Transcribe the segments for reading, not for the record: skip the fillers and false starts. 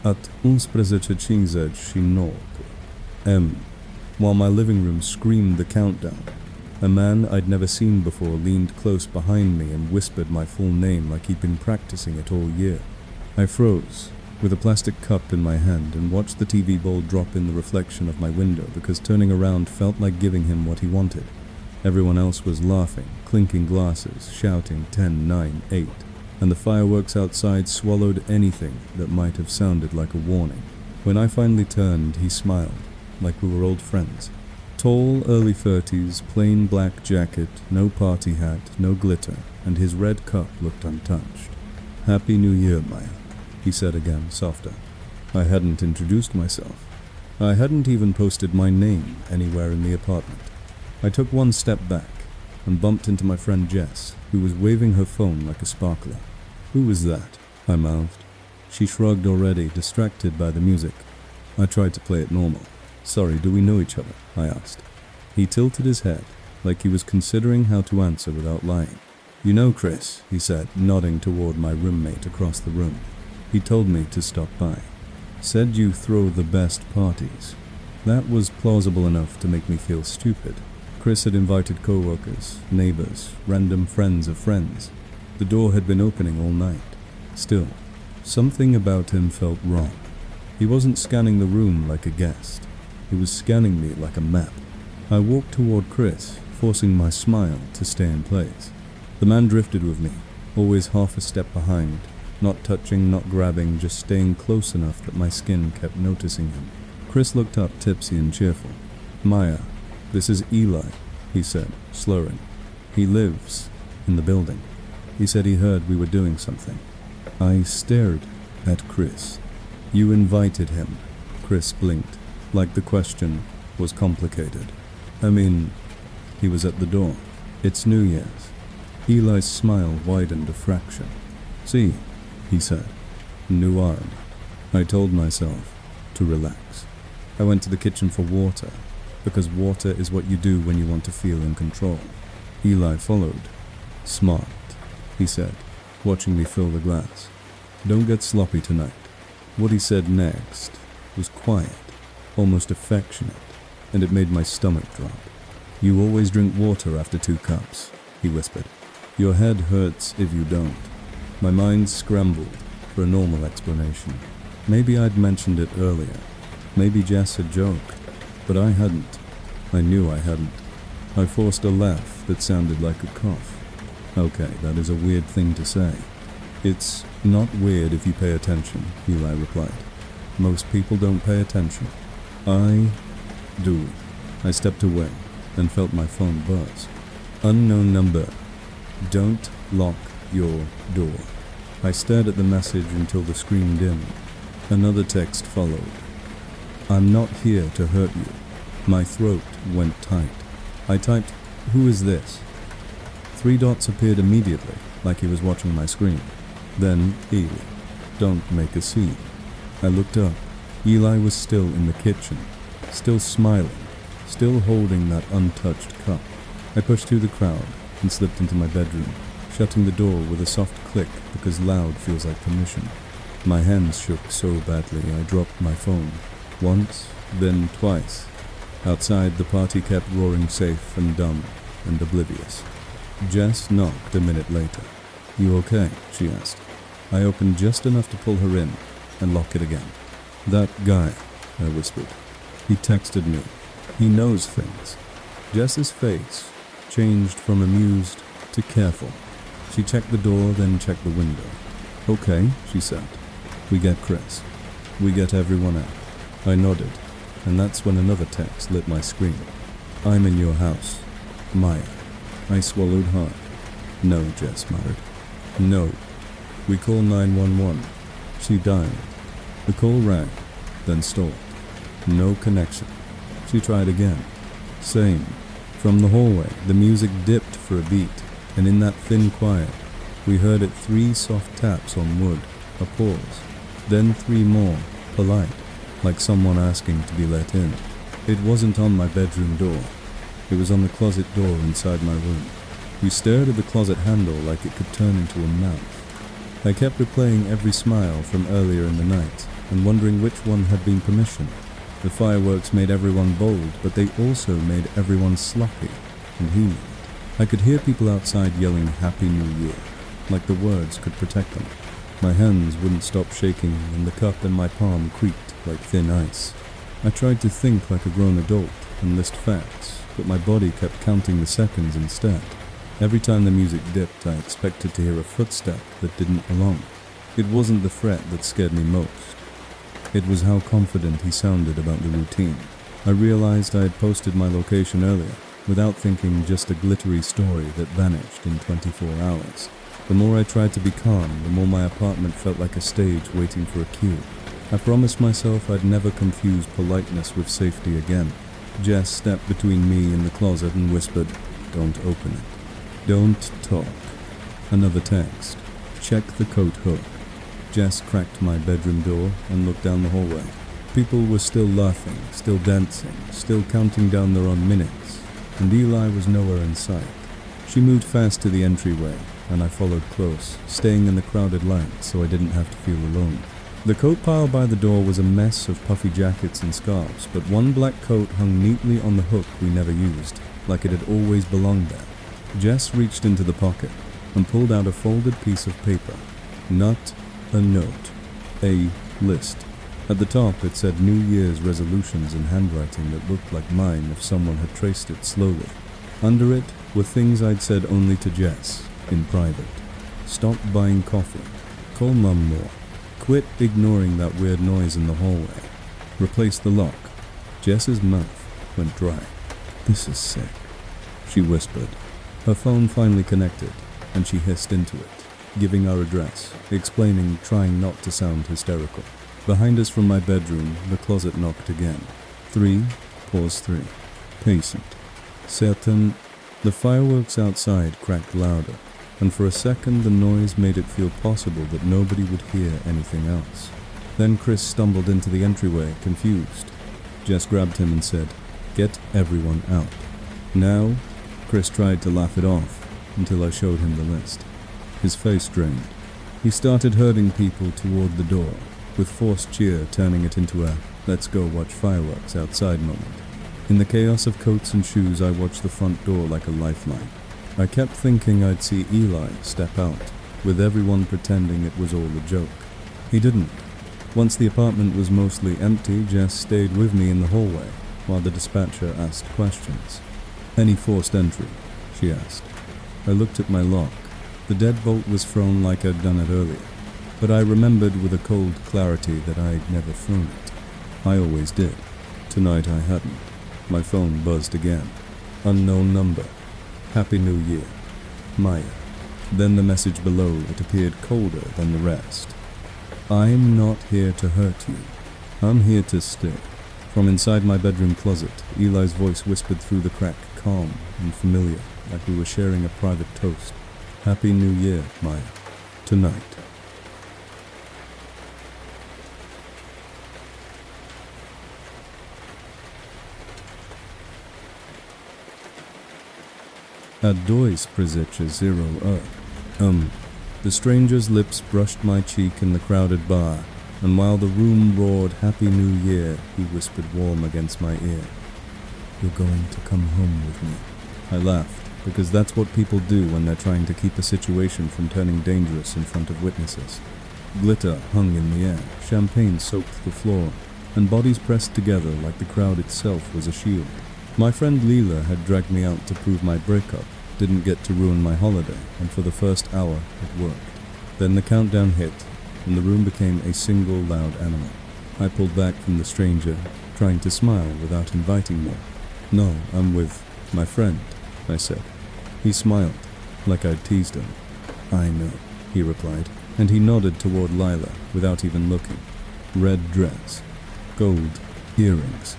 at 11:50 și 9 m. While my living room screamed the countdown, a man I'd never seen before leaned close behind me and whispered my full name like he'd been practicing it all year. I froze, with a plastic cup in my hand, and watched the TV bowl drop in the reflection of my window because turning around felt like giving him what he wanted. Everyone else was laughing, clinking glasses, shouting 10, 9, 8, and the fireworks outside swallowed anything that might have sounded like a warning. When I finally turned, he smiled, like we were old friends. Tall, early 30s, plain black jacket, no party hat, no glitter, and his red cup looked untouched. "Happy New Year, Maya," he said again, softer. I hadn't introduced myself. I hadn't even posted my name anywhere in the apartment. I took one step back and bumped into my friend Jess, who was waving her phone like a sparkler. "Who was that?" I mouthed. She shrugged already, distracted by the music. I tried to play it normal. "Sorry, do we know each other?" I asked. He tilted his head, like he was considering how to answer without lying. "You know Chris," he said, nodding toward my roommate across the room. "He told me to stop by. Said you throw the best parties." That was plausible enough to make me feel stupid. Chris had invited co-workers, neighbors, random friends of friends. The door had been opening all night. Still, something about him felt wrong. He wasn't scanning the room like a guest. He was scanning me like a map. I walked toward Chris, forcing my smile to stay in place. The man drifted with me, always half a step behind, not touching, not grabbing, just staying close enough that my skin kept noticing him. Chris looked up, tipsy and cheerful. "Maya, this is Eli," he said, slurring. "He lives in the building." He said he heard we were doing something. I stared at Chris. "You invited him." Chris blinked, like the question was complicated. "I mean, he was at the door. It's New Year's." Eli's smile widened a fraction. "See," he said, "new arm." I told myself to relax. I went to the kitchen for water, because water is what you do when you want to feel in control. Eli followed. "Smart," he said, watching me fill the glass. "Don't get sloppy tonight." What he said next was quiet, almost affectionate, and it made my stomach drop. "You always drink water after 2 cups, he whispered. "Your head hurts if you don't." My mind scrambled for a normal explanation. Maybe I'd mentioned it earlier. Maybe Jess had joked, but I hadn't. I knew I hadn't. I forced a laugh that sounded like a cough. "Okay, that is a weird thing to say." "It's not weird if you pay attention," Eli replied. "Most people don't pay attention." "I do." I stepped away and felt my phone buzz. "Unknown number. Don't lock your door." I stared at the message until the screen dimmed. Another text followed. "I'm not here to hurt you." My throat went tight. I typed, "Who is this?" 3 dots appeared immediately, like he was watching my screen. Then Eli, "Don't make a scene." I looked up. Eli was still in the kitchen, still smiling, still holding that untouched cup. I pushed through the crowd and slipped into my bedroom, shutting the door with a soft click because loud feels like permission. My hands shook so badly I dropped my phone. Once, then twice. Outside, the party kept roaring safe and dumb and oblivious. Jess knocked a minute later. "You okay?" she asked. I opened just enough to pull her in and lock it again. "That guy," I whispered. "He texted me. He knows things." Jess's face changed from amused to careful. She checked the door, then checked the window. "Okay," she said. "We get Chris. We get everyone out." I nodded, and that's when another text lit my screen. "I'm in your house. Maya." I swallowed hard. "No," Jess muttered. "No. We call 911. She dialed. The call rang, then stalled. No connection. She tried again. Same. From the hallway, the music dipped for a beat, and in that thin quiet, we heard it 3 soft taps on wood, a pause, then 3 more, polite, like someone asking to be let in. It wasn't on my bedroom door. It was on the closet door inside my room. We stared at the closet handle like it could turn into a mouth. I kept replaying every smile from earlier in the night, and wondering which one had been permissioned. The fireworks made everyone bold, but they also made everyone sloppy and humid. I could hear people outside yelling Happy New Year, like the words could protect them. My hands wouldn't stop shaking, and the cup in my palm creaked like thin ice. I tried to think like a grown adult and list facts, but my body kept counting the seconds instead. Every time the music dipped, I expected to hear a footstep that didn't belong. It wasn't the threat that scared me most. It was how confident he sounded about the routine. I realized I had posted my location earlier, without thinking just a glittery story that vanished in 24 hours. The more I tried to be calm, the more my apartment felt like a stage waiting for a cue. I promised myself I'd never confuse politeness with safety again. Jess stepped between me and the closet and whispered, "Don't open it. Don't talk." Another text. "Check the coat hook." Jess cracked my bedroom door and looked down the hallway. People were still laughing, still dancing, still counting down their own minutes, and Eli was nowhere in sight. She moved fast to the entryway, and I followed close, staying in the crowded light so I didn't have to feel alone. The coat pile by the door was a mess of puffy jackets and scarves, but one black coat hung neatly on the hook we never used, like it had always belonged there. Jess reached into the pocket and pulled out a folded piece of paper. Not a note. A list. At the top it said New Year's resolutions in handwriting that looked like mine if someone had traced it slowly. Under it were things I'd said only to Jess, in private. Stop buying coffee. Call Mum more. Quit ignoring that weird noise in the hallway. Replace the lock. Jess's mouth went dry. "This is sick," she whispered. Her phone finally connected, and she hissed into it, giving our address, explaining, trying not to sound hysterical. Behind us from my bedroom, the closet knocked again. 3, pause 3. Patient. Certain. The fireworks outside cracked louder, and for a second the noise made it feel possible that nobody would hear anything else. Then Chris stumbled into the entryway, confused. Jess grabbed him and said, "Get everyone out." Now, Chris tried to laugh it off, until I showed him the list. His face drained. He started herding people toward the door, with forced cheer turning it into a "let's go watch fireworks outside" moment. In the chaos of coats and shoes, I watched the front door like a lifeline. I kept thinking I'd see Eli step out, with everyone pretending it was all a joke. He didn't. Once the apartment was mostly empty, Jess stayed with me in the hallway, while the dispatcher asked questions. "Any forced entry?" she asked. I looked at my lock. The deadbolt was thrown like I'd done it earlier, but I remembered with a cold clarity that I'd never thrown it. I always did. Tonight I hadn't. My phone buzzed again. Unknown number. Happy New Year. Maya. Then the message below it appeared colder than the rest. "I'm not here to hurt you. I'm here to stay." From inside my bedroom closet, Eli's voice whispered through the crack, calm and familiar, like we were sharing a private toast. "Happy New Year, Maya. Tonight." At Dois Przyjdzie 0. The stranger's lips brushed my cheek in the crowded bar, and while the room roared Happy New Year, he whispered warm against my ear, "You're going to come home with me." I laughed, because that's what people do when they're trying to keep a situation from turning dangerous in front of witnesses. Glitter hung in the air, champagne soaked the floor, and bodies pressed together like the crowd itself was a shield. My friend Leela had dragged me out to prove my breakup didn't get to ruin my holiday, and for the first hour it worked. Then the countdown hit, and the room became a single loud animal. I pulled back from the stranger, trying to smile without inviting more. "No, I'm with my friend," I said. He smiled, like I'd teased him. "I know," he replied, and he nodded toward Lila without even looking. Red dress, gold earrings.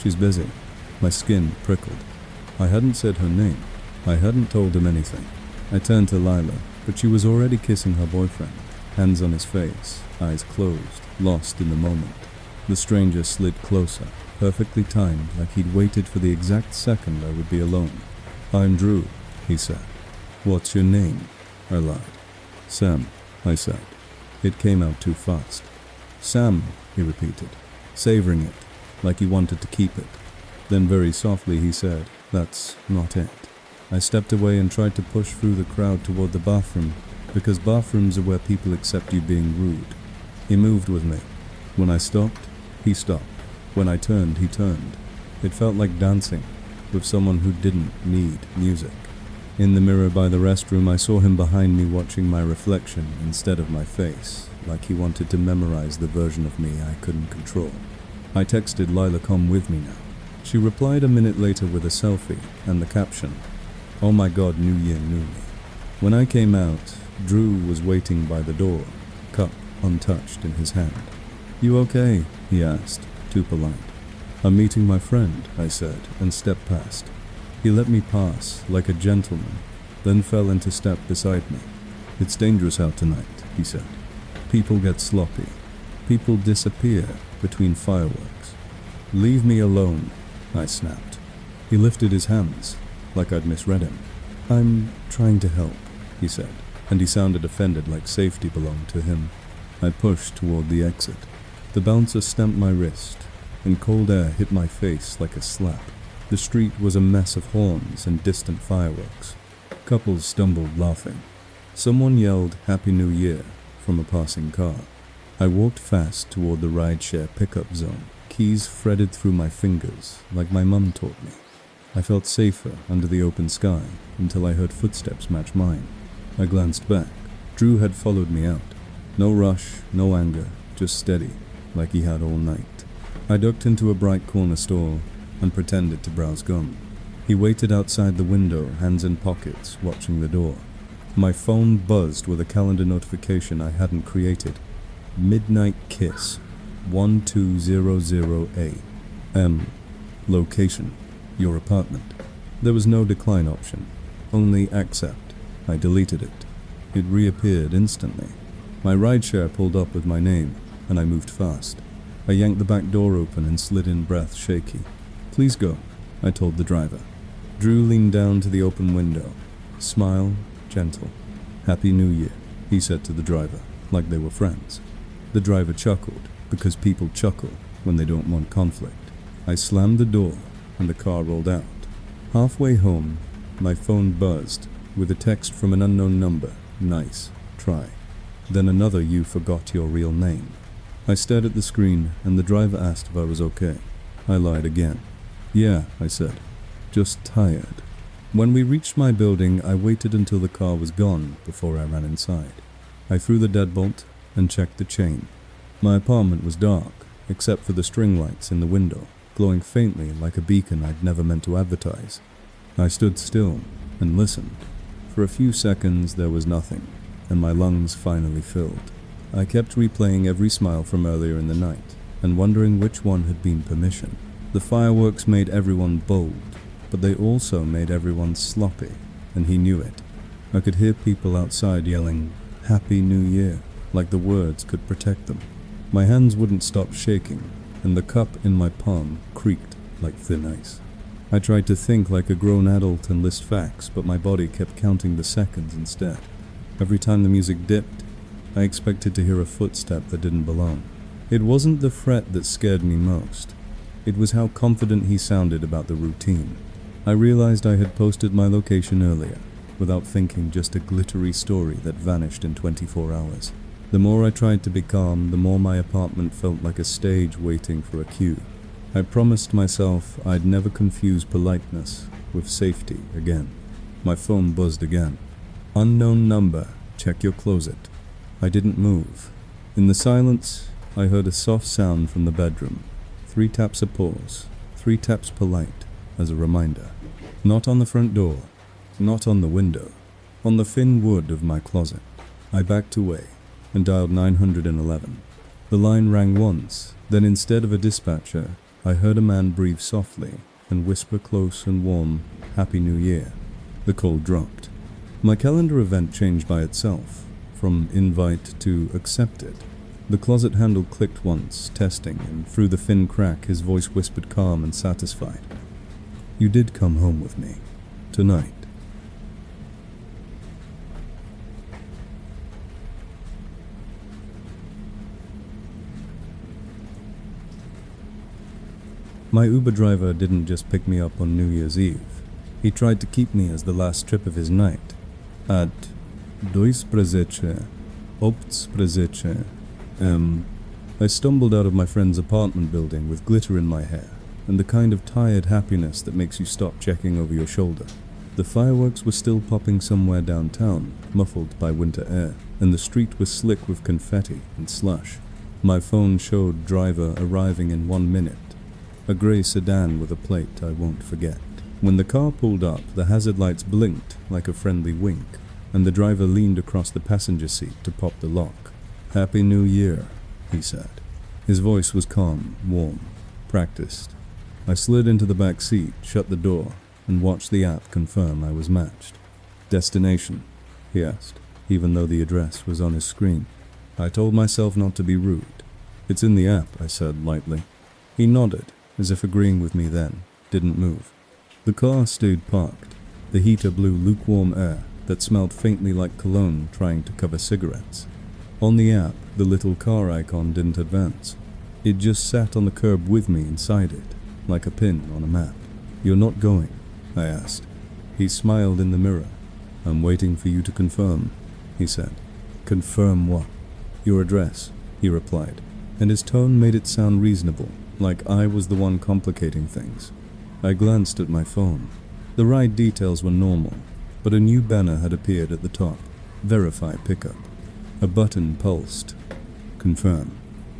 She's busy. My skin prickled. I hadn't said her name. I hadn't told him anything. I turned to Lila, but she was already kissing her boyfriend, hands on his face, eyes closed, lost in the moment. The stranger slid closer, perfectly timed, like he'd waited for the exact second I would be alone. "I'm Drew," he said. "What's your name?" I lied. "Sam," I said. It came out too fast. "Sam," he repeated, savoring it, like he wanted to keep it. Then very softly he said, "That's not it." I stepped away and tried to push through the crowd toward the bathroom, because bathrooms are where people accept you being rude. He moved with me. When I stopped, he stopped. When I turned, he turned. It felt like dancing with someone who didn't need music. In the mirror by the restroom, I saw him behind me watching my reflection instead of my face, like he wanted to memorize the version of me I couldn't control. I texted Lila, "Come with me now." She replied a minute later with a selfie and the caption, "Oh my God, New Year, new me." When I came out, Drew was waiting by the door, cup untouched in his hand. "You okay?" he asked, too polite. "I'm meeting my friend," I said, and stepped past. He let me pass, like a gentleman, then fell into step beside me. "It's dangerous out tonight," he said. "People get sloppy. People disappear between fireworks." "Leave me alone," I snapped. He lifted his hands, like I'd misread him. "I'm trying to help," he said, and he sounded offended, like safety belonged to him. I pushed toward the exit. The bouncer stamped my wrist, and cold air hit my face like a slap. The street was a mess of horns and distant fireworks. Couples stumbled laughing. Someone yelled "Happy New Year" from a passing car. I walked fast toward the rideshare pickup zone. Keys threaded through my fingers, like my mum taught me. I felt safer under the open sky until I heard footsteps match mine. I glanced back. Drew had followed me out. No rush, no anger, just steady, like he had all night. I ducked into a bright corner store and pretended to browse gum. He waited outside the window, hands in pockets, watching the door. My phone buzzed with a calendar notification I hadn't created. Midnight Kiss, 1200 a.m. Location, your apartment. There was no decline option, only accept. I deleted it. It reappeared instantly. My rideshare pulled up with my name, and I moved fast. I yanked the back door open and slid in, breath shaky. "Please go," I told the driver. Drew leaned down to the open window. Smile, gentle. "Happy New Year," he said to the driver, like they were friends. The driver chuckled, because people chuckle when they don't want conflict. I slammed the door, and the car rolled out. Halfway home, my phone buzzed with a text from an unknown number. "Nice, try." Then another "You forgot your real name." I stared at the screen, and the driver asked if I was okay. I lied again. "Yeah," I said, "just tired." When we reached my building, I waited until the car was gone before I ran inside. I threw the deadbolt and checked the chain. My apartment was dark, except for the string lights in the window, glowing faintly like a beacon I'd never meant to advertise. I stood still and listened. For a few seconds there was nothing, and my lungs finally filled. I kept replaying every smile from earlier in the night, and wondering which one had been permission. The fireworks made everyone bold, but they also made everyone sloppy, and he knew it. I could hear people outside yelling, "Happy New Year," like the words could protect them. My hands wouldn't stop shaking, and the cup in my palm creaked like thin ice. I tried to think like a grown adult and list facts, but my body kept counting the seconds instead. Every time the music dipped, I expected to hear a footstep that didn't belong. It wasn't the threat that scared me most. It was how confident he sounded about the routine. I realized I had posted my location earlier, without thinking, just a glittery story that vanished in 24 hours. The more I tried to be calm, the more my apartment felt like a stage waiting for a cue. I promised myself I'd never confuse politeness with safety again. My phone buzzed again. "Unknown number, check your closet." I didn't move. In the silence, I heard a soft sound from the bedroom. 3 taps a pause, 3 taps polite, as a reminder. Not on the front door, not on the window, on the thin wood of my closet. I backed away and dialed 911. The line rang once, then instead of a dispatcher, I heard a man breathe softly and whisper close and warm, "Happy New Year." The call dropped. My calendar event changed by itself, from invite to accepted. The closet handle clicked once, testing, and through the thin crack his voice whispered calm and satisfied. "You did come home with me. Tonight." My Uber driver didn't just pick me up on New Year's Eve. He tried to keep me as the last trip of his night. At 12:13, opt 13. I stumbled out of my friend's apartment building with glitter in my hair and the kind of tired happiness that makes you stop checking over your shoulder. The fireworks were still popping somewhere downtown, muffled by winter air, and the street was slick with confetti and slush. My phone showed driver arriving in 1 minute, a grey sedan with a plate I won't forget. When the car pulled up, the hazard lights blinked like a friendly wink, and the driver leaned across the passenger seat to pop the lock. "Happy New Year," he said. His voice was calm, warm, practiced. I slid into the back seat, shut the door, and watched the app confirm I was matched. "Destination?" he asked, even though the address was on his screen. I told myself not to be rude. "It's in the app," I said lightly. He nodded, as if agreeing with me then, didn't move. The car stayed parked. The heater blew lukewarm air that smelled faintly like cologne trying to cover cigarettes. On the app, the little car icon didn't advance. It just sat on the curb with me inside it, like a pin on a map. "You're not going?" I asked. He smiled in the mirror. "I'm waiting for you to confirm," he said. "Confirm what?" "Your address," he replied, and his tone made it sound reasonable, like I was the one complicating things. I glanced at my phone. The ride details were normal, but a new banner had appeared at the top. Verify pickup. A button pulsed. Confirm.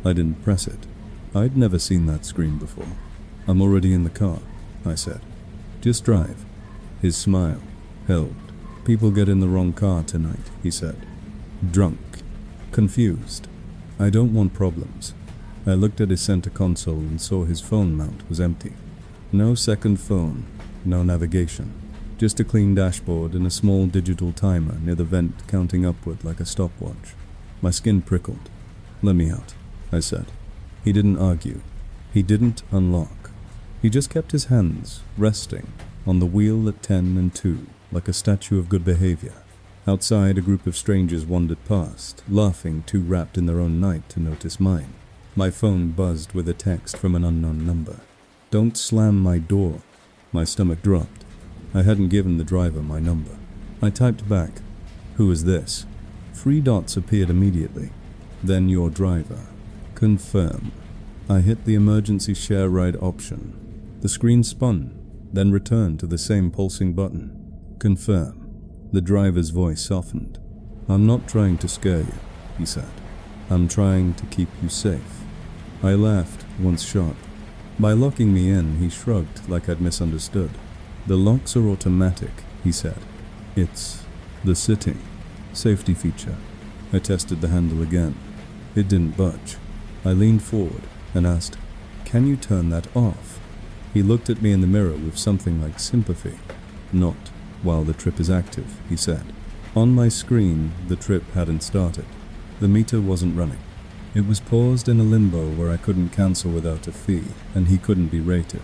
I didn't press it. I'd never seen that screen before. "I'm already in the car," I said. "Just drive." His smile held. "People get in the wrong car tonight," he said. Drunk. Confused. I don't want problems. I looked at his center console and saw his phone mount was empty. No second phone, no navigation. Just a clean dashboard and a small digital timer near the vent counting upward like a stopwatch. My skin prickled. "Let me out," I said. He didn't argue. He didn't unlock. He just kept his hands resting on the wheel at 10 and 2, like a statue of good behavior. Outside, a group of strangers wandered past, laughing, too wrapped in their own night to notice mine. My phone buzzed with a text from an unknown number. "Don't slam my door." My stomach dropped. I hadn't given the driver my number. I typed back, "Who is this?" 3 dots appeared immediately. "Then your driver." Confirm. I hit the emergency share ride option. The screen spun, then returned to the same pulsing button. Confirm. The driver's voice softened. "I'm not trying to scare you," he said. "I'm trying to keep you safe." I laughed, once sharp. By locking me in, he shrugged like I'd misunderstood. "The locks are automatic," he said. "It's the sitting safety feature." I tested the handle again. It didn't budge. I leaned forward and asked, "Can you turn that off?" He looked at me in the mirror with something like sympathy. "Not while the trip is active," he said. On my screen, the trip hadn't started. The meter wasn't running. It was paused in a limbo where I couldn't cancel without a fee, and he couldn't be rated.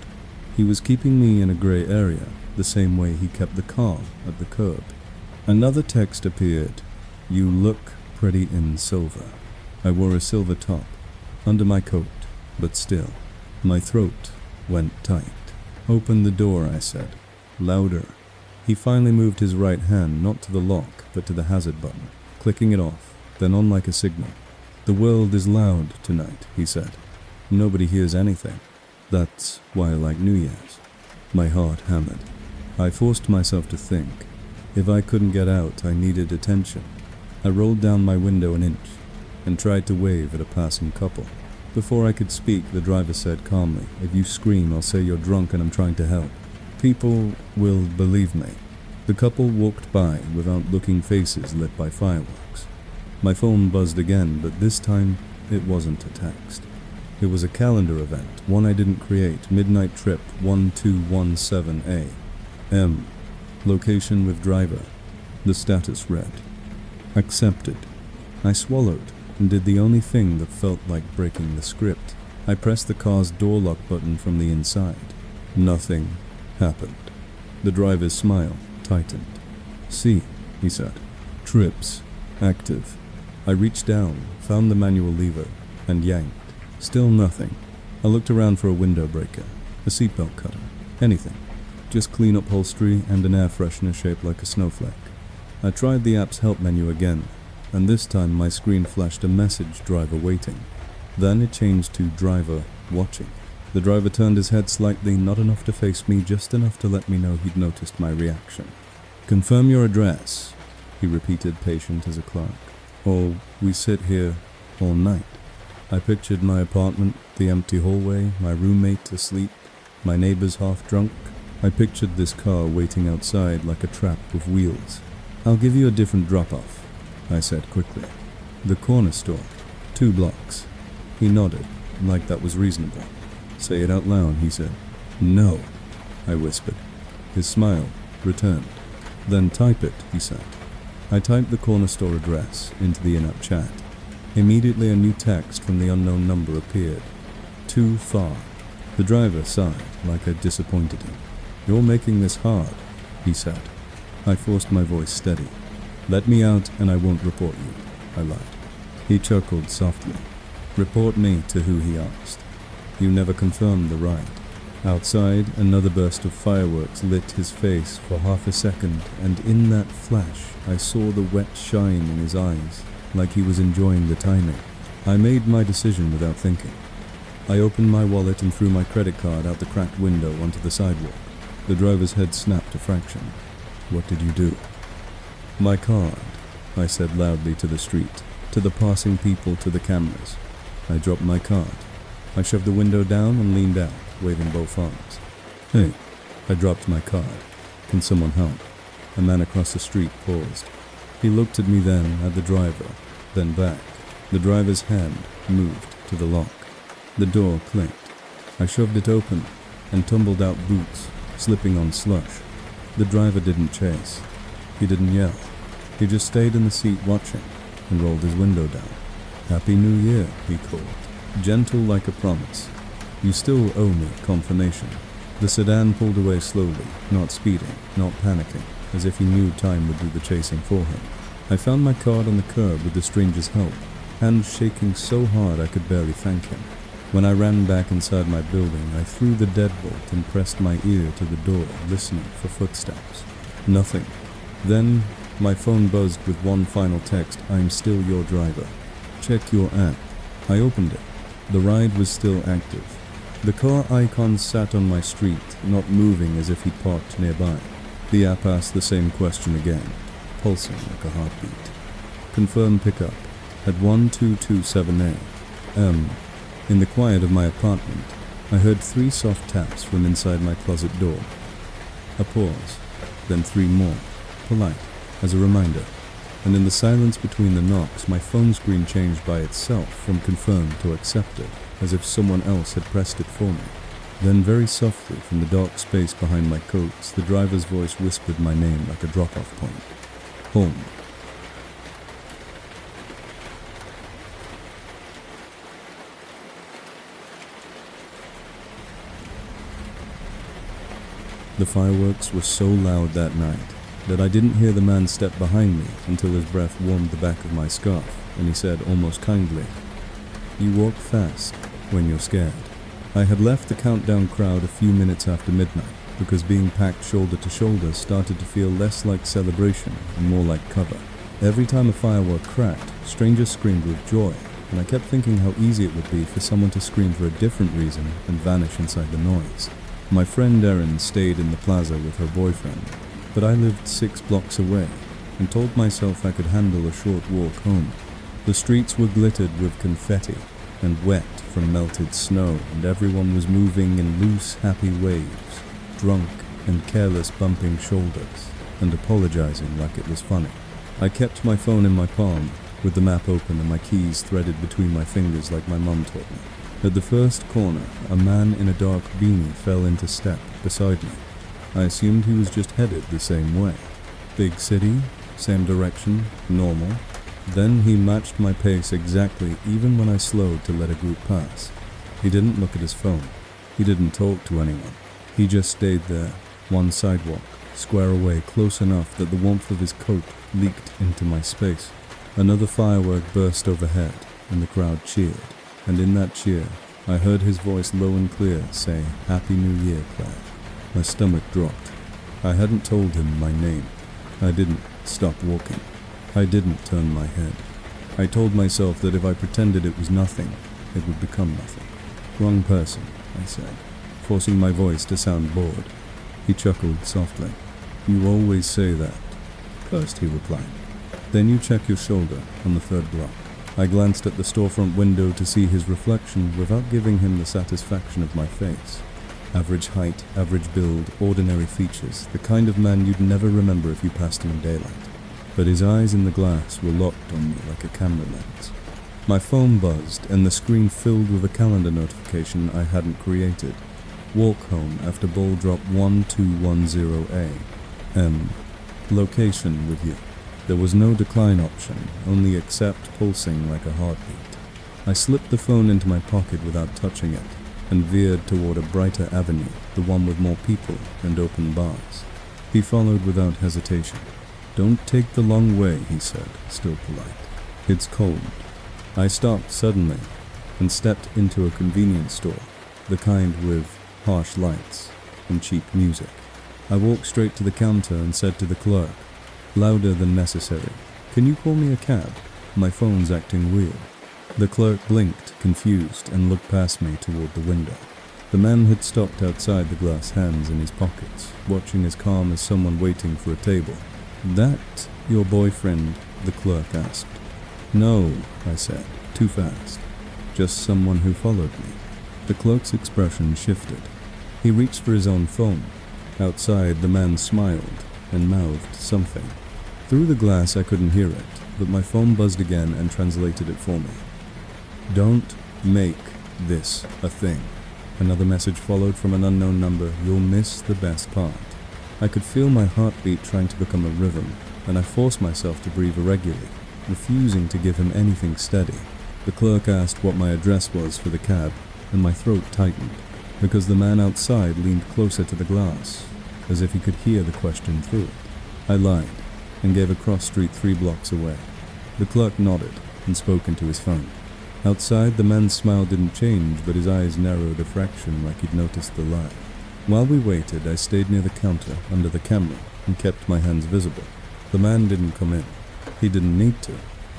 He was keeping me in a grey area, the same way he kept the car at the curb. Another text appeared. "You look pretty in silver." I wore a silver top, under my coat, but still. My throat went tight. "Open the door," I said. Louder. He finally moved his right hand not to the lock, but to the hazard button, clicking it off, then on like a signal. "The world is loud tonight," he said. "Nobody hears anything. That's why I like New Year's." My heart hammered. I forced myself to think. If I couldn't get out, I needed attention. I rolled down my window an inch and tried to wave at a passing couple. Before I could speak, the driver said calmly, "If you scream, I'll say you're drunk and I'm trying to help. People will believe me." The couple walked by without looking faces lit by fireworks. My phone buzzed again, but this time it wasn't a text. It was a calendar event, one I didn't create, midnight trip 1217A. M. Location with driver. The status read. Accepted. I swallowed and did the only thing that felt like breaking the script. I pressed the car's door lock button from the inside. Nothing happened. The driver's smile tightened. "See," he said. "Trips. Active." I reached down, found the manual lever, and yanked. Still nothing. I looked around for a window breaker. A seatbelt cutter. Anything. Just clean upholstery and an air freshener shaped like a snowflake. I tried the app's help menu again, and this time my screen flashed a message, driver waiting. Then it changed to driver watching. The driver turned his head slightly, not enough to face me, just enough to let me know he'd noticed my reaction. Confirm your address, he repeated, patient as a clerk. Or we sit here all night. I pictured my apartment, the empty hallway, my roommate asleep, my neighbors half drunk. I pictured this car waiting outside like a trap with wheels. I'll give you a different drop-off, I said quickly. The corner store, 2 blocks. He nodded, like that was reasonable. Say it out loud, he said. No, I whispered. His smile returned. Then type it, he said. I typed the corner store address into the in-app chat. Immediately a new text from the unknown number appeared. Too far. The driver sighed, like I'd disappointed him. You're making this hard, he said. I forced my voice steady. Let me out and I won't report you, I lied. He chuckled softly. Report me to who, he asked. You never confirmed the ride. Outside, another burst of fireworks lit his face for half a second, and in that flash, I saw the wet shine in his eyes, like he was enjoying the timing. I made my decision without thinking. I opened my wallet and threw my credit card out the cracked window onto the sidewalk. The driver's head snapped a fraction. What did you do? My card, I said loudly to the street, to the passing people, to the cameras. I dropped my card. I shoved the window down and leaned out, waving both arms. Hey, I dropped my card. Can someone help? A man across the street paused. He looked at me, then at the driver, then back. The driver's hand moved to the lock. The door clicked. I shoved it open and tumbled out boots, slipping on slush. The driver didn't chase. He didn't yell. He just stayed in the seat watching and rolled his window down. Happy New Year, he called, gentle like a promise. You still owe me confirmation. The sedan pulled away slowly, not speeding, not panicking, as if he knew time would do the chasing for him. I found my card on the curb with the stranger's help, hands shaking so hard I could barely thank him. When I ran back inside my building, I threw the deadbolt and pressed my ear to the door, listening for footsteps. Nothing. Then, my phone buzzed with one final text, I'm still your driver. Check your app. I opened it. The ride was still active. The car icon sat on my street, not moving as if he'd parked nearby. The app asked the same question again, pulsing like a heartbeat. Confirm pickup at 1227A. In the quiet of my apartment, I heard 3 soft taps from inside my closet door. A pause, then 3 more, polite, as a reminder. And in the silence between the knocks, my phone screen changed by itself from confirmed to accepted, as if someone else had pressed it for me. Then very softly, from the dark space behind my coats, the driver's voice whispered my name like a drop-off point. Home. The fireworks were so loud that night that I didn't hear the man step behind me until his breath warmed the back of my scarf, and he said almost kindly, You walk fast when you're scared. I had left the countdown crowd a few minutes after midnight because being packed shoulder to shoulder started to feel less like celebration and more like cover. Every time a firework cracked, strangers screamed with joy, and I kept thinking how easy it would be for someone to scream for a different reason and vanish inside the noise. My friend Erin stayed in the plaza with her boyfriend, but I lived 6 blocks away and told myself I could handle a short walk home. The streets were glittered with confetti and wet from melted snow, and everyone was moving in loose, happy waves, drunk and careless, bumping shoulders and apologizing like it was funny. I kept my phone in my palm, with the map open and my keys threaded between my fingers like my mum taught me. At the first corner, a man in a dark beanie fell into step beside me. I assumed he was just headed the same way. Big city, same direction, normal. Then he matched my pace exactly, even when I slowed to let a group pass. He didn't look at his phone. He didn't talk to anyone. He just stayed there, one sidewalk, square away, close enough that the warmth of his coat leaked into my space. Another firework burst overhead, and the crowd cheered. And in that cheer, I heard his voice low and clear say, "Happy New Year, Claire." My stomach dropped. I hadn't told him my name. I didn't stop walking. I didn't turn my head. I told myself that if I pretended it was nothing, it would become nothing. "Wrong person," I said, forcing my voice to sound bored. He chuckled softly. "You always say that." "First," he replied. "Then you check your shoulder on the third block." I glanced at the storefront window to see his reflection without giving him the satisfaction of my face. Average height, average build, ordinary features, the kind of man you'd never remember if you passed him in daylight. But his eyes in the glass were locked on me like a camera lens. My phone buzzed and the screen filled with a calendar notification I hadn't created. Walk home after ball drop 1210 A. Location with you. There was no decline option, only accept pulsing like a heartbeat. I slipped the phone into my pocket without touching it and veered toward a brighter avenue, the one with more people and open bars. He followed without hesitation. "Don't take the long way," he said, still polite. "It's cold." I stopped suddenly and stepped into a convenience store, the kind with harsh lights and cheap music. I walked straight to the counter and said to the clerk, louder than necessary, "Can you call me a cab? My phone's acting weird." The clerk blinked, confused, and looked past me toward the window. The man had stopped outside the glass hands in his pockets, watching as calm as someone waiting for a table. "That your boyfriend?" the clerk asked. "No," I said, too fast. "Just someone who followed me." The clerk's expression shifted. He reached for his own phone. Outside, the man smiled and mouthed something. Through the glass, I couldn't hear it, but my phone buzzed again and translated it for me. "Don't make this a thing." Another message followed from an unknown number. "You'll miss the best part." I could feel my heartbeat trying to become a rhythm, and I forced myself to breathe irregularly, refusing to give him anything steady. The clerk asked what my address was for the cab, and my throat tightened, because the man outside leaned closer to the glass, as if he could hear the question through it. I lied, and gave a cross street 3 blocks away. The clerk nodded and spoke into his phone. Outside, the man's smile didn't change, but his eyes narrowed a fraction like he'd noticed the lie. While we waited, I stayed near the counter under the camera and kept my hands visible. The man didn't come in. He didn't need to.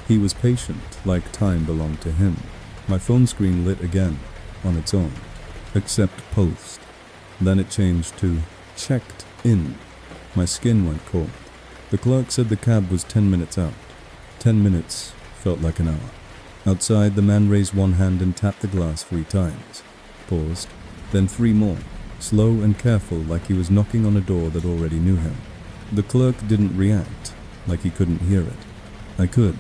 He was patient, like time belonged to him. My phone screen lit again, on its own. Accept pulsed. Then it changed to checked in. My skin went cold. The clerk said the cab was 10 minutes out. 10 minutes felt like an hour. Outside, the man raised one hand and tapped the glass 3 times. Paused, then 3 more, slow and careful, like he was knocking on a door that already knew him. The clerk didn't react, like he couldn't hear it. I could,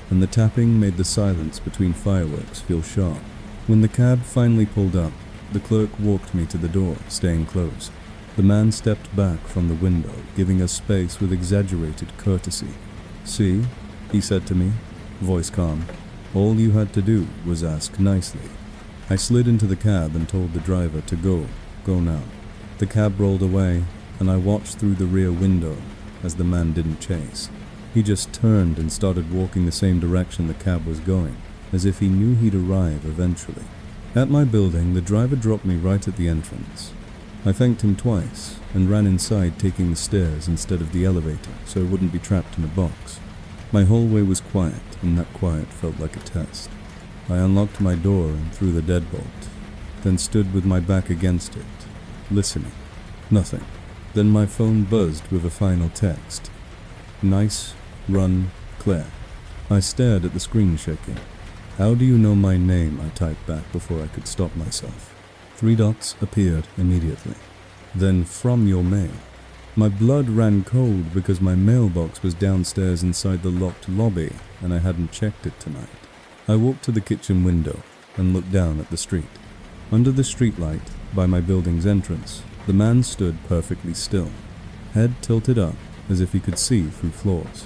and the tapping made the silence between fireworks feel sharp. When the cab finally pulled up, the clerk walked me to the door, staying close. The man stepped back from the window, giving us space with exaggerated courtesy. "See," he said to me, voice calm. "All you had to do was ask nicely." I slid into the cab and told the driver to go now. The cab rolled away, and I watched through the rear window as the man didn't chase. He just turned and started walking the same direction the cab was going, as if he knew he'd arrive eventually. At my building, the driver dropped me right at the entrance. I thanked him twice and ran inside, taking the stairs instead of the elevator so I wouldn't be trapped in a box. My hallway was quiet, and that quiet felt like a test. I unlocked my door and threw the deadbolt, then stood with my back against it, listening. Nothing. Then my phone buzzed with a final text. "Nice run, Claire." I stared at the screen, shaking. "How do you know my name?" I typed back before I could stop myself. 3 dots appeared immediately. Then, "From your mail." My blood ran cold because my mailbox was downstairs inside the locked lobby and I hadn't checked it tonight. I walked to the kitchen window and looked down at the street. Under the streetlight, by my building's entrance, the man stood perfectly still, head tilted up as if he could see through floors.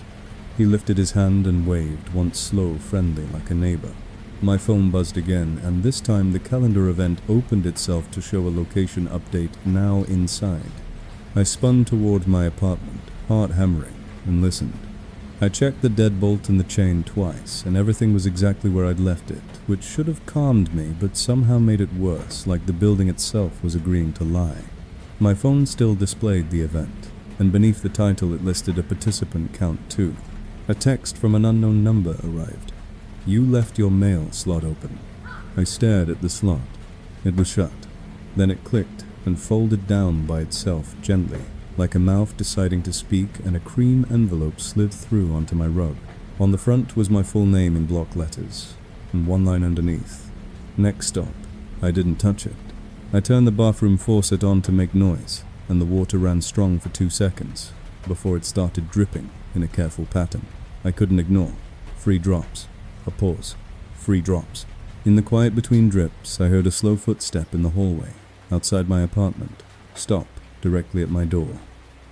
He lifted his hand and waved, once slow, friendly, like a neighbor. My phone buzzed again, and this time the calendar event opened itself to show a location update now inside. I spun toward my apartment, heart hammering, and listened. I checked the deadbolt and the chain twice, and everything was exactly where I'd left it, which should have calmed me, but somehow made it worse, like the building itself was agreeing to lie. My phone still displayed the event, and beneath the title it listed a participant count 2. A text from an unknown number arrived. You left your mail slot open. I stared at the slot. It was shut. Then it clicked and folded down by itself gently, like a mouth deciding to speak, and a cream envelope slid through onto my rug. On the front was my full name in block letters, and one line underneath. Next stop. I didn't touch it. I turned the bathroom faucet on to make noise, and the water ran strong for 2 seconds, before it started dripping in a careful pattern. I couldn't ignore. 3 drops. A pause. 3 drops. In the quiet between drips, I heard a slow footstep in the hallway, outside my apartment. Stop, directly at my door.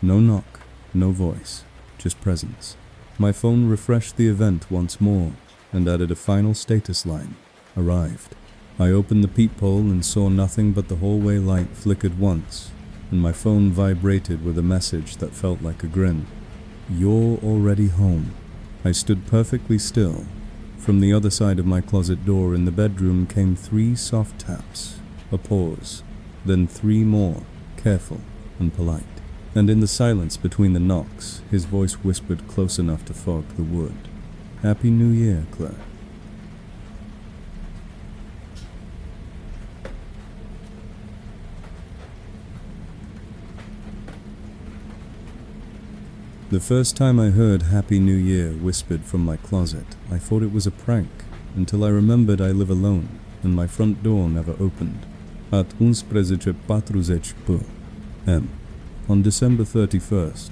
No knock, no voice, just presence. My phone refreshed the event once more, and added a final status line. Arrived. I opened the peephole and saw nothing but the hallway light flickered once, and my phone vibrated with a message that felt like a grin. You're already home. I stood perfectly still. From the other side of my closet door in the bedroom came 3 soft taps, a pause, then 3 more, careful and polite. And in the silence between the knocks, his voice whispered close enough to fog the wood. Happy New Year, Claire. The first time I heard Happy New Year whispered from my closet, I thought it was a prank, until I remembered I live alone, and my front door never opened. At 11:40 p.m. On December 31st,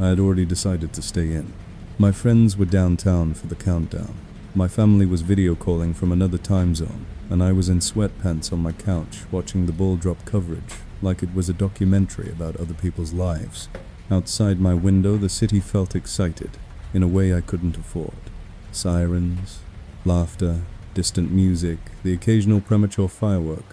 I had already decided to stay in. My friends were downtown for the countdown. My family was video calling from another time zone, and I was in sweatpants on my couch watching the ball drop coverage like it was a documentary about other people's lives. Outside my window, the city felt excited, in a way I couldn't afford. Sirens, laughter, distant music, the occasional premature firework.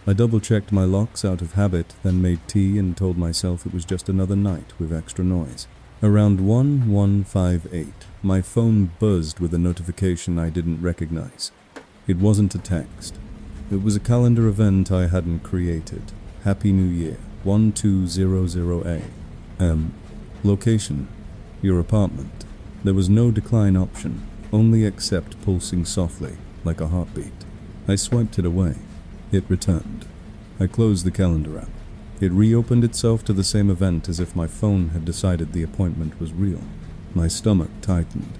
I double-checked my locks out of habit, then made tea and told myself it was just another night with extra noise. Around 1158, my phone buzzed with a notification I didn't recognize. It wasn't a text. It was a calendar event I hadn't created. Happy New Year, 1200 a.m. Location, your apartment. There was no decline option, only accept pulsing softly, like a heartbeat. I swiped it away. It returned. I closed the calendar app. It reopened itself to the same event as if my phone had decided the appointment was real. My stomach tightened.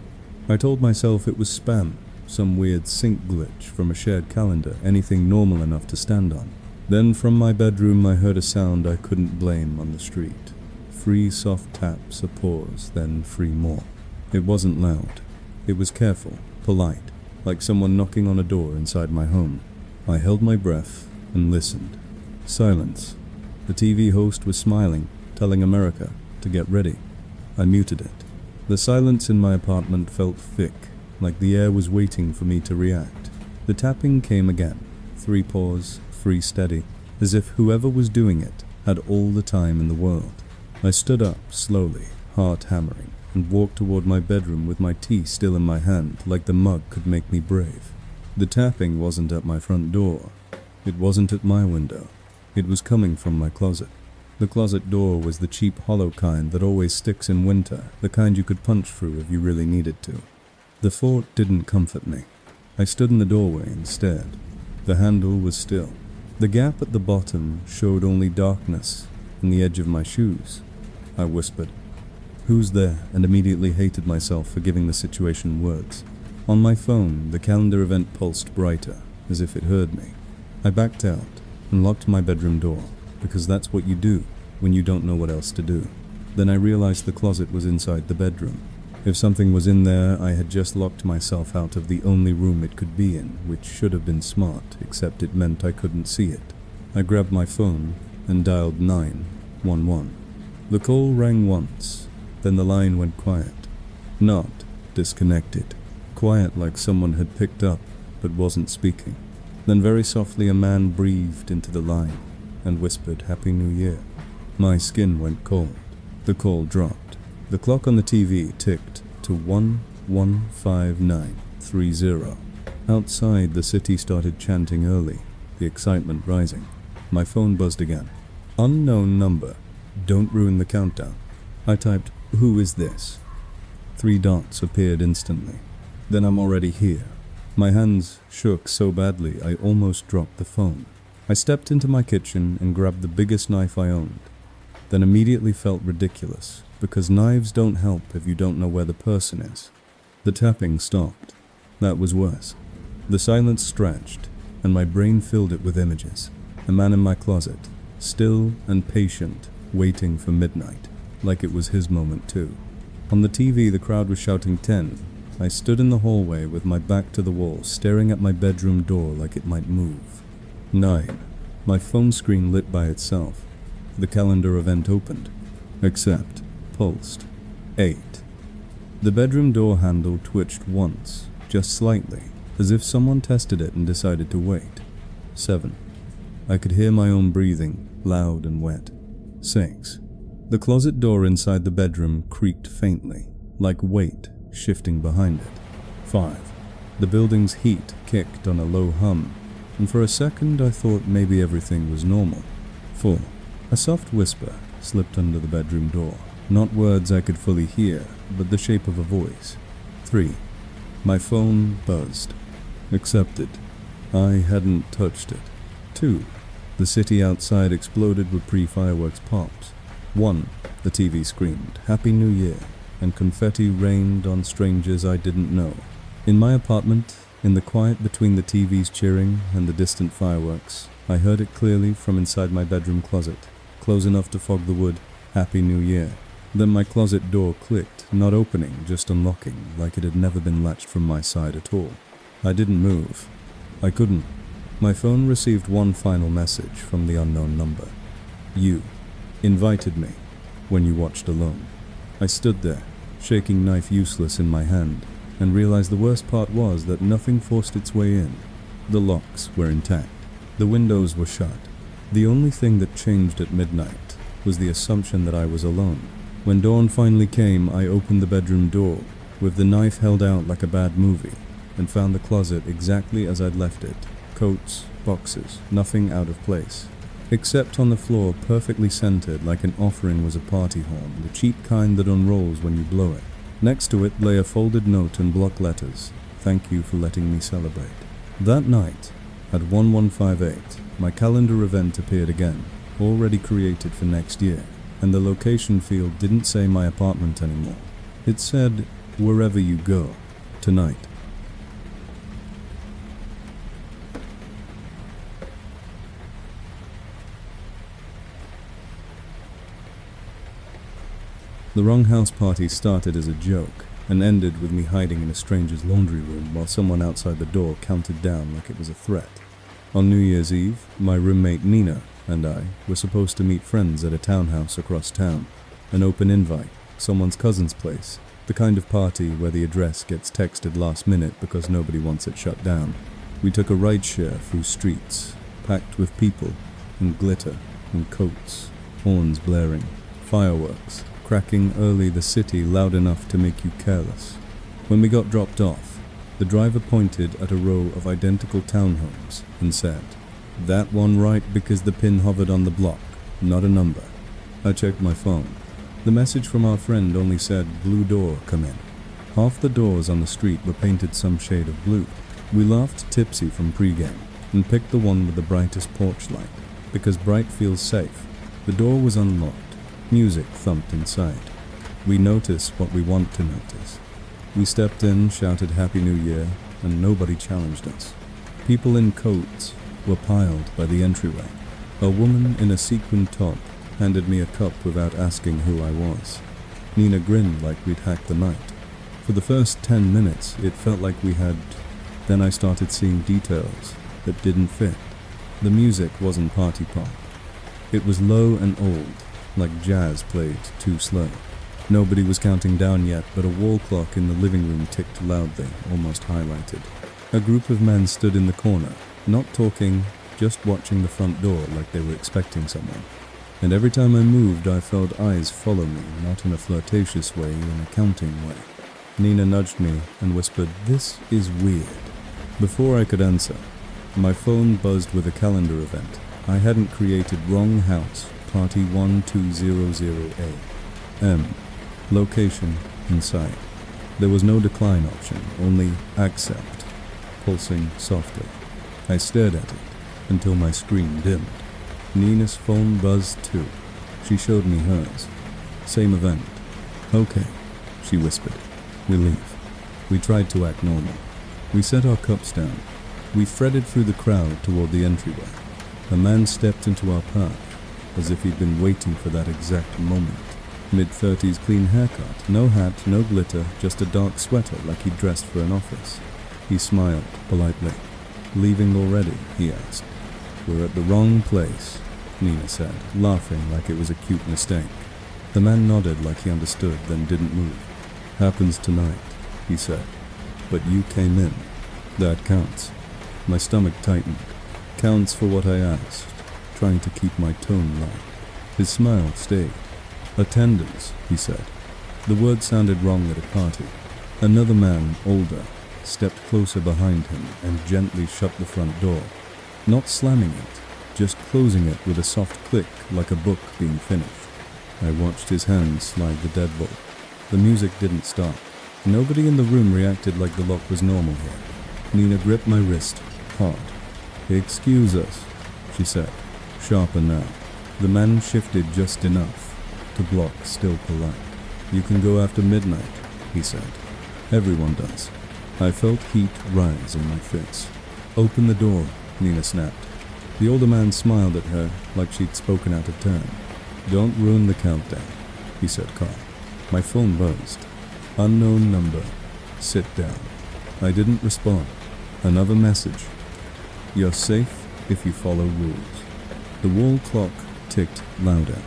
I told myself it was spam, some weird sync glitch from a shared calendar, anything normal enough to stand on. Then from my bedroom I heard a sound I couldn't blame on the street. 3 soft taps, a pause, then 3 more. It wasn't loud. It was careful, polite, like someone knocking on a door inside my home. I held my breath and listened. Silence. The TV host was smiling, telling America to get ready. I muted it. The silence in my apartment felt thick, like the air was waiting for me to react. The tapping came again. 3 pause, 3 steady, as if whoever was doing it had all the time in the world. I stood up slowly, heart hammering, and walked toward my bedroom with my tea still in my hand, like the mug could make me brave. The tapping wasn't at my front door. It wasn't at my window. It was coming from my closet. The closet door was the cheap hollow kind that always sticks in winter, the kind you could punch through if you really needed to. The thought didn't comfort me. I stood in the doorway and stared. The handle was still. The gap at the bottom showed only darkness and the edge of my shoes. I whispered, "Who's there?" and immediately hated myself for giving the situation words. On my phone, the calendar event pulsed brighter, as if it heard me. I backed out and locked my bedroom door, because that's what you do when you don't know what else to do. Then I realized the closet was inside the bedroom. If something was in there, I had just locked myself out of the only room it could be in, which should have been smart, except it meant I couldn't see it. I grabbed my phone and dialed 911. The call rang once, then the line went quiet. Not disconnected. Quiet like someone had picked up, but wasn't speaking. Then very softly a man breathed into the line and whispered, "Happy New Year." My skin went cold. The call dropped. The clock on the TV ticked to 115930. Outside, the city started chanting early, the excitement rising. My phone buzzed again. Unknown number. Don't ruin the countdown. I typed, "Who is this?" 3 dots appeared instantly. Then I'm already here. My hands shook so badly I almost dropped the phone. I stepped into my kitchen and grabbed the biggest knife I owned, then immediately felt ridiculous, because knives don't help if you don't know where the person is. The tapping stopped. That was worse. The silence stretched, and my brain filled it with images. A man in my closet, still and patient, waiting for midnight, like it was his moment too. On the TV, the crowd was shouting 10. I stood in the hallway with my back to the wall, staring at my bedroom door like it might move. 9. My phone screen lit by itself. The calendar event opened. Accept. Pulsed. 8. The bedroom door handle twitched once, just slightly, as if someone tested it and decided to wait. 7. I could hear my own breathing, loud and wet. 6. The closet door inside the bedroom creaked faintly, like weight shifting behind it. 5. The building's heat kicked on a low hum, and for a second I thought maybe everything was normal. 4. A soft whisper slipped under the bedroom door. Not words I could fully hear, but the shape of a voice. 3. My phone buzzed. Accepted. I hadn't touched it. 2. The city outside exploded with pre-fireworks pops. 1. The TV screamed, "Happy New Year," and confetti rained on strangers I didn't know. In my apartment, in the quiet between the TV's cheering and the distant fireworks, I heard it clearly from inside my bedroom closet, close enough to fog the wood, "Happy New Year." Then my closet door clicked, not opening, just unlocking, like it had never been latched from my side at all. I didn't move. I couldn't. My phone received one final message from the unknown number. "You invited me when you watched alone." I stood there, shaking knife useless in my hand, and realized the worst part was that nothing forced its way in. The locks were intact. The windows were shut. The only thing that changed at midnight was the assumption that I was alone. When dawn finally came, I opened the bedroom door, with the knife held out like a bad movie, and found the closet exactly as I'd left it. Coats, boxes, nothing out of place. Except on the floor, perfectly centered like an offering was a party horn, the cheap kind that unrolls when you blow it. Next to it lay a folded note in block letters, "Thank you for letting me celebrate." That night, at 1158, my calendar event appeared again, already created for next year, and the location field didn't say my apartment anymore. It said, "Wherever you go, tonight." The wrong house party started as a joke, and ended with me hiding in a stranger's laundry room while someone outside the door counted down like it was a threat. On New Year's Eve, my roommate Nina and I were supposed to meet friends at a townhouse across town. An open invite, someone's cousin's place, the kind of party where the address gets texted last minute because nobody wants it shut down. We took a rideshare through streets, packed with people, and glitter, and coats, horns blaring, fireworks, cracking early the city loud enough to make you careless. When we got dropped off, the driver pointed at a row of identical townhomes and said, "That one right because the pin hovered on the block, not a number." I checked my phone. The message from our friend only said, "Blue door, come in." Half the doors on the street were painted some shade of blue. We laughed tipsy from pregame and picked the one with the brightest porch light, because bright feels safe. The door was unlocked. Music thumped inside. We noticed what we want to notice. We stepped in, shouted Happy New Year, and nobody challenged us. People in coats were piled by the entryway. A woman in a sequin top handed me a cup without asking who I was. Nina grinned like we'd hacked the night. For the first 10 minutes, it felt like we had. Then I started seeing details that didn't fit. The music wasn't party pop. It was low and old, like jazz played too slow. Nobody was counting down yet, but a wall clock in the living room ticked loudly, almost highlighted. A group of men stood in the corner, not talking, just watching the front door like they were expecting someone. And every time I moved, I felt eyes follow me, not in a flirtatious way, in a counting way. Nina nudged me and whispered, "This is weird." Before I could answer, my phone buzzed with a calendar event. I hadn't created wrong house, party 1200A. M. Location, inside. There was no decline option, only accept, pulsing softly. I stared at it until my screen dimmed. Nina's phone buzzed too. She showed me hers. Same event. "Okay," she whispered. "We leave." We tried to act normal. We set our cups down. We threaded through the crowd toward the entryway. A man stepped into our path, as if he'd been waiting for that exact moment. Mid-30s, clean haircut, no hat, no glitter, just a dark sweater like he'd dressed for an office. He smiled politely. "Leaving already?" he asked. "We're at the wrong place," Nina said, laughing like it was a cute mistake. The man nodded like he understood, then didn't move. "Happens tonight," he said. "But you came in. That counts." My stomach tightened. Counts for what I asked, trying to keep my tone light. His smile stayed. "Attendance," he said. The word sounded wrong at a party. Another man, older, stepped closer behind him and gently shut the front door. Not slamming it, just closing it with a soft click like a book being finished. I watched his hand slide the deadbolt. The music didn't stop. Nobody in the room reacted like the lock was normal here. Nina gripped my wrist hard. "Excuse us," she said, sharper now. The man shifted just enough to block, still polite. "You can go after midnight," he said. "Everyone does." I felt heat rise in my fists. "Open the door," Nina snapped. The older man smiled at her like she'd spoken out of turn. "Don't ruin the countdown," he said calm. My phone buzzed. "Unknown number. Sit down." I didn't respond. Another message. "You're safe if you follow rules." The wall clock ticked louder.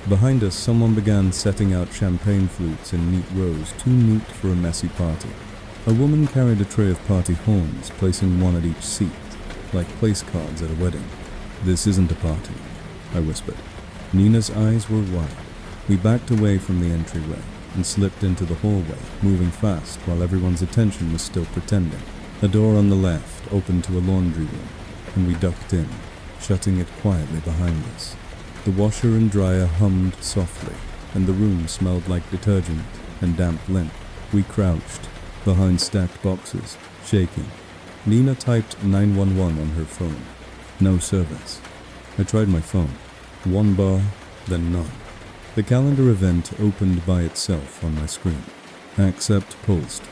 Behind us, someone began setting out champagne flutes in neat rows, too neat for a messy party. A woman carried a tray of party horns, placing one at each seat, like place cards at a wedding. "This isn't a party," I whispered. Nina's eyes were wide. We backed away from the entryway and slipped into the hallway, moving fast while everyone's attention was still pretending. A door on the left opened to a laundry room, and we ducked in, shutting it quietly behind us. The washer and dryer hummed softly, and the room smelled like detergent and damp lint. We crouched behind stacked boxes, shaking. Nina typed 911 on her phone. No service. I tried my phone. One bar, then none. The calendar event opened by itself on my screen. Accept pulsed.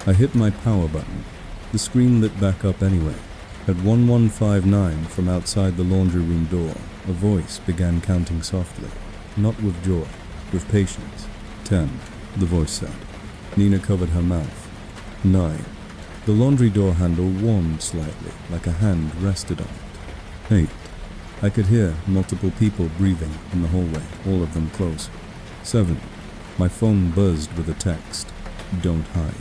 I hit my power button. The screen lit back up anyway. At 1159 from outside the laundry room door, a voice began counting softly. Not with joy, with patience. 10, the voice said. Nina covered her mouth. 9. The laundry door handle warmed slightly, like a hand rested on it. 8. I could hear multiple people breathing in the hallway, all of them close. 7. My phone buzzed with a text. Don't hide.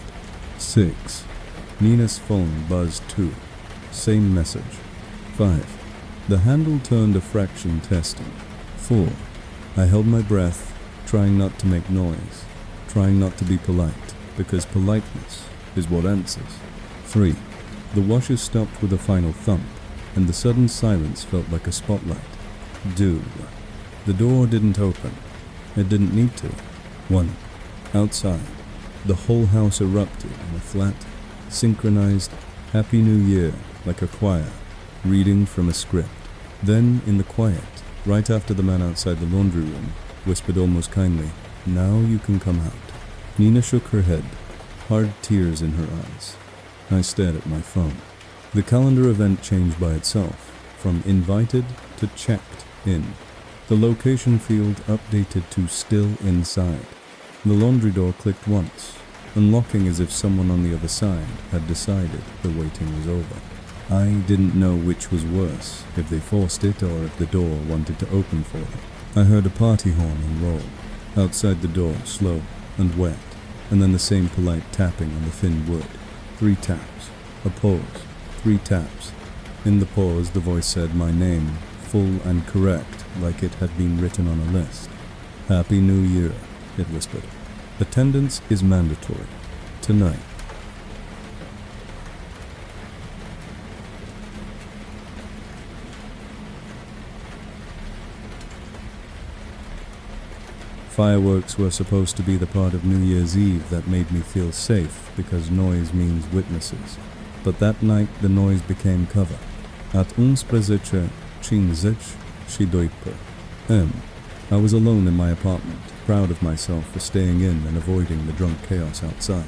6. Nina's phone buzzed too. Same message. 5. The handle turned a fraction testing. 4. I held my breath, trying not to make noise, trying not to be polite, because politeness is what answers. 3. The washer stopped with a final thump, and the sudden silence felt like a spotlight. 2. The door didn't open. It didn't need to. 1. Outside, the whole house erupted in a flat, synchronized Happy New Year, like a choir, reading from a script. Then, in the quiet, right after the man outside the laundry room whispered almost kindly, "Now you can come out." Nina shook her head, hard tears in her eyes. I stared at my phone. The calendar event changed by itself, from invited to checked in. The location field updated to still inside. The laundry door clicked once, unlocking as if someone on the other side had decided the waiting was over. I didn't know which was worse, if they forced it or if the door wanted to open for them. I heard a party horn unroll. Outside the door, slow and wet, and then the same polite tapping on the thin wood. 3 taps. A pause. 3 taps. In the pause, the voice said my name, full and correct, like it had been written on a list. "Happy New Year," it whispered. "Attendance is mandatory. tonight. Fireworks were supposed to be the part of New Year's Eve that made me feel safe because noise means witnesses. But that night the noise became cover. At 11:50 p.m. I was alone in my apartment, proud of myself for staying in and avoiding the drunk chaos outside.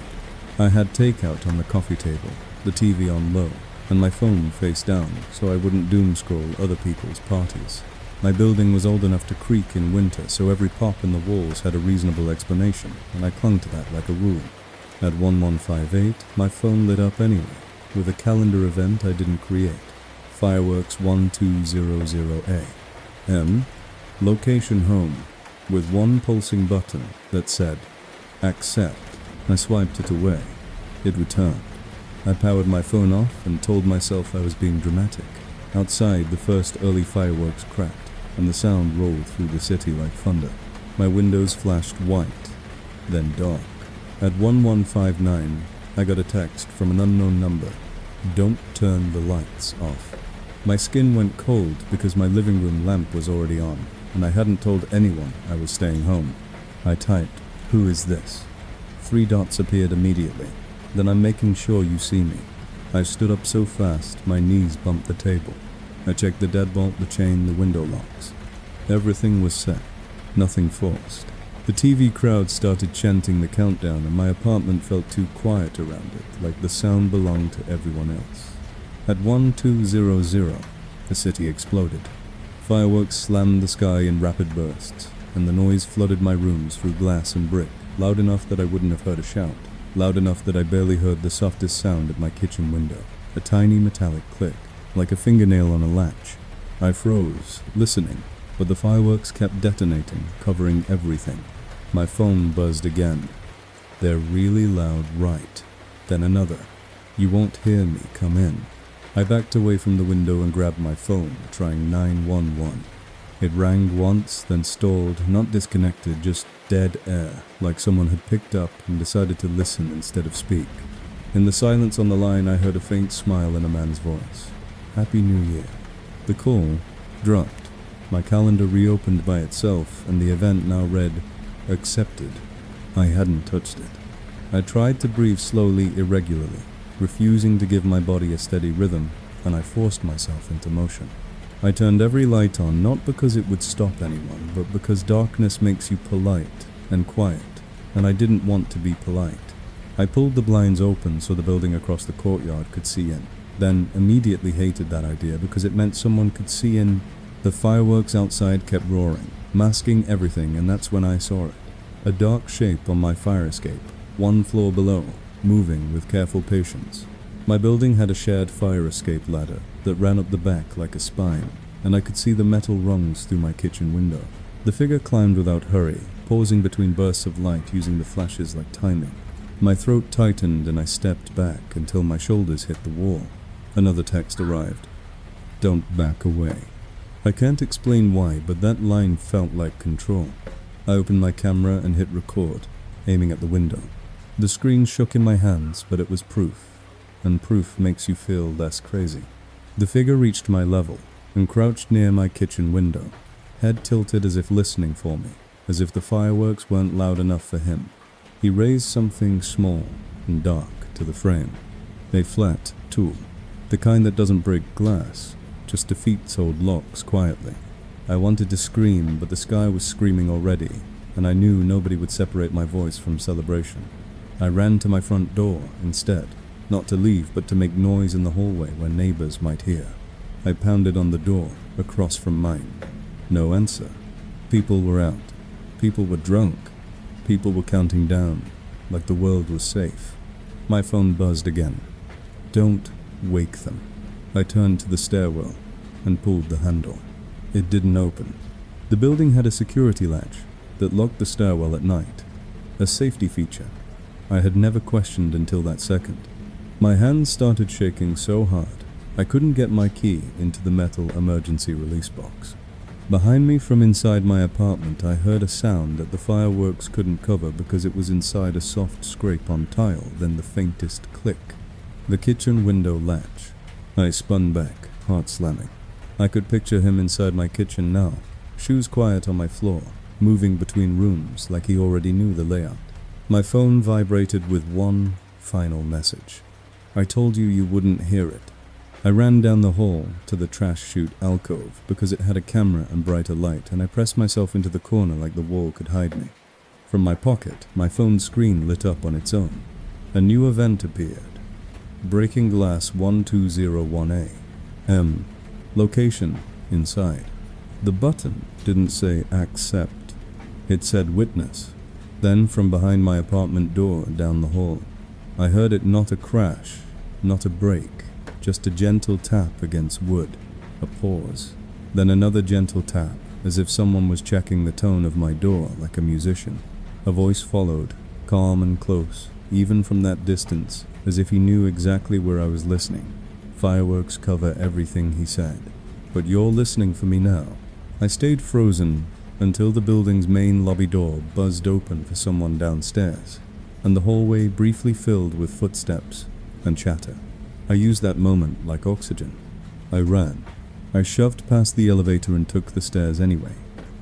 I had takeout on the coffee table, the TV on low, and my phone face down so I wouldn't doom scroll other people's parties. My building was old enough to creak in winter, so every pop in the walls had a reasonable explanation, and I clung to that like a rule. At 11:58, my phone lit up anyway, with a calendar event I didn't create. Fireworks 1200 a.m. Location home, with one pulsing button that said, accept. I swiped it away. It returned. I powered my phone off and told myself I was being dramatic. Outside, the first early fireworks cracked, and the sound rolled through the city like thunder. My windows flashed white, then dark. At 11:59, I got a text from an unknown number. Don't turn the lights off. My skin went cold because my living room lamp was already on, and I hadn't told anyone I was staying home. I typed, "Who is this?" 3 dots appeared immediately. Then I'm making sure you see me. I stood up so fast, my knees bumped the table. I checked the deadbolt, the chain, the window locks. Everything was set, nothing forced. The TV crowd started chanting the countdown, and my apartment felt too quiet around it, like the sound belonged to everyone else. At 1200, the city exploded. Fireworks slammed the sky in rapid bursts, and the noise flooded my rooms through glass and brick, loud enough that I wouldn't have heard a shout, loud enough that I barely heard the softest sound at my kitchen window, a tiny metallic click, like a fingernail on a latch. I froze, listening, but the fireworks kept detonating, covering everything. My phone buzzed again. They're really loud, right? Then another. You won't hear me, come in. I backed away from the window and grabbed my phone, trying 911. It rang once, then stalled, not disconnected, just dead air, like someone had picked up and decided to listen instead of speak. In the silence on the line, I heard a faint smile in a man's voice. Happy New Year. The call dropped. My calendar reopened by itself, and the event now read, accepted. I hadn't touched it. I tried to breathe slowly, irregularly, refusing to give my body a steady rhythm, and I forced myself into motion. I turned every light on, not because it would stop anyone, but because darkness makes you polite and quiet, and I didn't want to be polite. I pulled the blinds open so the building across the courtyard could see in, then immediately hated that idea because it meant someone could see in. The fireworks outside kept roaring, masking everything, and that's when I saw it. A dark shape on my fire escape, 1 floor below, moving with careful patience. My building had a shared fire escape ladder that ran up the back like a spine, and I could see the metal rungs through my kitchen window. The figure climbed without hurry, pausing between bursts of light using the flashes like timing. My throat tightened and I stepped back until my shoulders hit the wall. Another text arrived. Don't back away. I can't explain why, but that line felt like control. I opened my camera and hit record, aiming at the window. The screen shook in my hands, but it was proof, and proof makes you feel less crazy. The figure reached my level and crouched near my kitchen window, head tilted as if listening for me, as if the fireworks weren't loud enough for him. He raised something small and dark to the frame, a flat tool, the kind that doesn't break glass, just defeats old locks quietly. I wanted to scream, but the sky was screaming already, and I knew nobody would separate my voice from celebration. I ran to my front door instead, not to leave, but to make noise in the hallway where neighbors might hear. I pounded on the door, across from mine. No answer. People were out. People were drunk. People were counting down, like the world was safe. My phone buzzed again. Don't wake them. I turned to the stairwell and pulled the handle. It didn't open. The building had a security latch that locked the stairwell at night, a safety feature I had never questioned until that second. My hands started shaking so hard I couldn't get my key into the metal emergency release box. Behind me from inside my apartment, I heard a sound that the fireworks couldn't cover because it was inside a soft scrape on tile, then the faintest click. The kitchen window latch. I spun back, heart slamming. I could picture him inside my kitchen now, shoes quiet on my floor, moving between rooms like he already knew the layout. My phone vibrated with one final message. I told you wouldn't hear it. I ran down the hall to the trash chute alcove because it had a camera and brighter light, and I pressed myself into the corner like the wall could hide me. From my pocket, my phone screen lit up on its own. A new event appeared. Breaking glass 1201A. Location, inside. The button didn't say accept. It said witness. Then from behind my apartment door down the hall, I heard it not a crash, not a break. Just a gentle tap against wood, a pause, then another gentle tap, as if someone was checking the tone of my door like a musician. A voice followed, calm and close, even from that distance, as if he knew exactly where I was listening. Fireworks cover everything he said, but you're listening for me now. I stayed frozen until the building's main lobby door buzzed open for someone downstairs, and the hallway briefly filled with footsteps and chatter. I used that moment like oxygen. I ran. I shoved past the elevator and took the stairs anyway,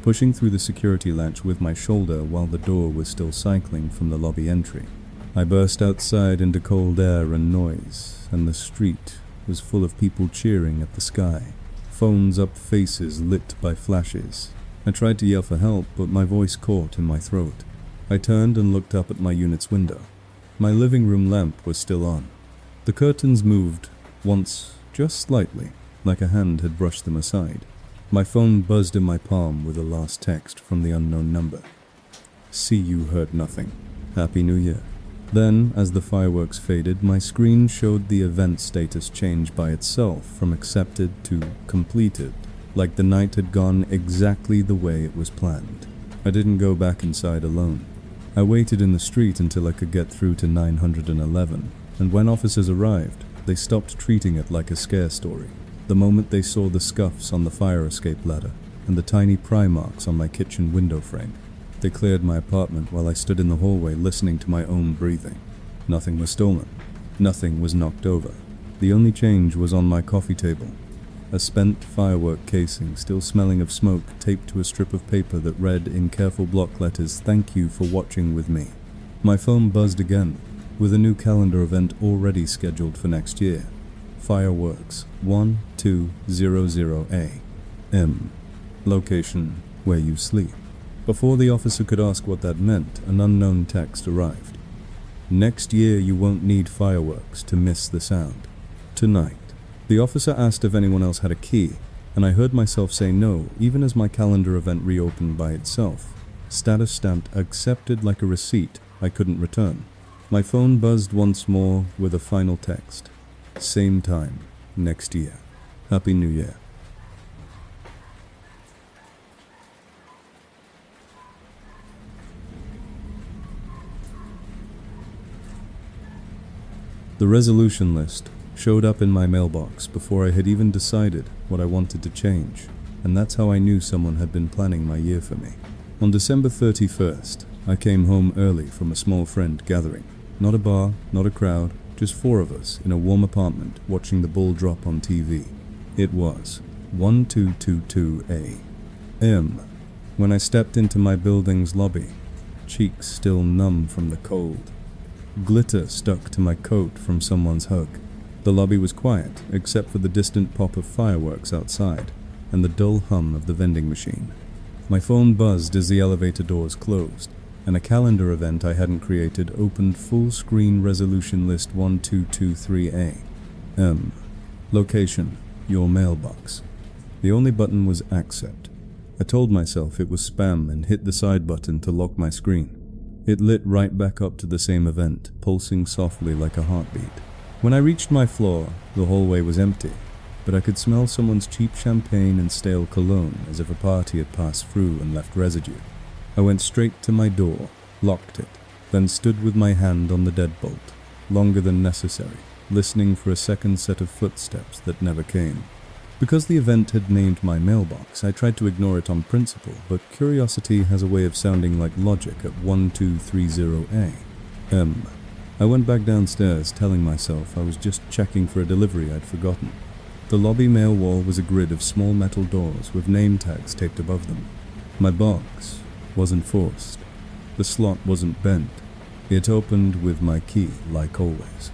pushing through the security latch with my shoulder while the door was still cycling from the lobby entry. I burst outside into cold air and noise, and the street was full of people cheering at the sky, phones up, faces lit by flashes. I tried to yell for help, but my voice caught in my throat. I turned and looked up at my unit's window. My living room lamp was still on. The curtains moved, once just slightly, like a hand had brushed them aside. My phone buzzed in my palm with a last text from the unknown number. See you heard nothing. Happy New Year. Then, as the fireworks faded, my screen showed the event status change by itself from accepted to completed, like the night had gone exactly the way it was planned. I didn't go back inside alone. I waited in the street until I could get through to 911. And when officers arrived, they stopped treating it like a scare story. The moment they saw the scuffs on the fire escape ladder and the tiny pry marks on my kitchen window frame, they cleared my apartment while I stood in the hallway listening to my own breathing. Nothing was stolen. Nothing was knocked over. The only change was on my coffee table. A spent firework casing, still smelling of smoke, taped to a strip of paper that read in careful block letters, "Thank you for watching with me." My phone buzzed again, with a new calendar event already scheduled for next year. Fireworks 1200A. Location, where you sleep. Before the officer could ask what that meant, an unknown text arrived. Next year you won't need fireworks to miss the sound. Tonight. The officer asked if anyone else had a key, and I heard myself say no, even as my calendar event reopened by itself. Status stamped accepted like a receipt I couldn't return. My phone buzzed once more with a final text. Same time, next year. Happy New Year. The resolution list showed up in my mailbox before I had even decided what I wanted to change, and that's how I knew someone had been planning my year for me. On December 31st, I came home early from a small friend gathering. Not a bar, not a crowd, just four of us in a warm apartment watching the ball drop on TV. It was 1222 a.m. when I stepped into my building's lobby, cheeks still numb from the cold. Glitter stuck to my coat from someone's hug. The lobby was quiet, except for the distant pop of fireworks outside and the dull hum of the vending machine. My phone buzzed as the elevator doors closed, and a calendar event I hadn't created opened full-screen resolution list 1223A. Location, your mailbox. The only button was accept. I told myself it was spam and hit the side button to lock my screen. It lit right back up to the same event, pulsing softly like a heartbeat. When I reached my floor, the hallway was empty, but I could smell someone's cheap champagne and stale cologne as if a party had passed through and left residue. I went straight to my door, locked it, then stood with my hand on the deadbolt, longer than necessary, listening for a second set of footsteps that never came. Because the event had named my mailbox, I tried to ignore it on principle, but curiosity has a way of sounding like logic at 1230A. I went back downstairs, telling myself I was just checking for a delivery I'd forgotten. The lobby mail wall was a grid of small metal doors with name tags taped above them. My box wasn't forced. The slot wasn't bent. It opened with my key, like always.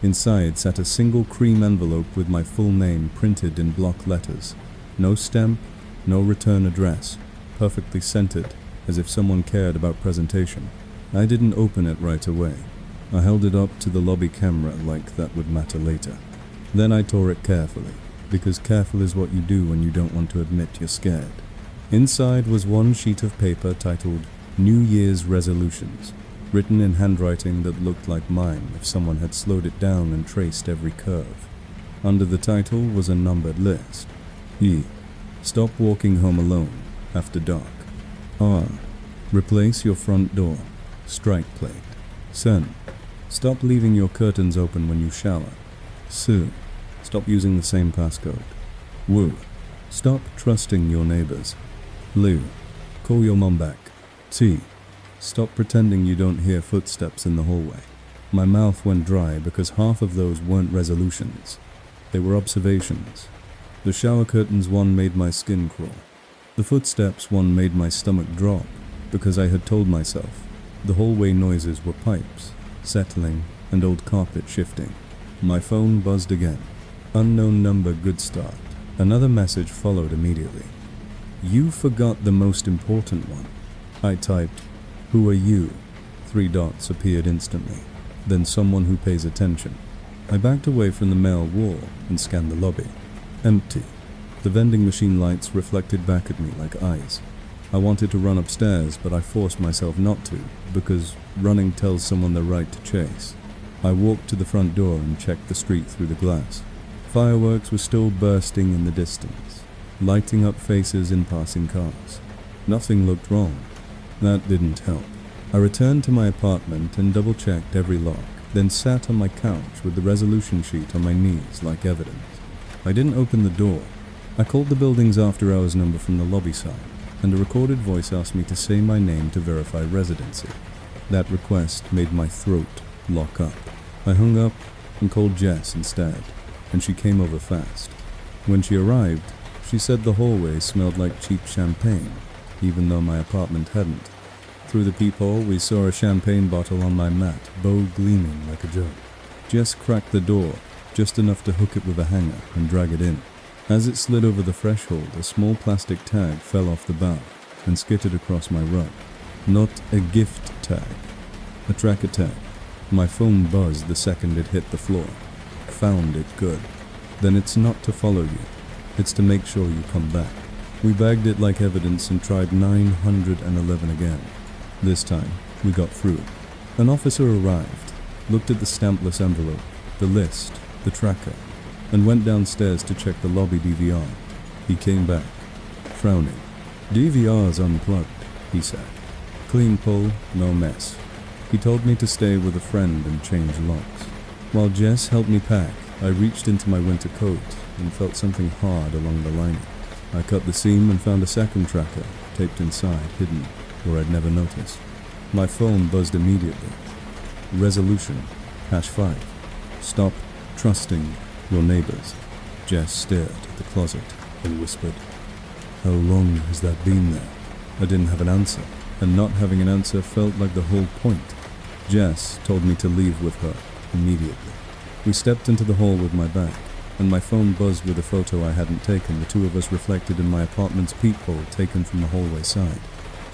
Inside sat a single cream envelope with my full name printed in block letters. No stamp, no return address, perfectly scented, as if someone cared about presentation. I didn't open it right away. I held it up to the lobby camera like that would matter later. Then I tore it carefully, because careful is what you do when you don't want to admit you're scared. Inside was one sheet of paper titled New Year's Resolutions, written in handwriting that looked like mine if someone had slowed it down and traced every curve. Under the title was a numbered list. E. Stop walking home alone after dark. R. Replace your front door. Strike plate. Sen. Stop leaving your curtains open when you shower. Su. Stop using the same passcode. Wu. Stop trusting your neighbors. Lu. Call your mom back. T. Stop pretending you don't hear footsteps in the hallway. My mouth went dry because half of those weren't resolutions. They were observations. The shower curtains one made my skin crawl. The footsteps one made my stomach drop because I had told myself the hallway noises were pipes, settling, and old carpet shifting. My phone buzzed again. Unknown number, good start. Another message followed immediately. You forgot the most important one. I typed, "Who are you?" 3 dots appeared instantly. Then someone who pays attention. I backed away from the mail wall and scanned the lobby. Empty. The vending machine lights reflected back at me like eyes. I wanted to run upstairs, but I forced myself not to, because running tells someone the right to chase. I walked to the front door and checked the street through the glass. Fireworks were still bursting in the distance, lighting up faces in passing cars. Nothing looked wrong. That didn't help. I returned to my apartment and double-checked every lock, then sat on my couch with the resolution sheet on my knees like evidence. I didn't open the door. I called the building's after-hours number from the lobby side, and a recorded voice asked me to say my name to verify residency. That request made my throat lock up. I hung up and called Jess instead, and she came over fast. When she arrived, she said the hallway smelled like cheap champagne, even though my apartment hadn't. Through the peephole, we saw a champagne bottle on my mat, bow gleaming like a joke. Jess cracked the door, just enough to hook it with a hanger and drag it in. As it slid over the threshold, a small plastic tag fell off the bow and skittered across my rug. Not a gift tag, a tracker tag. My phone buzzed the second it hit the floor. Found it good. Then it's not to follow you, it's to make sure you come back. We bagged it like evidence and tried 911 again. This time, we got through. An officer arrived, looked at the stampless envelope, the list, the tracker, and went downstairs to check the lobby DVR. He came back, frowning. "DVR's unplugged," he said. "Clean pull, no mess." He told me to stay with a friend and change locks. While Jess helped me pack, I reached into my winter coat and felt something hard along the lining. I cut the seam and found a second tracker, taped inside, hidden, where I'd never noticed. My phone buzzed immediately. Resolution, #5. Stop trusting your neighbors. Jess stared at the closet and whispered, "How long has that been there?" I didn't have an answer, and not having an answer felt like the whole point. Jess told me to leave with her immediately. We stepped into the hall with my bag, and my phone buzzed with a photo I hadn't taken, the two of us reflected in my apartment's peephole taken from the hallway side.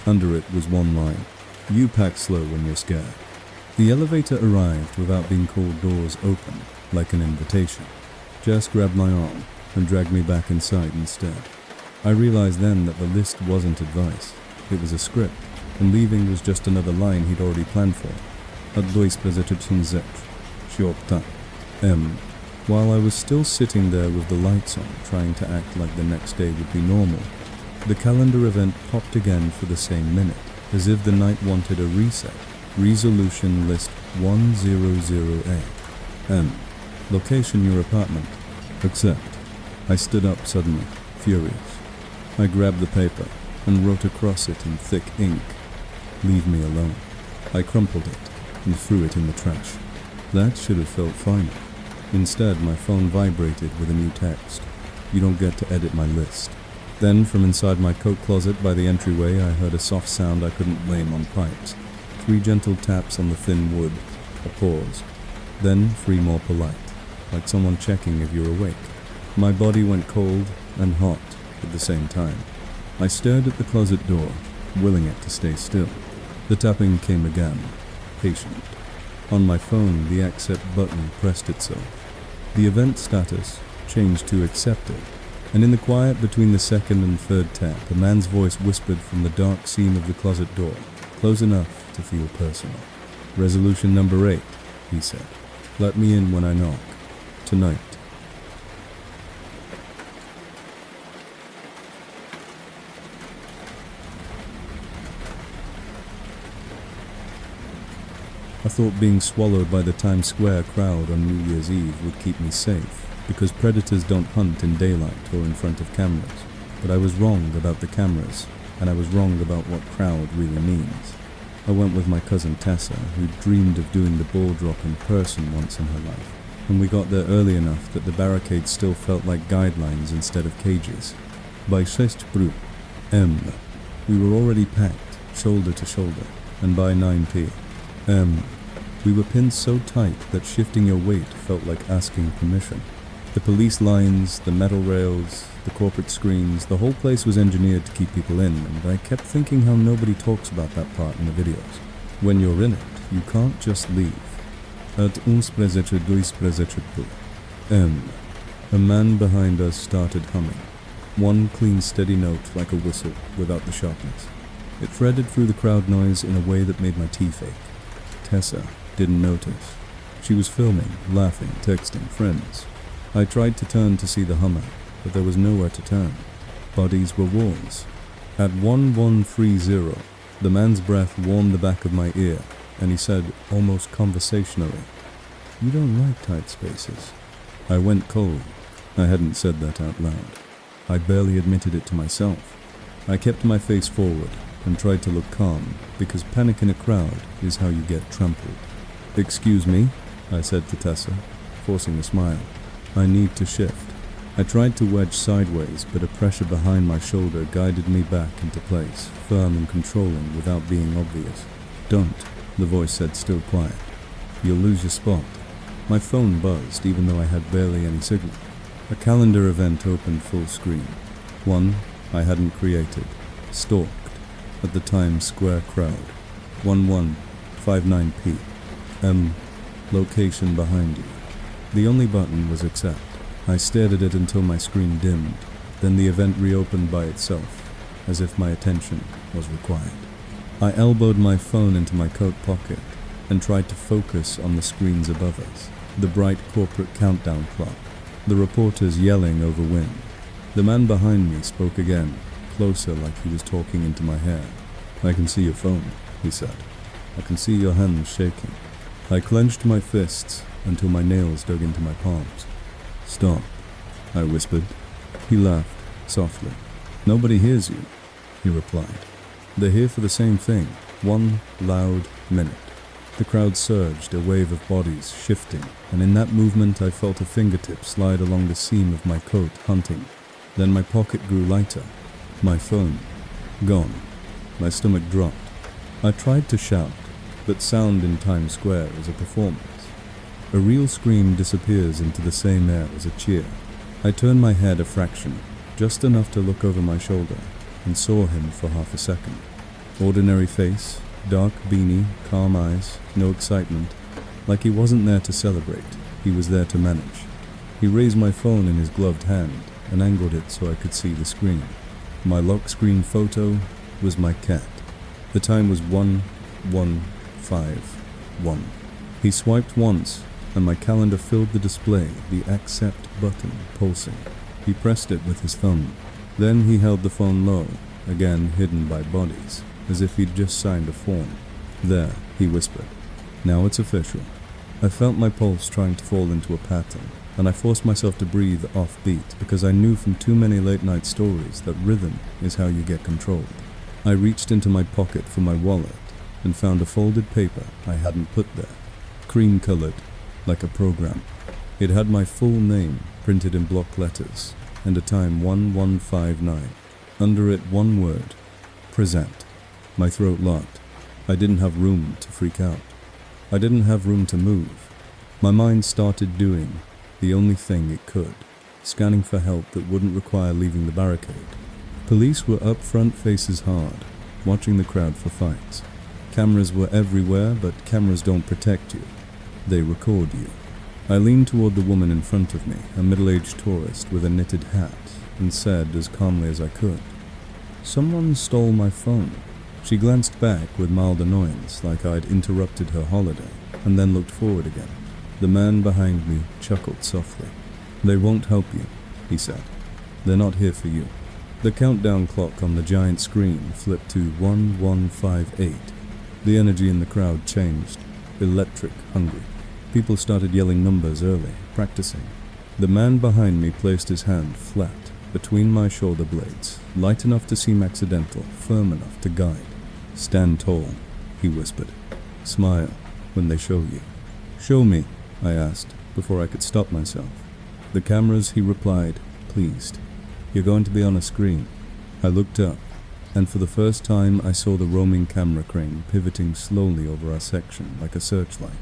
Under it was one line, "You pack slow when you're scared." The elevator arrived without being called doors open, like an invitation. Jess grabbed my arm and dragged me back inside instead. I realized then that the list wasn't advice, it was a script, and leaving was just another line he'd already planned for. At 2:15 she opta. While I was still sitting there with the lights on, trying to act like the next day would be normal, the calendar event popped again for the same minute, as if the night wanted a reset. Resolution list 100A. Location your apartment. Accept. I stood up suddenly, furious. I grabbed the paper and wrote across it in thick ink, "Leave me alone." I crumpled it and threw it in the trash. That should have felt finer. Instead, my phone vibrated with a new text. "You don't get to edit my list." Then, from inside my coat closet by the entryway, I heard a soft sound I couldn't blame on pipes. 3 gentle taps on the thin wood, a pause. Then 3 more polite, like someone checking if you're awake. My body went cold and hot at the same time. I stared at the closet door, willing it to stay still. The tapping came again, patient. On my phone, the accept button pressed itself. The event status changed to accepted, and in the quiet between the second and third tap, a man's voice whispered from the dark seam of the closet door, close enough to feel personal. "Resolution number 8, he said. "Let me in when I knock. Tonight." I thought being swallowed by the Times Square crowd on New Year's Eve would keep me safe, because predators don't hunt in daylight or in front of cameras. But I was wrong about the cameras, and I was wrong about what crowd really means. I went with my cousin Tessa, who dreamed of doing the ball drop in person once in her life, and we got there early enough that the barricades still felt like guidelines instead of cages. By 6 p.m., we were already packed, shoulder to shoulder, and by 9 p.m., we were pinned so tight that shifting your weight felt like asking permission. The police lines, the metal rails, the corporate screens, the whole place was engineered to keep people in, and I kept thinking how nobody talks about that part in the videos. When you're in it, you can't just leave. At 11:12 p.m., a man behind us started humming. One clean, steady note like a whistle, without the sharpness. It threaded through the crowd noise in a way that made my teeth ache. Tessa didn't notice. She was filming, laughing, texting friends. I tried to turn to see the hummer, but there was nowhere to turn. Bodies were walls. At 11:30, the man's breath warmed the back of my ear, and he said, almost conversationally, "You don't like tight spaces." I went cold. I hadn't said that out loud. I barely admitted it to myself. I kept my face forward and tried to look calm, because panic in a crowd is how you get trampled. "Excuse me," I said to Tessa, forcing a smile. "I need to shift." I tried to wedge sideways, but a pressure behind my shoulder guided me back into place, firm and controlling without being obvious. "Don't," the voice said, still quiet. "You'll lose your spot." My phone buzzed, even though I had barely any signal. A calendar event opened full screen. One I hadn't created. Stalked. At the Times Square crowd. 11:59 p.m. Location behind you. The only button was accept. I stared at it until my screen dimmed. Then the event reopened by itself, as if my attention was required. I elbowed my phone into my coat pocket and tried to focus on the screens above us. The bright corporate countdown clock. The reporters yelling over wind. The man behind me spoke again, closer like he was talking into my hair. "I can see your phone," he said. "I can see your hands shaking." I clenched my fists until my nails dug into my palms. "Stop," I whispered. He laughed, softly. "Nobody hears you," he replied. "They're here for the same thing, one loud minute." The crowd surged, a wave of bodies shifting, and in that movement I felt a fingertip slide along the seam of my coat, hunting. Then my pocket grew lighter. My phone. Gone. My stomach dropped. I tried to shout, but sound in Times Square is a performance. A real scream disappears into the same air as a cheer. I turned my head a fraction, just enough to look over my shoulder, and saw him for half a second. Ordinary face, dark beanie, calm eyes, no excitement. Like he wasn't there to celebrate, he was there to manage. He raised my phone in his gloved hand and angled it so I could see the screen. My lock screen photo was my cat. The time was 11:51. He swiped once, and my calendar filled the display, the accept button pulsing. He pressed it with his thumb. Then he held the phone low, again hidden by bodies, as if he'd just signed a form. "There," he whispered. "Now it's official." I felt my pulse trying to fall into a pattern, and I forced myself to breathe offbeat because I knew from too many late-night stories that rhythm is how you get controlled. I reached into my pocket for my wallet and found a folded paper I hadn't put there, cream-colored, like a program. It had my full name printed in block letters and a time 1159. Under it, one word, present. My throat locked. I didn't have room to freak out. I didn't have room to move. My mind started doing the only thing it could, scanning for help that wouldn't require leaving the barricade. Police were up front, faces hard, watching the crowd for fights. Cameras were everywhere, but cameras don't protect you. They record you. I leaned toward the woman in front of me, a middle-aged tourist with a knitted hat, and said as calmly as I could, "Someone stole my phone." She glanced back with mild annoyance, like I'd interrupted her holiday, and then looked forward again. The man behind me chuckled softly. "They won't help you," he said. "They're not here for you." The countdown clock on the giant screen flipped to 1158. The energy in the crowd changed, electric, hungry. People started yelling numbers early, practicing. The man behind me placed his hand flat between my shoulder blades, light enough to seem accidental, firm enough to guide. "Stand tall," he whispered. "Smile when they show you." "Show me," I asked, before I could stop myself. "The cameras," he replied, pleased. "You're going to be on a screen." I looked up, and for the first time I saw the roaming camera crane pivoting slowly over our section like a searchlight.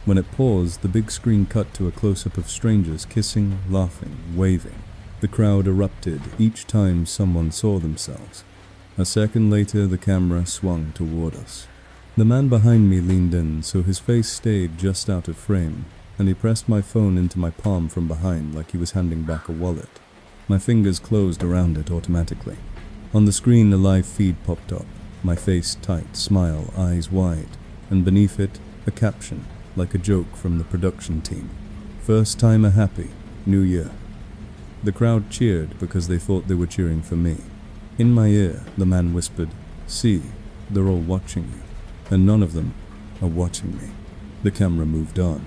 When it paused, the big screen cut to a close-up of strangers kissing, laughing, waving. The crowd erupted each time someone saw themselves. A second later, the camera swung toward us. The man behind me leaned in, so his face stayed just out of frame, and he pressed my phone into my palm from behind like he was handing back a wallet. My fingers closed around it automatically. On the screen, a live feed popped up, my face tight, smile, eyes wide, and beneath it, a caption, like a joke from the production team. "First timer happy, New Year." The crowd cheered because they thought they were cheering for me. In my ear, the man whispered, "See, they're all watching you, and none of them are watching me." The camera moved on.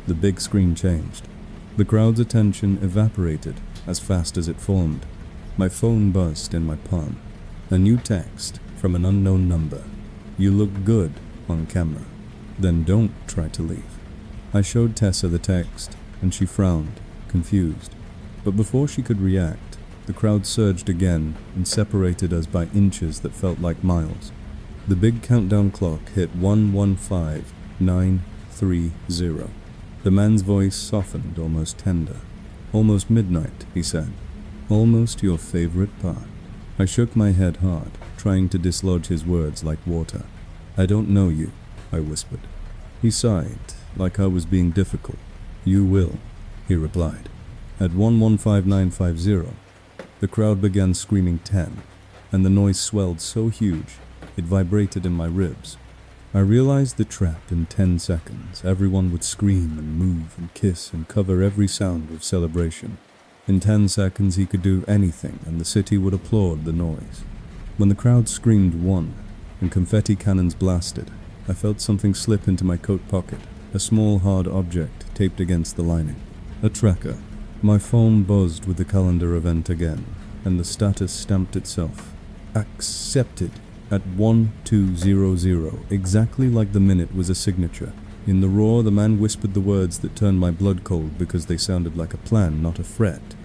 The big screen changed. The crowd's attention evaporated as fast as it formed. My phone buzzed in my palm. A new text from an unknown number. "You look good on camera. Then don't try to leave." I showed Tessa the text, and she frowned, confused. But before she could react, the crowd surged again and separated us by inches that felt like miles. The big countdown clock hit 115930. The man's voice softened, almost tender. "Almost midnight," he said. "Almost your favorite part." I shook my head hard, trying to dislodge his words like water. "I don't know you," I whispered. He sighed, like I was being difficult. "You will," he replied. At 115950, the crowd began screaming 10, and the noise swelled so huge, it vibrated in my ribs. I realized the trap. In 10 seconds, everyone would scream and move and kiss and cover every sound with celebration. In 10 seconds, he could do anything, and the city would applaud the noise. When the crowd screamed 1, and confetti cannons blasted, I felt something slip into my coat pocket, a small hard object taped against the lining. A tracker. My phone buzzed with the calendar event again, and the status stamped itself. Accepted at 1200, exactly like the minute was a signature. In the roar, the man whispered the words that turned my blood cold because they sounded like a plan, not a threat.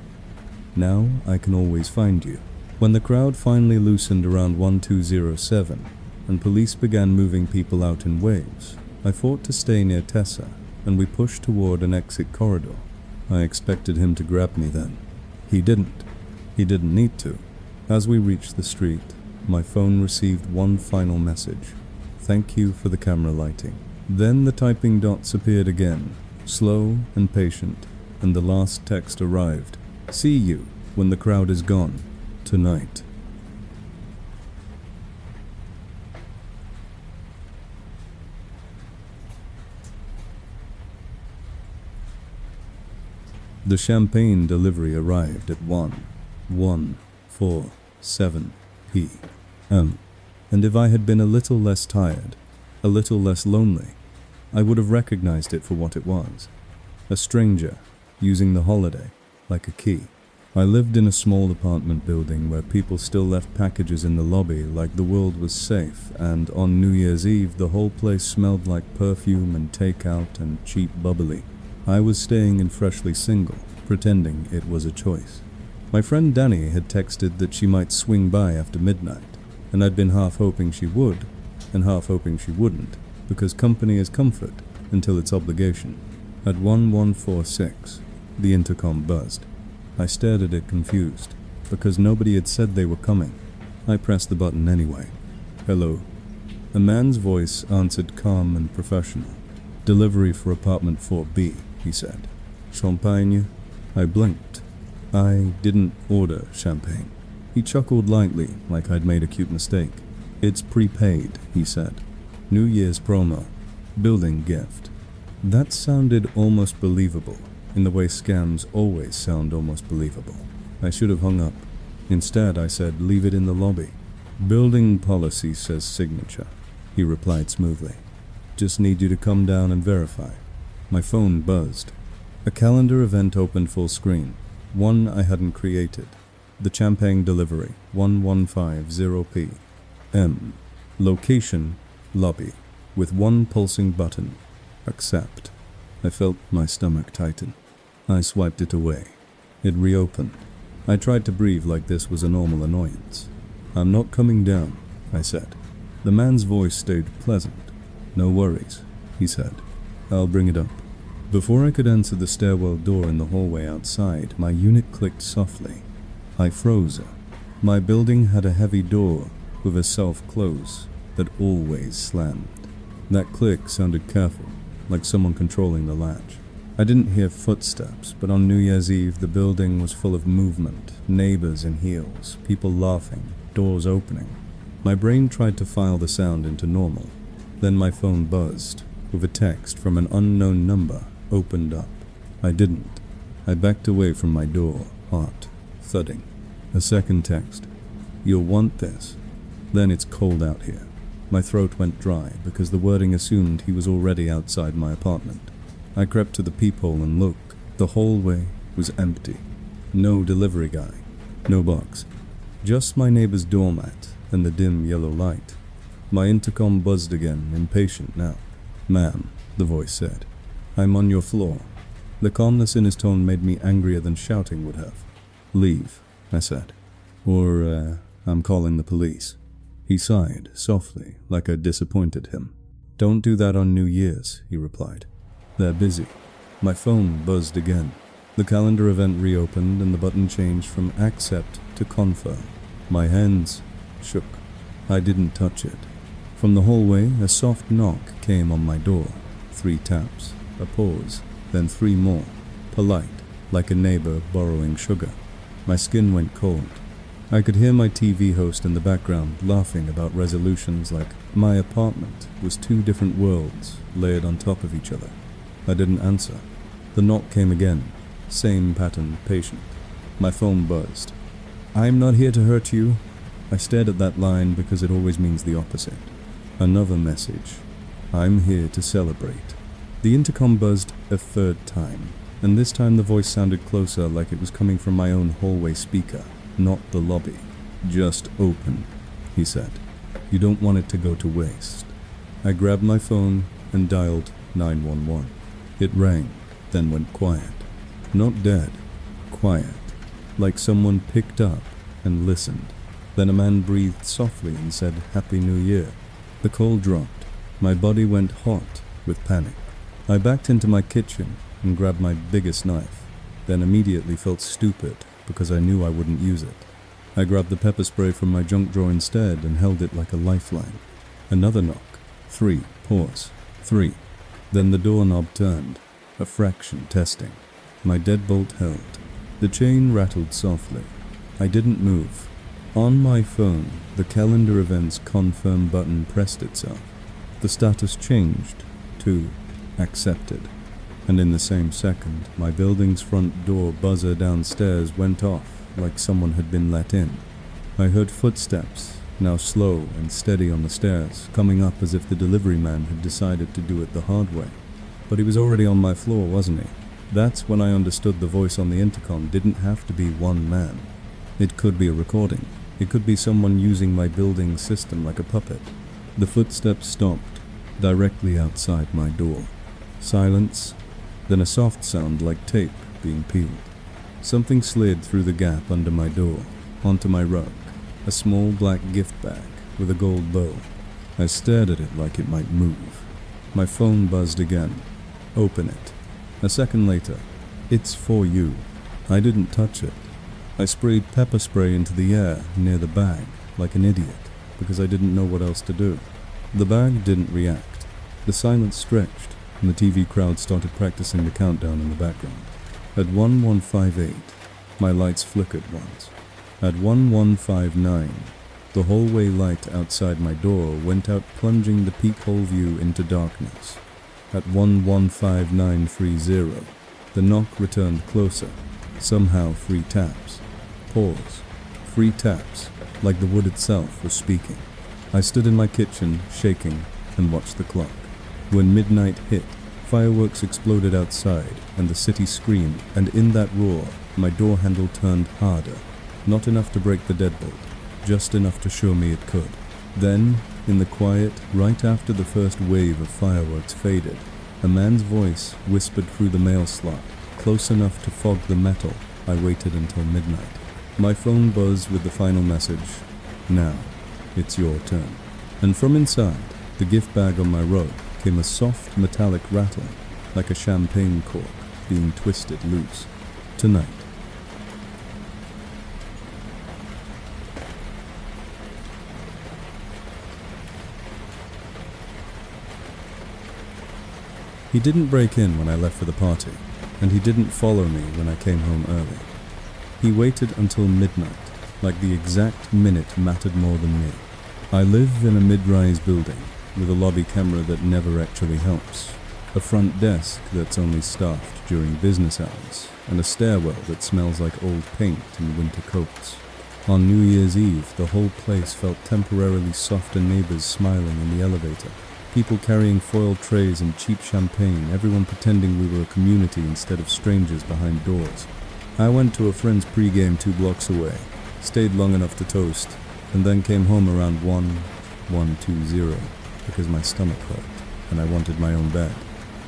"Now I can always find you." When the crowd finally loosened around 1207, and police began moving people out in waves, I fought to stay near Tessa, and we pushed toward an exit corridor. I expected him to grab me then. He didn't. He didn't need to. As we reached the street, my phone received one final message. "Thank you for the camera lighting." Then the typing dots appeared again, slow and patient, and the last text arrived. "See you when the crowd is gone, tonight." The champagne delivery arrived at 1:47 p.m. And if I had been a little less tired, a little less lonely, I would have recognized it for what it was. A stranger using the holiday like a key. I lived in a small apartment building where people still left packages in the lobby like the world was safe, and on New Year's Eve the whole place smelled like perfume and takeout and cheap bubbly. I was staying in Freshly Single, pretending it was a choice. My friend Danny had texted that she might swing by after midnight, and I'd been half hoping she would, and half hoping she wouldn't, because company is comfort until it's obligation. At 1146, the intercom buzzed. I stared at it confused, because nobody had said they were coming. I pressed the button anyway. Hello. A man's voice answered calm and professional. Delivery for apartment 4B, he said. Champagne? I blinked. I didn't order champagne. He chuckled lightly, like I'd made a cute mistake. It's prepaid, he said. New Year's promo. Building gift. That sounded almost believable, in the way scams always sound almost believable. I should have hung up. Instead, I said, leave it in the lobby. Building policy says signature, he replied smoothly. Just need you to come down and verify. My phone buzzed. A calendar event opened full screen, one I hadn't created. The champagne delivery, 1150p. M. Location, lobby, with one pulsing button. Accept. I felt my stomach tighten. I swiped it away. It reopened. I tried to breathe like this was a normal annoyance. I'm not coming down, I said. The man's voice stayed pleasant. No worries, he said. I'll bring it up. Before I could enter the stairwell door in the hallway outside, my unit clicked softly. I froze. My building had a heavy door with a self-close that always slammed. That click sounded careful, like someone controlling the latch. I didn't hear footsteps, but on New Year's Eve the building was full of movement, neighbors in heels, people laughing, doors opening. My brain tried to file the sound into normal. Then my phone buzzed, with a text from an unknown number opened up. I didn't. I backed away from my door, heart thudding. A second text. You'll want this. Then it's cold out here. My throat went dry because the wording assumed he was already outside my apartment. I crept to the peephole and looked. The hallway was empty. No delivery guy. No box. Just my neighbor's doormat and the dim yellow light. My intercom buzzed again, impatient now. Ma'am, the voice said. I'm on your floor. The calmness in his tone made me angrier than shouting would have. Leave, I said. Or, I'm calling the police. He sighed, softly, like I'd disappointed him. Don't do that on New Year's, he replied. They're busy. My phone buzzed again. The calendar event reopened and the button changed from accept to confirm. My hands shook. I didn't touch it. From the hallway, a soft knock came on my door. 3 taps, a pause, then 3 more. Polite, like a neighbor borrowing sugar. My skin went cold. I could hear my TV host in the background laughing about resolutions like my apartment was 2 different worlds layered on top of each other. I didn't answer. The knock came again, same pattern, patient. My phone buzzed. I'm not here to hurt you. I stared at that line because it always means the opposite. Another message. I'm here to celebrate. The intercom buzzed a 3rd time, and this time the voice sounded closer, like it was coming from my own hallway speaker, not the lobby. Just open, he said. You don't want it to go to waste. I grabbed my phone and dialed 911. It rang, then went quiet. Not dead, quiet, like someone picked up and listened. Then a man breathed softly and said, Happy New Year. The call dropped. My body went hot with panic. I backed into my kitchen and grabbed my biggest knife, then immediately felt stupid because I knew I wouldn't use it. I grabbed the pepper spray from my junk drawer instead and held it like a lifeline. Another knock. 3. Pause. 3. Then the doorknob turned. A fraction testing. My deadbolt held. The chain rattled softly. I didn't move. On my phone, the calendar events confirm button pressed itself. The status changed to accepted. And in the same second, my building's front door buzzer downstairs went off like someone had been let in. I heard footsteps, now slow and steady on the stairs, coming up as if the delivery man had decided to do it the hard way. But he was already on my floor, wasn't he? That's when I understood the voice on the intercom didn't have to be one man. It could be a recording. It could be someone using my building system like a puppet. The footsteps stopped, directly outside my door. Silence, then a soft sound like tape being peeled. Something slid through the gap under my door, onto my rug, a small black gift bag with a gold bow. I stared at it like it might move. My phone buzzed again. Open it. A second later, it's for you. I didn't touch it. I sprayed pepper spray into the air near the bag like an idiot because I didn't know what else to do. The bag didn't react. The silence stretched and the TV crowd started practicing the countdown in the background. At 1158, my lights flickered once. At 1159, the hallway light outside my door went out, plunging the peephole view into darkness. At 115930, the knock returned closer. Somehow 3 taps. Pause. 3 taps, like the wood itself was speaking. I stood in my kitchen, shaking, and watched the clock. When midnight hit, fireworks exploded outside, and the city screamed, and in that roar, my door handle turned harder. Not enough to break the deadbolt, just enough to show me it could. Then, in the quiet, right after the first wave of fireworks faded, a man's voice whispered through the mail slot, close enough to fog the metal. I waited until midnight. My phone buzzed with the final message, "Now, it's your turn." And from inside, the gift bag on my rug, came a soft metallic rattle, like a champagne cork being twisted loose. Tonight. He didn't break in when I left for the party, and he didn't follow me when I came home early. He waited until midnight, like the exact minute mattered more than me. I live in a mid-rise building, with a lobby camera that never actually helps, a front desk that's only staffed during business hours, and a stairwell that smells like old paint and winter coats. On New Year's Eve, the whole place felt temporarily soft, and neighbors smiling in the elevator. People carrying foil trays and cheap champagne, everyone pretending we were a community instead of strangers behind doors. I went to a friend's pregame 2 blocks away, stayed long enough to toast, and then came home around 1:20 because my stomach hurt and I wanted my own bed.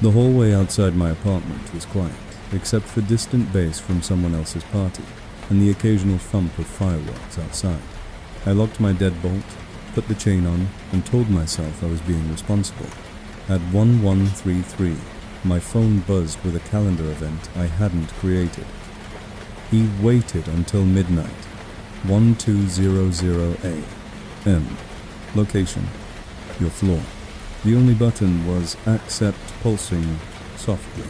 The hallway outside my apartment was quiet, except for distant bass from someone else's party and the occasional thump of fireworks outside. I locked my deadbolt, put the chain on, and told myself I was being responsible. At 1133, my phone buzzed with a calendar event I hadn't created. He waited until midnight. 1200 a.m. Location: your floor. The only button was accept, pulsing softly.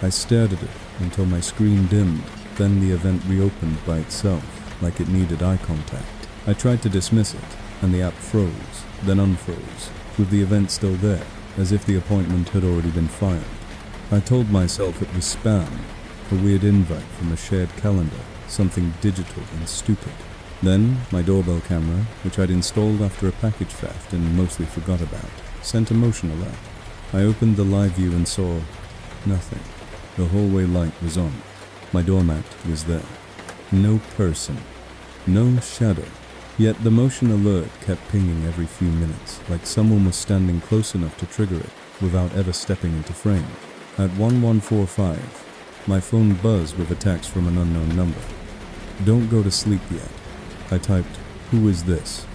I stared at it until my screen dimmed, then the event reopened by itself, like it needed eye contact. I tried to dismiss it, and the app froze, then unfroze, with the event still there, as if the appointment had already been filed. I told myself it was spam, a weird invite from a shared calendar, something digital and stupid. Then, my doorbell camera, which I'd installed after a package theft and mostly forgot about, sent a motion alert. I opened the live view and saw nothing. The hallway light was on. My doormat was there. No person. No shadow. Yet the motion alert kept pinging every few minutes, like someone was standing close enough to trigger it without ever stepping into frame. At 1145, my phone buzzed with a text from an unknown number. "Don't go to sleep yet." I typed, "Who is this?"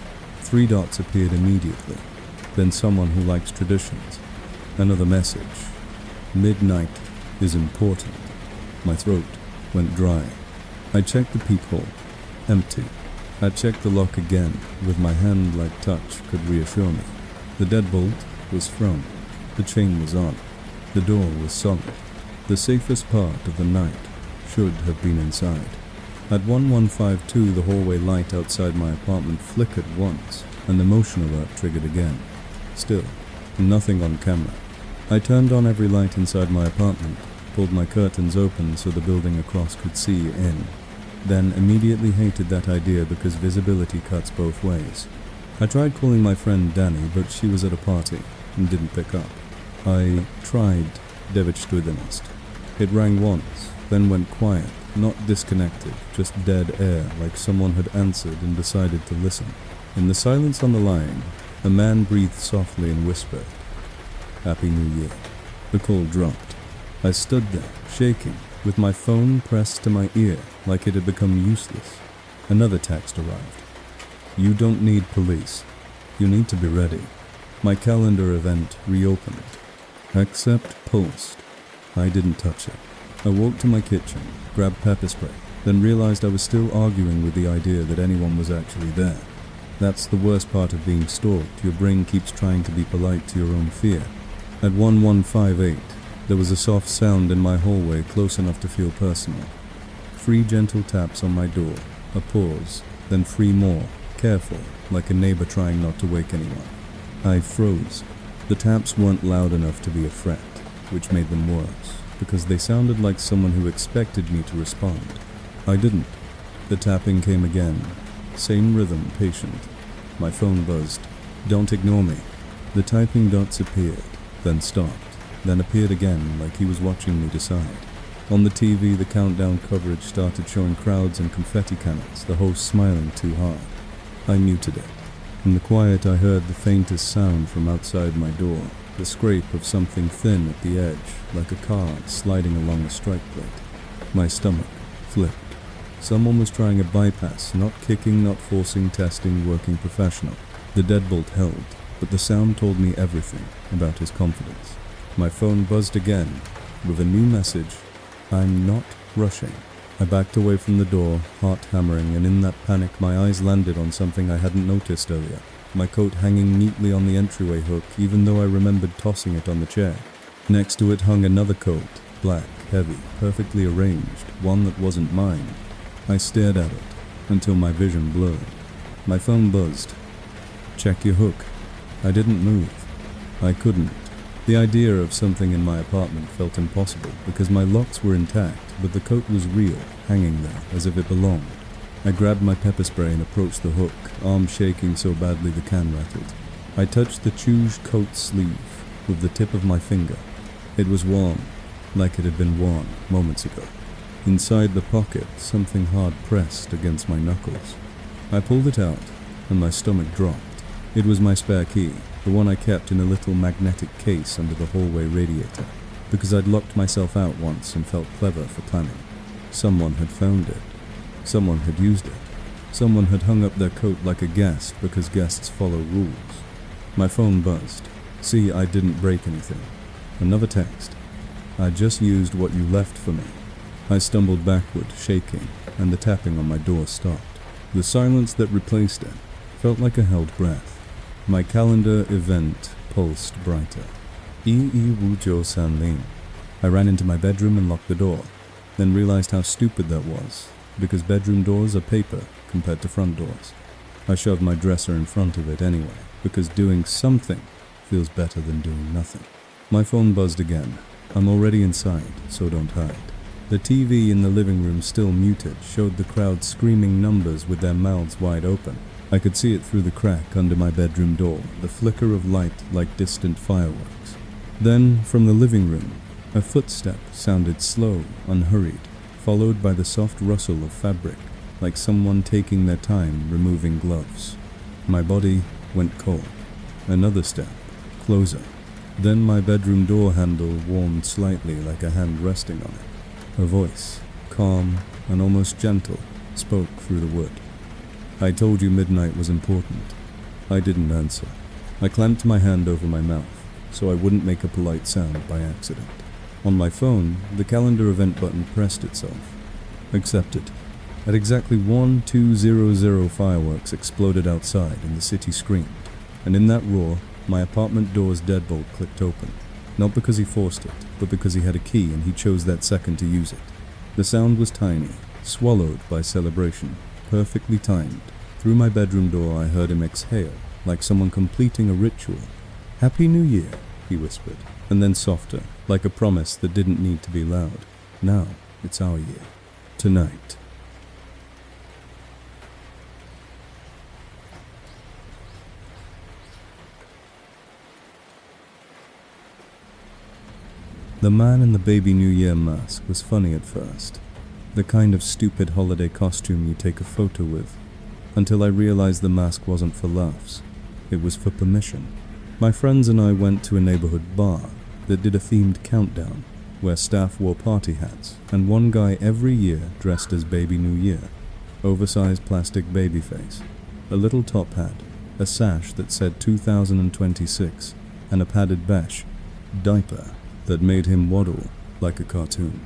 3 dots appeared immediately. Then someone who likes traditions. Another message. "Midnight is important." My throat went dry. I checked the peephole. Empty. I checked the lock again, with my hand like touch could reassure me. The deadbolt was thrown. The chain was on. The door was solid. The safest part of the night should have been inside. At 1152, the hallway light outside my apartment flickered once, and the motion alert triggered again. Still, nothing on camera. I turned on every light inside my apartment, pulled my curtains open so the building across could see in. Then immediately hated that idea because visibility cuts both ways. I tried calling my friend Danny, but she was at a party and didn't pick up. I tried Devich Studenist. It rang once, then went quiet, not disconnected, just dead air, like someone had answered and decided to listen. In the silence on the line, a man breathed softly and whispered, "Happy New Year." The call dropped. I stood there, shaking, with my phone pressed to my ear like it had become useless. Another text arrived. "You don't need police. You need to be ready. My calendar event reopened. Accept post." I didn't touch it. I walked to my kitchen, grabbed pepper spray, then realized I was still arguing with the idea that anyone was actually there. That's the worst part of being stalked. Your brain keeps trying to be polite to your own fear. At 1158, there was a soft sound in my hallway close enough to feel personal. 3 gentle taps on my door, a pause, then 3 more, careful, like a neighbor trying not to wake anyone. I froze. The taps weren't loud enough to be a threat, which made them worse, because they sounded like someone who expected me to respond. I didn't. The tapping came again. Same rhythm, patient. My phone buzzed. "Don't ignore me." The typing dots appeared, then stopped, then appeared again like he was watching me decide. On the TV, the countdown coverage started showing crowds and confetti cannons, the host smiling too hard. I muted it. In the quiet, I heard the faintest sound from outside my door, the scrape of something thin at the edge, like a card sliding along a strike plate. My stomach flipped. Someone was trying a bypass, not kicking, not forcing, testing, working professional. The deadbolt held, but the sound told me everything about his confidence. My phone buzzed again, with a new message: "I'm not rushing." I backed away from the door, heart hammering, and in that panic my eyes landed on something I hadn't noticed earlier. My coat hanging neatly on the entryway hook, even though I remembered tossing it on the chair. Next to it hung another coat, black, heavy, perfectly arranged, one that wasn't mine. I stared at it, until my vision blurred. My phone buzzed. "Check your hook." I didn't move. I couldn't. The idea of something in my apartment felt impossible, because my locks were intact, but the coat was real, hanging there, as if it belonged. I grabbed my pepper spray and approached the hook, arm shaking so badly the can rattled. I touched the choose coat sleeve with the tip of my finger. It was warm, like it had been worn moments ago. Inside the pocket, something hard pressed against my knuckles. I pulled it out, and my stomach dropped. It was my spare key, the one I kept in a little magnetic case under the hallway radiator, because I'd locked myself out once and felt clever for planning. Someone had found it. Someone had used it. Someone had hung up their coat like a guest, because guests follow rules. My phone buzzed. "See, I didn't break anything." Another text. "I just used what you left for me." I stumbled backward, shaking, and the tapping on my door stopped. The silence that replaced it felt like a held breath. My calendar event pulsed brighter. Wujo Sanlin. I ran into my bedroom and locked the door, then realized how stupid that was, because bedroom doors are paper compared to front doors. I shoved my dresser in front of it anyway, because doing something feels better than doing nothing. My phone buzzed again. I'm already inside, so don't hide. The TV in the living room, still muted, showed the crowd screaming numbers with their mouths wide open. I could see it through the crack under my bedroom door, the flicker of light like distant fireworks. Then, from the living room, a footstep sounded slow, unhurried, followed by the soft rustle of fabric, like someone taking their time removing gloves. My body went cold. Another step, closer. Then my bedroom door handle warmed slightly like a hand resting on it. A voice, calm and almost gentle, spoke through the wood. "I told you midnight was important." I didn't answer. I clamped my hand over my mouth, so I wouldn't make a polite sound by accident. On my phone, the calendar event button pressed itself. Accepted. At exactly 1200 fireworks exploded outside and the city screamed, and in that roar, my apartment door's deadbolt clicked open. Not because he forced it, but because he had a key and he chose that second to use it. The sound was tiny, swallowed by celebration. Perfectly timed. Through my bedroom door I heard him exhale, like someone completing a ritual. "Happy New Year," he whispered, and then softer, like a promise that didn't need to be loud. "Now, it's our year. Tonight." The man in the Baby New Year mask was funny at first, the kind of stupid holiday costume you take a photo with, until I realized the mask wasn't for laughs, it was for permission. My friends and I went to a neighborhood bar that did a themed countdown, where staff wore party hats, and one guy every year dressed as Baby New Year, oversized plastic baby face, a little top hat, a sash that said 2026, and a padded beige diaper that made him waddle like a cartoon.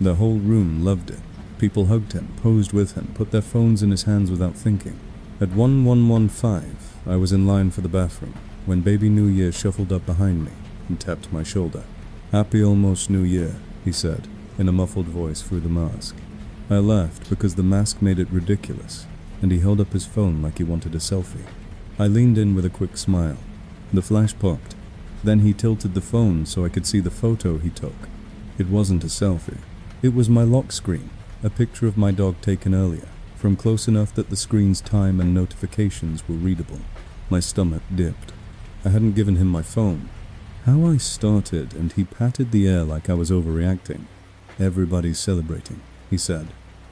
The whole room loved it. People hugged him, posed with him, put their phones in his hands without thinking. At 1115, I was in line for the bathroom when Baby New Year shuffled up behind me and tapped my shoulder. "Happy almost New Year," he said, in a muffled voice through the mask. I laughed because the mask made it ridiculous, and he held up his phone like he wanted a selfie. I leaned in with a quick smile. The flash popped. Then he tilted the phone so I could see the photo he took. It wasn't a selfie. It was my lock screen, a picture of my dog taken earlier, from close enough that the screen's time and notifications were readable. My stomach dipped. I hadn't given him my phone. How I started, and he patted the air like I was overreacting. "Everybody's celebrating," he said,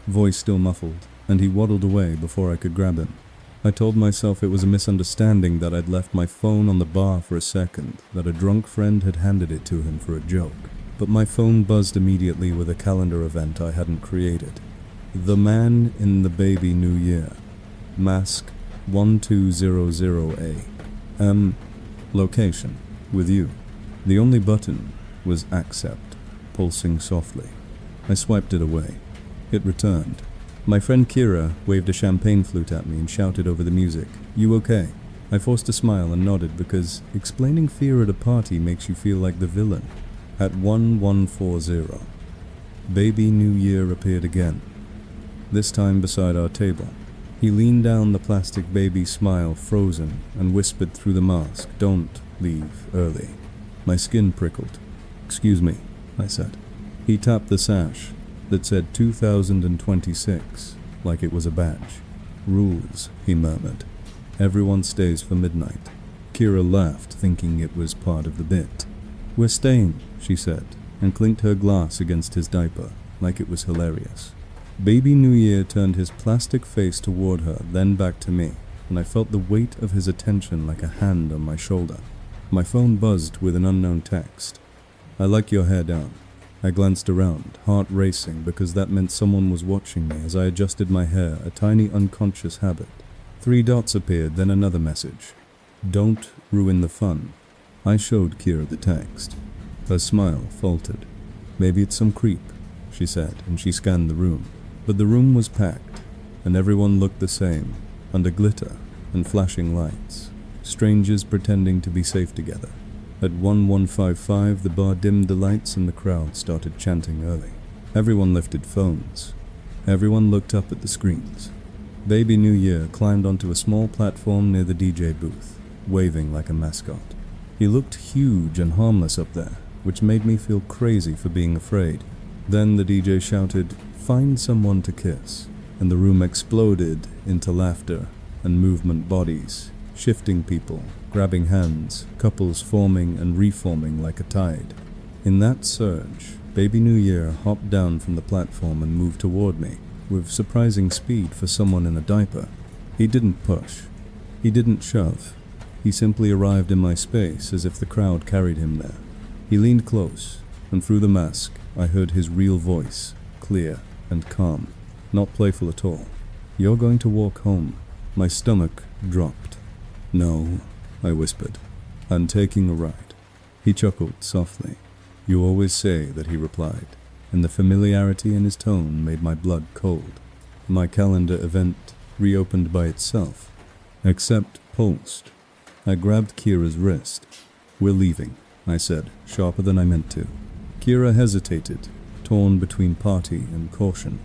voice still muffled, and he waddled away before I could grab him. I told myself it was a misunderstanding, that I'd left my phone on the bar for a second, that a drunk friend had handed it to him for a joke. But my phone buzzed immediately with a calendar event I hadn't created. The man in the Baby New Year. Mask 1200A. Location. With you. The only button was accept, pulsing softly. I swiped it away. It returned. My friend Kira waved a champagne flute at me and shouted over the music, "You okay?" I forced a smile and nodded because explaining fear at a party makes you feel like the villain. At 1140, Baby New Year appeared again, this time beside our table. He leaned down, the plastic baby smile frozen, and whispered through the mask, "Don't leave early." My skin prickled. "Excuse me," I said. He tapped the sash that said 2026 like it was a badge. "Rules," he murmured. "Everyone stays for midnight." Kira laughed, thinking it was part of the bit. "We're staying," she said, and clinked her glass against his diaper like it was hilarious. Baby New Year turned his plastic face toward her, then back to me, and I felt the weight of his attention like a hand on my shoulder. My phone buzzed with an unknown text. "I like your hair down." I glanced around, heart racing, because that meant someone was watching me as I adjusted my hair, a tiny unconscious habit. 3 dots appeared, then another message. "Don't ruin the fun." I showed Kira the text. Her smile faltered. "Maybe it's some creep," she said, and she scanned the room. But the room was packed, and everyone looked the same, under glitter and flashing lights. Strangers pretending to be safe together. At 1155, the bar dimmed the lights and the crowd started chanting early. Everyone lifted phones. Everyone looked up at the screens. Baby New Year climbed onto a small platform near the DJ booth, waving like a mascot. He looked huge and harmless up there, which made me feel crazy for being afraid. Then the DJ shouted, "Find someone to kiss," and the room exploded into laughter and movement bodies, shifting people, grabbing hands, couples forming and reforming like a tide. In that surge, Baby New Year hopped down from the platform and moved toward me, with surprising speed for someone in a diaper. He didn't push. He didn't shove. He simply arrived in my space as if the crowd carried him there. He leaned close, and through the mask, I heard his real voice, clear and calm, not playful at all. "You're going to walk home." My stomach dropped. "No," I whispered. "I'm taking a ride." He chuckled softly. "You always say that," he replied, and the familiarity in his tone made my blood cold. My calendar event reopened by itself. Accept pulsed. I grabbed Kira's wrist. "We're leaving," I said, sharper than I meant to. Kira hesitated, torn between party and caution.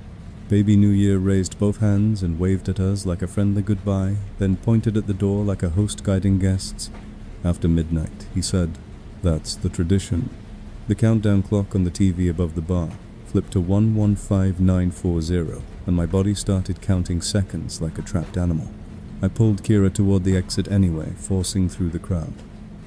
Baby New Year raised both hands and waved at us like a friendly goodbye, then pointed at the door like a host guiding guests. "After midnight," he said. "That's the tradition." The countdown clock on the TV above the bar flipped to 115940, and my body started counting seconds like a trapped animal. I pulled Kira toward the exit anyway, forcing through the crowd.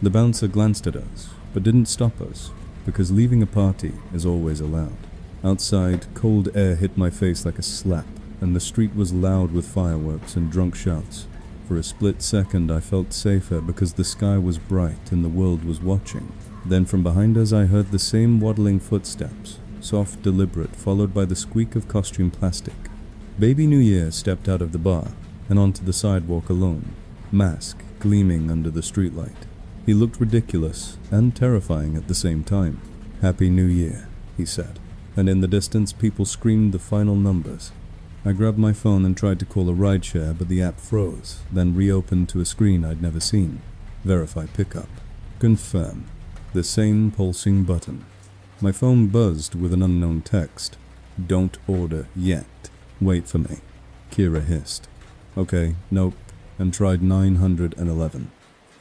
The bouncer glanced at us, but didn't stop us. because leaving a party is always allowed. Outside, cold air hit my face like a slap, and the street was loud with fireworks and drunk shouts. For a split second I felt safer because the sky was bright and the world was watching. Then from behind us I heard the same waddling footsteps, soft, deliberate, followed by the squeak of costume plastic. Baby New Year stepped out of the bar and onto the sidewalk alone, mask gleaming under the streetlight. He looked ridiculous and terrifying at the same time. "Happy New Year," he said, and in the distance people screamed the final numbers. I grabbed my phone and tried to call a rideshare, but the app froze, then reopened to a screen I'd never seen. Verify pickup. Confirm. The same pulsing button. My phone buzzed with an unknown text. "Don't order yet. Wait for me." Kira hissed. "Okay, nope," and tried 911.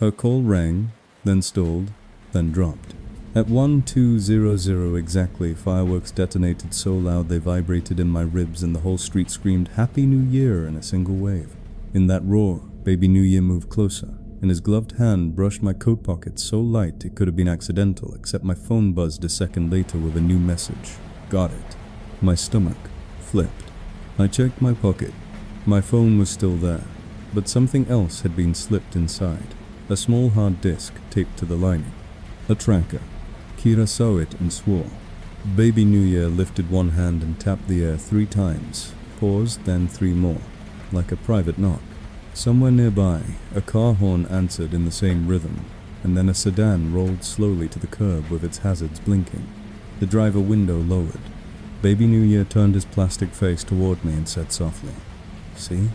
Her call rang, then stalled, then dropped. At 1200 exactly, fireworks detonated so loud they vibrated in my ribs and the whole street screamed "Happy New Year" in a single wave. In that roar, Baby New Year moved closer, and his gloved hand brushed my coat pocket so light it could have been accidental, except my phone buzzed a second later with a new message. Got it. My stomach flipped. I checked my pocket. My phone was still there, but something else had been slipped inside. A small hard disk taped to the lining. A tracker. Kira saw it and swore. Baby New Year lifted one hand and tapped the air 3 times, paused, then 3 more, like a private knock. Somewhere nearby, a car horn answered in the same rhythm, and then a sedan rolled slowly to the curb with its hazards blinking. The driver window lowered. Baby New Year turned his plastic face toward me and said softly, "See?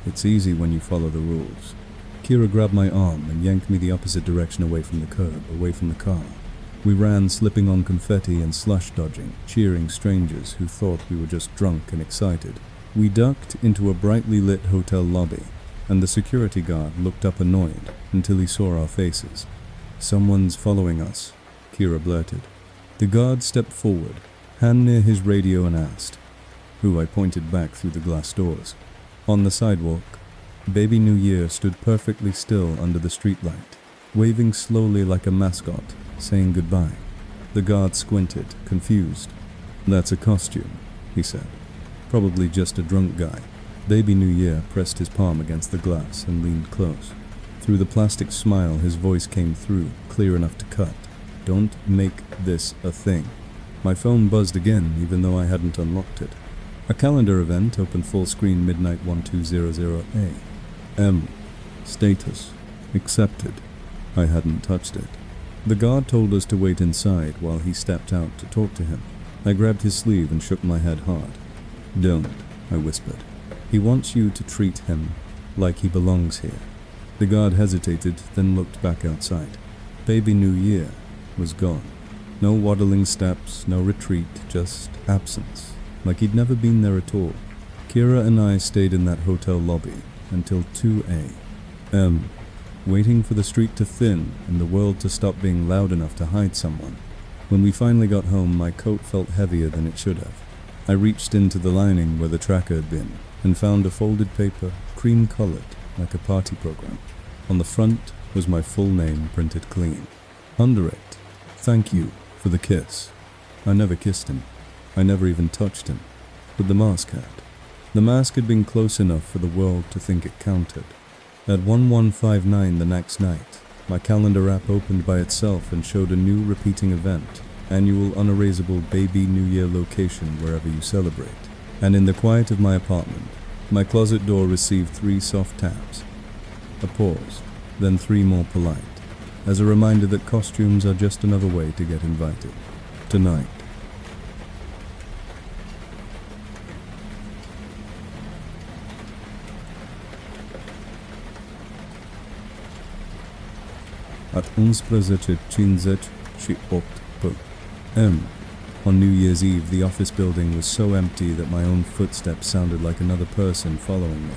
It's easy when you follow the rules." Kira grabbed my arm and yanked me the opposite direction away from the curb, away from the car. We ran, slipping on confetti and slush dodging, cheering strangers who thought we were just drunk and excited. We ducked into a brightly lit hotel lobby, and the security guard looked up annoyed until he saw our faces. "Someone's following us," Kira blurted. The guard stepped forward, hand near his radio, and asked, who I pointed back through the glass doors. On the sidewalk, Baby New Year stood perfectly still under the streetlight, waving slowly like a mascot, saying goodbye. The guard squinted, confused. "That's a costume," he said. "Probably just a drunk guy." Baby New Year pressed his palm against the glass and leaned close. Through the plastic smile, his voice came through, clear enough to cut. "Don't make this a thing." My phone buzzed again, even though I hadn't unlocked it. A calendar event opened full screen midnight 1200 A. Status. Accepted. I hadn't touched it. The guard told us to wait inside while he stepped out to talk to him. I grabbed his sleeve and shook my head hard. "Don't," I whispered. "He wants you to treat him like he belongs here." The guard hesitated, then looked back outside. Baby New Year was gone. No waddling steps, no retreat, just absence, like he'd never been there at all. Kira and I stayed in that hotel lobby until 2 a.m., waiting for the street to thin and the world to stop being loud enough to hide someone. When we finally got home, my coat felt heavier than it should have. I reached into the lining where the tracker had been and found a folded paper, cream-colored, like a party program. On the front was my full name printed clean. Under it, "Thank you for the kiss." I never kissed him. I never even touched him. But the mask had. The mask had been close enough for the world to think it counted. At 1159 the next night, my calendar app opened by itself and showed a new repeating event, annual unerasable Baby New Year location wherever you celebrate. And in the quiet of my apartment, my closet door received 3 soft taps. A pause, then 3 more polite, as a reminder that costumes are just another way to get invited. Tonight. At 11:58 p.m. On New Year's Eve, the office building was so empty that my own footsteps sounded like another person following me.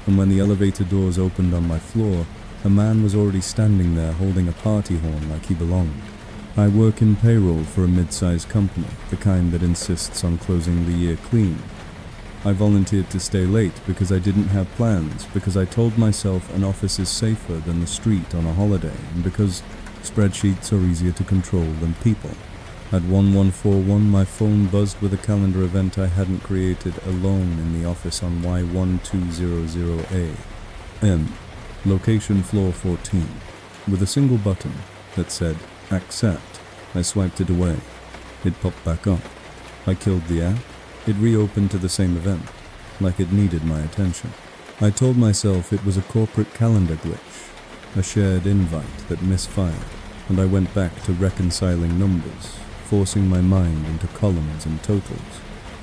And when the elevator doors opened on my floor, a man was already standing there holding a party horn like he belonged. I work in payroll for a mid-sized company, the kind that insists on closing the year clean. I volunteered to stay late because I didn't have plans, because I told myself an office is safer than the street on a holiday, and because Spreadsheets are easier to control than people. At 1141, my phone buzzed with a calendar event I hadn't created alone in the office on Y1200A. M. Location floor 14. With a single button that said, Accept, I swiped it away. It popped back up. I killed the app. It reopened to the same event, like it needed my attention. I told myself it was a corporate calendar glitch, a shared invite that misfired, and I went back to reconciling numbers, forcing my mind into columns and totals.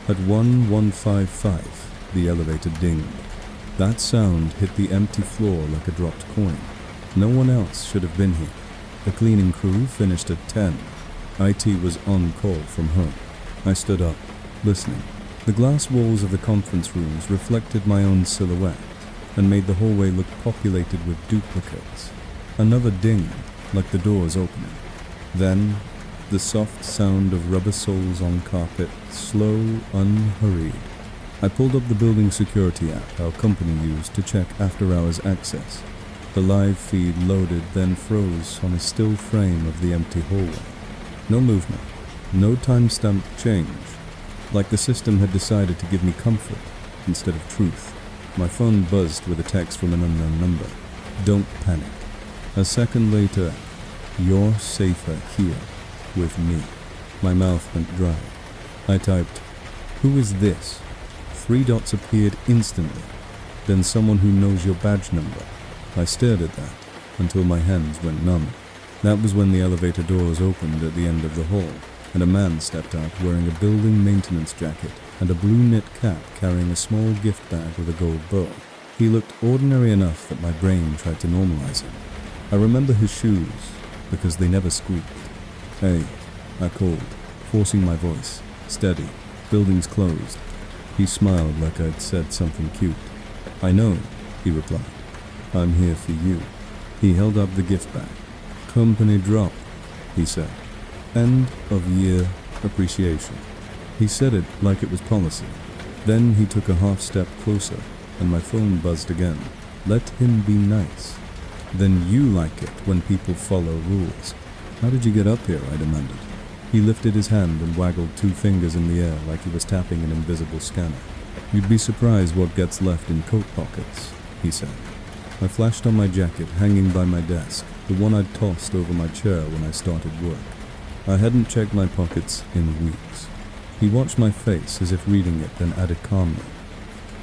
At 1155, the elevator dinged. That sound hit the empty floor like a dropped coin. No one else should have been here. The cleaning crew finished at 10. IT was on call from home. I stood up, listening. The glass walls of the conference rooms reflected my own silhouette and made the hallway look populated with duplicates. Another ding, like the doors opening. Then, the soft sound of rubber soles on carpet, slow, unhurried. I pulled up the building security app our company used to check after-hours access. The live feed loaded, then froze on a still frame of the empty hallway. No movement, no timestamp change. Like the system had decided to give me comfort instead of truth. My phone buzzed with a text from an unknown number. Don't panic. A second later, you're safer here with me. My mouth went dry. I typed, who is this? 3 dots appeared instantly. Then someone who knows your badge number. I stared at that until my hands went numb. That was when the elevator doors opened at the end of the hall, and a man stepped out wearing a building maintenance jacket and a blue knit cap carrying a small gift bag with a gold bow. He looked ordinary enough that my brain tried to normalize him. I remember his shoes, because they never squeaked. Hey, I called, forcing my voice. Steady. Building's closed. He smiled like I'd said something cute. I know, he replied. I'm here for you. He held up the gift bag. Company drop, he said. End of year appreciation. He said it like it was policy. Then he took a half step closer, and my phone buzzed again. Let him be nice. Then you like it when people follow rules. How did you get up here? I demanded. He lifted his hand and waggled 2 fingers in the air like he was tapping an invisible scanner. You'd be surprised what gets left in coat pockets, he said. I flashed on my jacket hanging by my desk, the one I'd tossed over my chair when I started work. I hadn't checked my pockets in weeks. He watched my face as if reading it, then added calmly,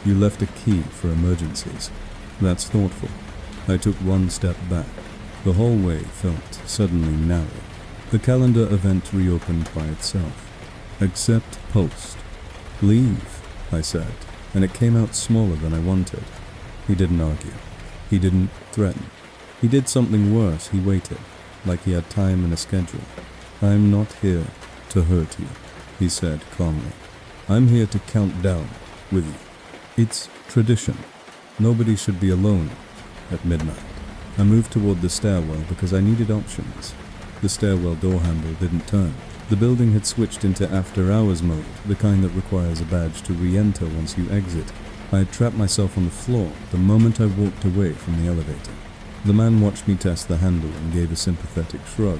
you left a key for emergencies. That's thoughtful. I took 1 step back. The hallway felt suddenly narrow. The calendar event reopened by itself. Accept post. Leave, I said, and it came out smaller than I wanted. He didn't argue. He didn't threaten. He did something worse. He waited, like he had time and a schedule. I'm not here to hurt you, he said calmly. I'm here to count down with you. It's tradition. Nobody should be alone at midnight. I moved toward the stairwell because I needed options. The stairwell door handle didn't turn. The building had switched into after-hours mode, the kind that requires a badge to re-enter once you exit. I had trapped myself on the floor the moment I walked away from the elevator. The man watched me test the handle and gave a sympathetic shrug.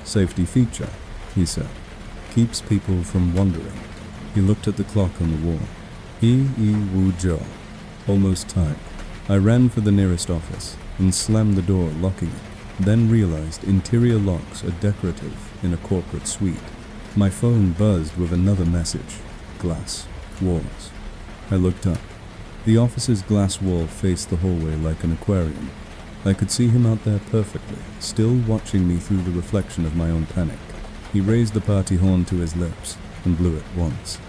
Safety feature, he said. Keeps people from wandering. He looked at the clock on the wall. Wu Jo. Almost time. I ran for the nearest office and slammed the door, locking it. Then realized interior locks are decorative in a corporate suite. My phone buzzed with another message. Glass walls. I looked up. The office's glass wall faced the hallway like an aquarium. I could see him out there perfectly, still watching me through the reflection of my own panic. He raised the party horn to his lips and blew it once.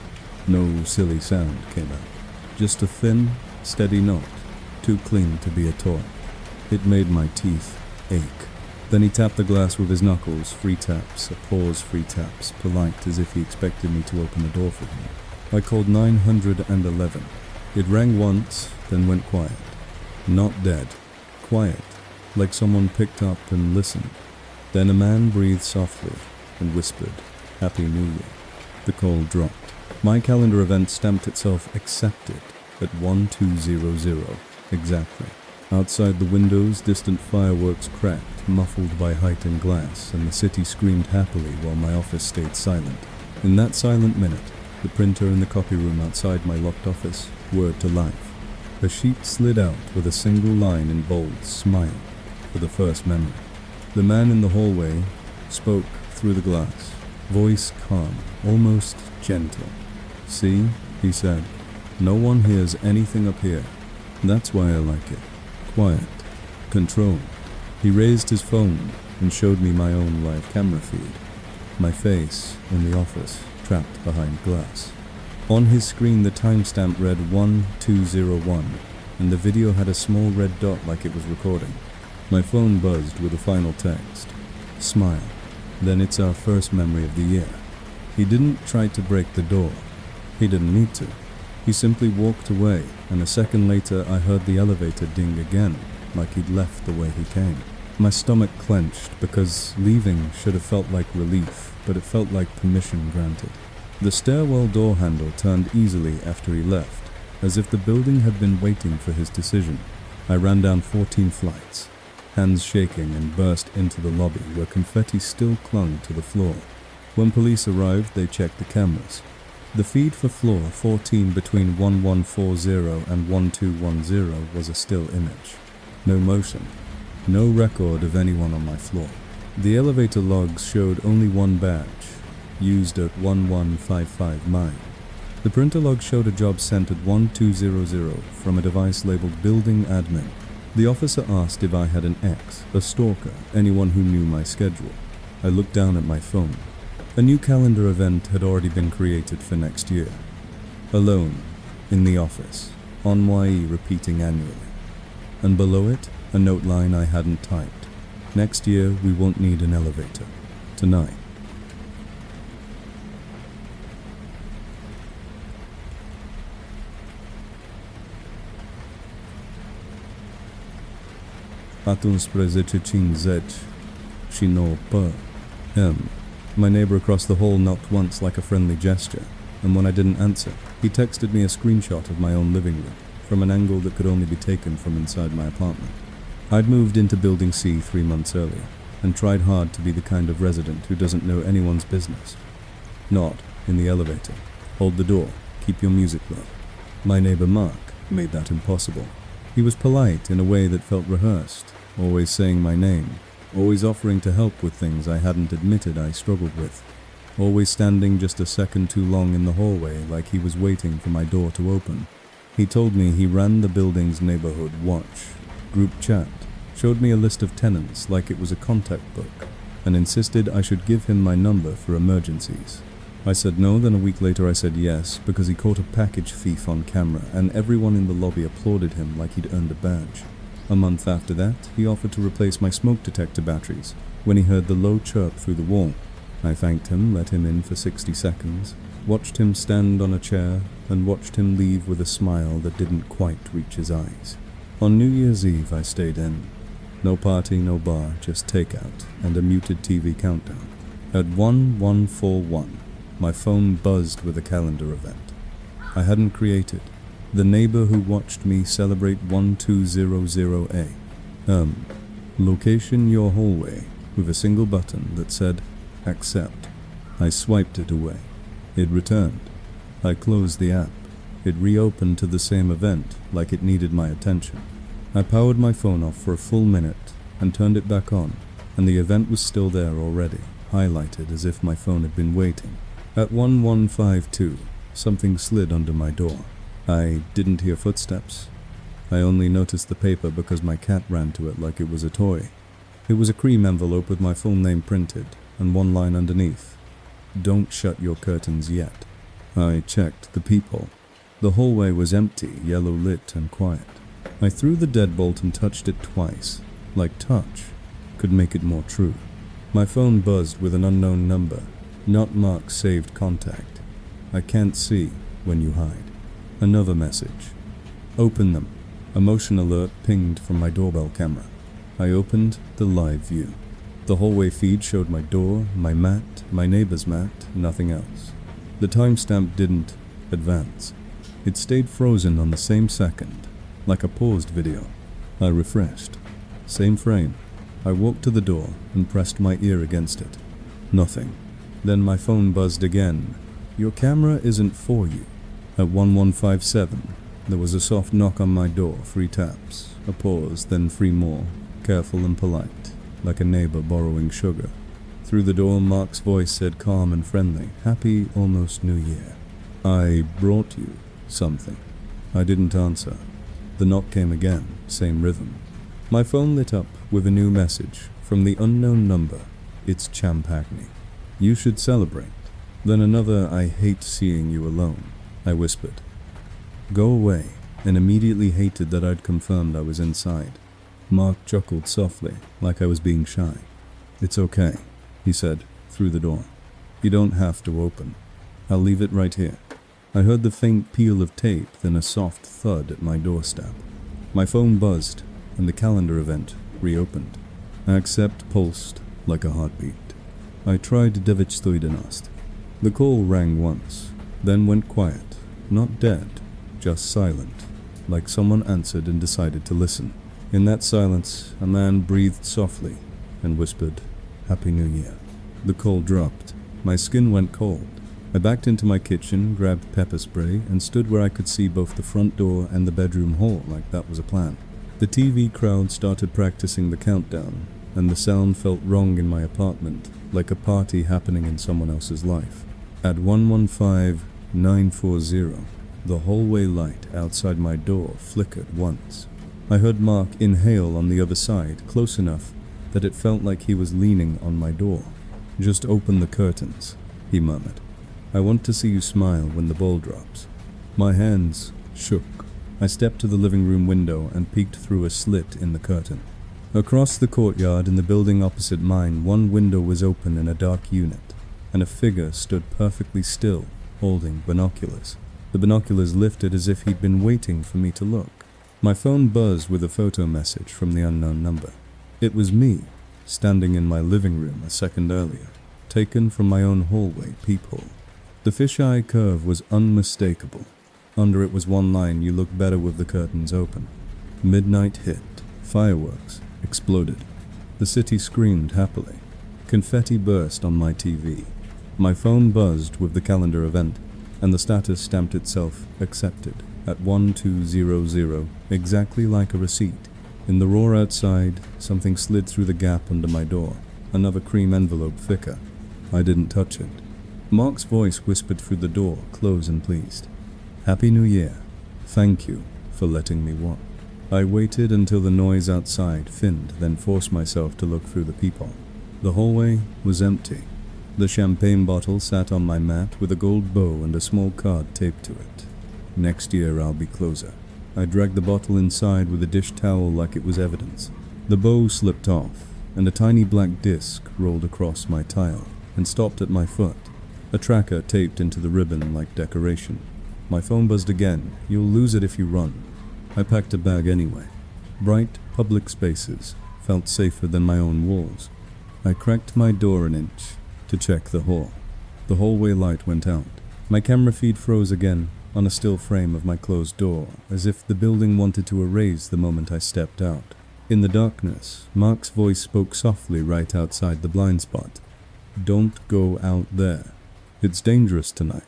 No silly sound came out. Just a thin, steady note, too clean to be a toy. It made my teeth ache. Then he tapped the glass with his knuckles, 3 taps, applause, 3 taps, polite as if he expected me to open the door for him. I called 911. It rang once, then went quiet. Not dead. Quiet, like someone picked up and listened. Then a man breathed softly and whispered, Happy New Year. The call dropped. My calendar event stamped itself accepted at 1200 exactly. Outside the windows, distant fireworks cracked, muffled by heightened glass, and the city screamed happily while my office stayed silent. In that silent minute, the printer in the copy room outside my locked office whirred to life. A sheet slid out with a single line in bold, "Smile," for the first memory. The man in the hallway spoke through the glass, voice calm, almost gentle. "See," he said, "no one hears anything up here. That's why I like it. Quiet. Control." He raised his phone and showed me my own live camera feed. My face in the office, trapped behind glass. On his screen the timestamp read 1201, and the video had a small red dot like it was recording. My phone buzzed with a final text. "Smile. Then it's our first memory of the year." He didn't try to break the door. He didn't need to. He simply walked away, and a second later I heard the elevator ding again, like he'd left the way he came. My stomach clenched because leaving should have felt like relief, but it felt like permission granted. The stairwell door handle turned easily after he left, as if the building had been waiting for his decision. I ran down 14 flights, hands shaking, and burst into the lobby where confetti still clung to the floor. When police arrived, they checked the cameras. The feed for floor 14 between 1140 and 1210 was a still image. No motion. No record of anyone on my floor. The elevator logs showed only one badge, used at 1155 mine. The printer log showed a job sent at 1200 from a device labeled Building Admin. The officer asked if I had an ex, a stalker, anyone who knew my schedule. I looked down at my phone. A new calendar event had already been created for next year. Alone, in the office, ennui repeating annually. And below it, a note line I hadn't typed. Next year, we won't need an elevator. Tonight. Atunci 11:50 și 9 p.m. My neighbor across the hall knocked once like a friendly gesture, and when I didn't answer, he texted me a screenshot of my own living room, from an angle that could only be taken from inside my apartment. I'd moved into Building C 3 months earlier, and tried hard to be the kind of resident who doesn't know anyone's business. Not in the elevator. Hold the door. Keep your music low. My neighbor Mark made that impossible. He was polite in a way that felt rehearsed, always saying my name, always offering to help with things I hadn't admitted I struggled with, always standing just a second too long in the hallway like he was waiting for my door to open. He told me he ran the building's neighborhood watch, group chat, showed me a list of tenants like it was a contact book, and insisted I should give him my number for emergencies. I said no, then a week later I said yes, because he caught a package thief on camera, and everyone in the lobby applauded him like he'd earned a badge. A month after that, he offered to replace my smoke detector batteries when he heard the low chirp through the wall. I thanked him, let him in for 60 seconds, watched him stand on a chair, and watched him leave with a smile that didn't quite reach his eyes. On New Year's Eve, I stayed in. No party, no bar, just takeout and a muted TV countdown. At 1141, my phone buzzed with a calendar event I hadn't created. The neighbor who watched me celebrate 1200A. Location your hallway, with a single button that said, accept. I swiped it away. It returned. I closed the app. It reopened to the same event, like it needed my attention. I powered my phone off for a full minute and turned it back on, and the event was still there already, highlighted as if my phone had been waiting. At 1152, something slid under my door. I didn't hear footsteps. I only noticed the paper because my cat ran to it like it was a toy. It was a cream envelope with my full name printed, and one line underneath. Don't shut your curtains yet. I checked the peephole. The hallway was empty, yellow lit and quiet. I threw the deadbolt and touched it twice, like touch could make it more true. My phone buzzed with an unknown number, not marked saved contact. I can't see when you hide. Another message. Open them. A motion alert pinged from my doorbell camera. I opened the live view. The hallway feed showed my door, my mat, my neighbor's mat, nothing else. The timestamp didn't advance. It stayed frozen on the same second, like a paused video. I refreshed. Same frame. I walked to the door and pressed my ear against it. Nothing. Then my phone buzzed again. Your camera isn't for you. At 1157, there was a soft knock on my door, 3 taps, a pause, then 3 more, careful and polite, like a neighbor borrowing sugar. Through the door, Mark's voice said calm and friendly, "Happy almost New Year. I brought you something." I didn't answer. The knock came again, same rhythm. My phone lit up with a new message from the unknown number. "It's Champagne. You should celebrate." Then another, "I hate seeing you alone," I whispered. "Go away," and immediately hated that I'd confirmed I was inside. Mark chuckled softly, like I was being shy. "It's okay," he said, through the door. "You don't have to open. I'll leave it right here." I heard the faint peel of tape, then a soft thud at my doorstep. My phone buzzed, and the calendar event reopened. Accept pulsed like a heartbeat. I tried 911. The call rang once, then went quiet, not dead, just silent, like someone answered and decided to listen. In that silence, a man breathed softly and whispered, "Happy New Year." The call dropped. My skin went cold. I backed into my kitchen, grabbed pepper spray, and stood where I could see both the front door and the bedroom hall like that was a plan. The TV crowd started practicing the countdown, and the sound felt wrong in my apartment, like a party happening in someone else's life. At 115940, the hallway light outside my door flickered once. I heard Mark inhale on the other side, close enough that it felt like he was leaning on my door. "Just open the curtains," he murmured. "I want to see you smile when the ball drops." My hands shook. I stepped to the living room window and peeked through a slit in the curtain. Across the courtyard in the building opposite mine, one window was open in a dark unit, and a figure stood perfectly still, holding binoculars. The binoculars lifted as if he'd been waiting for me to look. My phone buzzed with a photo message from the unknown number. It was me, standing in my living room a second earlier, taken from my own hallway peephole. The fisheye curve was unmistakable. Under it was one line, "You look better with the curtains open." Midnight hit. Fireworks exploded. The city screamed happily. Confetti burst on my TV. My phone buzzed with the calendar event, and the status stamped itself accepted at 1200, exactly like a receipt. In the roar outside, something slid through the gap under my door, another cream envelope thicker. I didn't touch it. Mark's voice whispered through the door, close and pleased. "Happy New Year. Thank you for letting me watch." I waited until the noise outside thinned, then forced myself to look through the peephole. The hallway was empty. The champagne bottle sat on my mat with a gold bow and a small card taped to it. "Next year I'll be closer." I dragged the bottle inside with a dish towel like it was evidence. The bow slipped off, and a tiny black disc rolled across my tile and stopped at my foot. A tracker taped into the ribbon like decoration. My phone buzzed again. "You'll lose it if you run." I packed a bag anyway. Bright public spaces felt safer than my own walls. I cracked my door an inch to check the hall. The hallway light went out. My camera feed froze again on a still frame of my closed door, as if the building wanted to erase the moment I stepped out. In the darkness, Mark's voice spoke softly right outside the blind spot. "Don't go out there. It's dangerous tonight."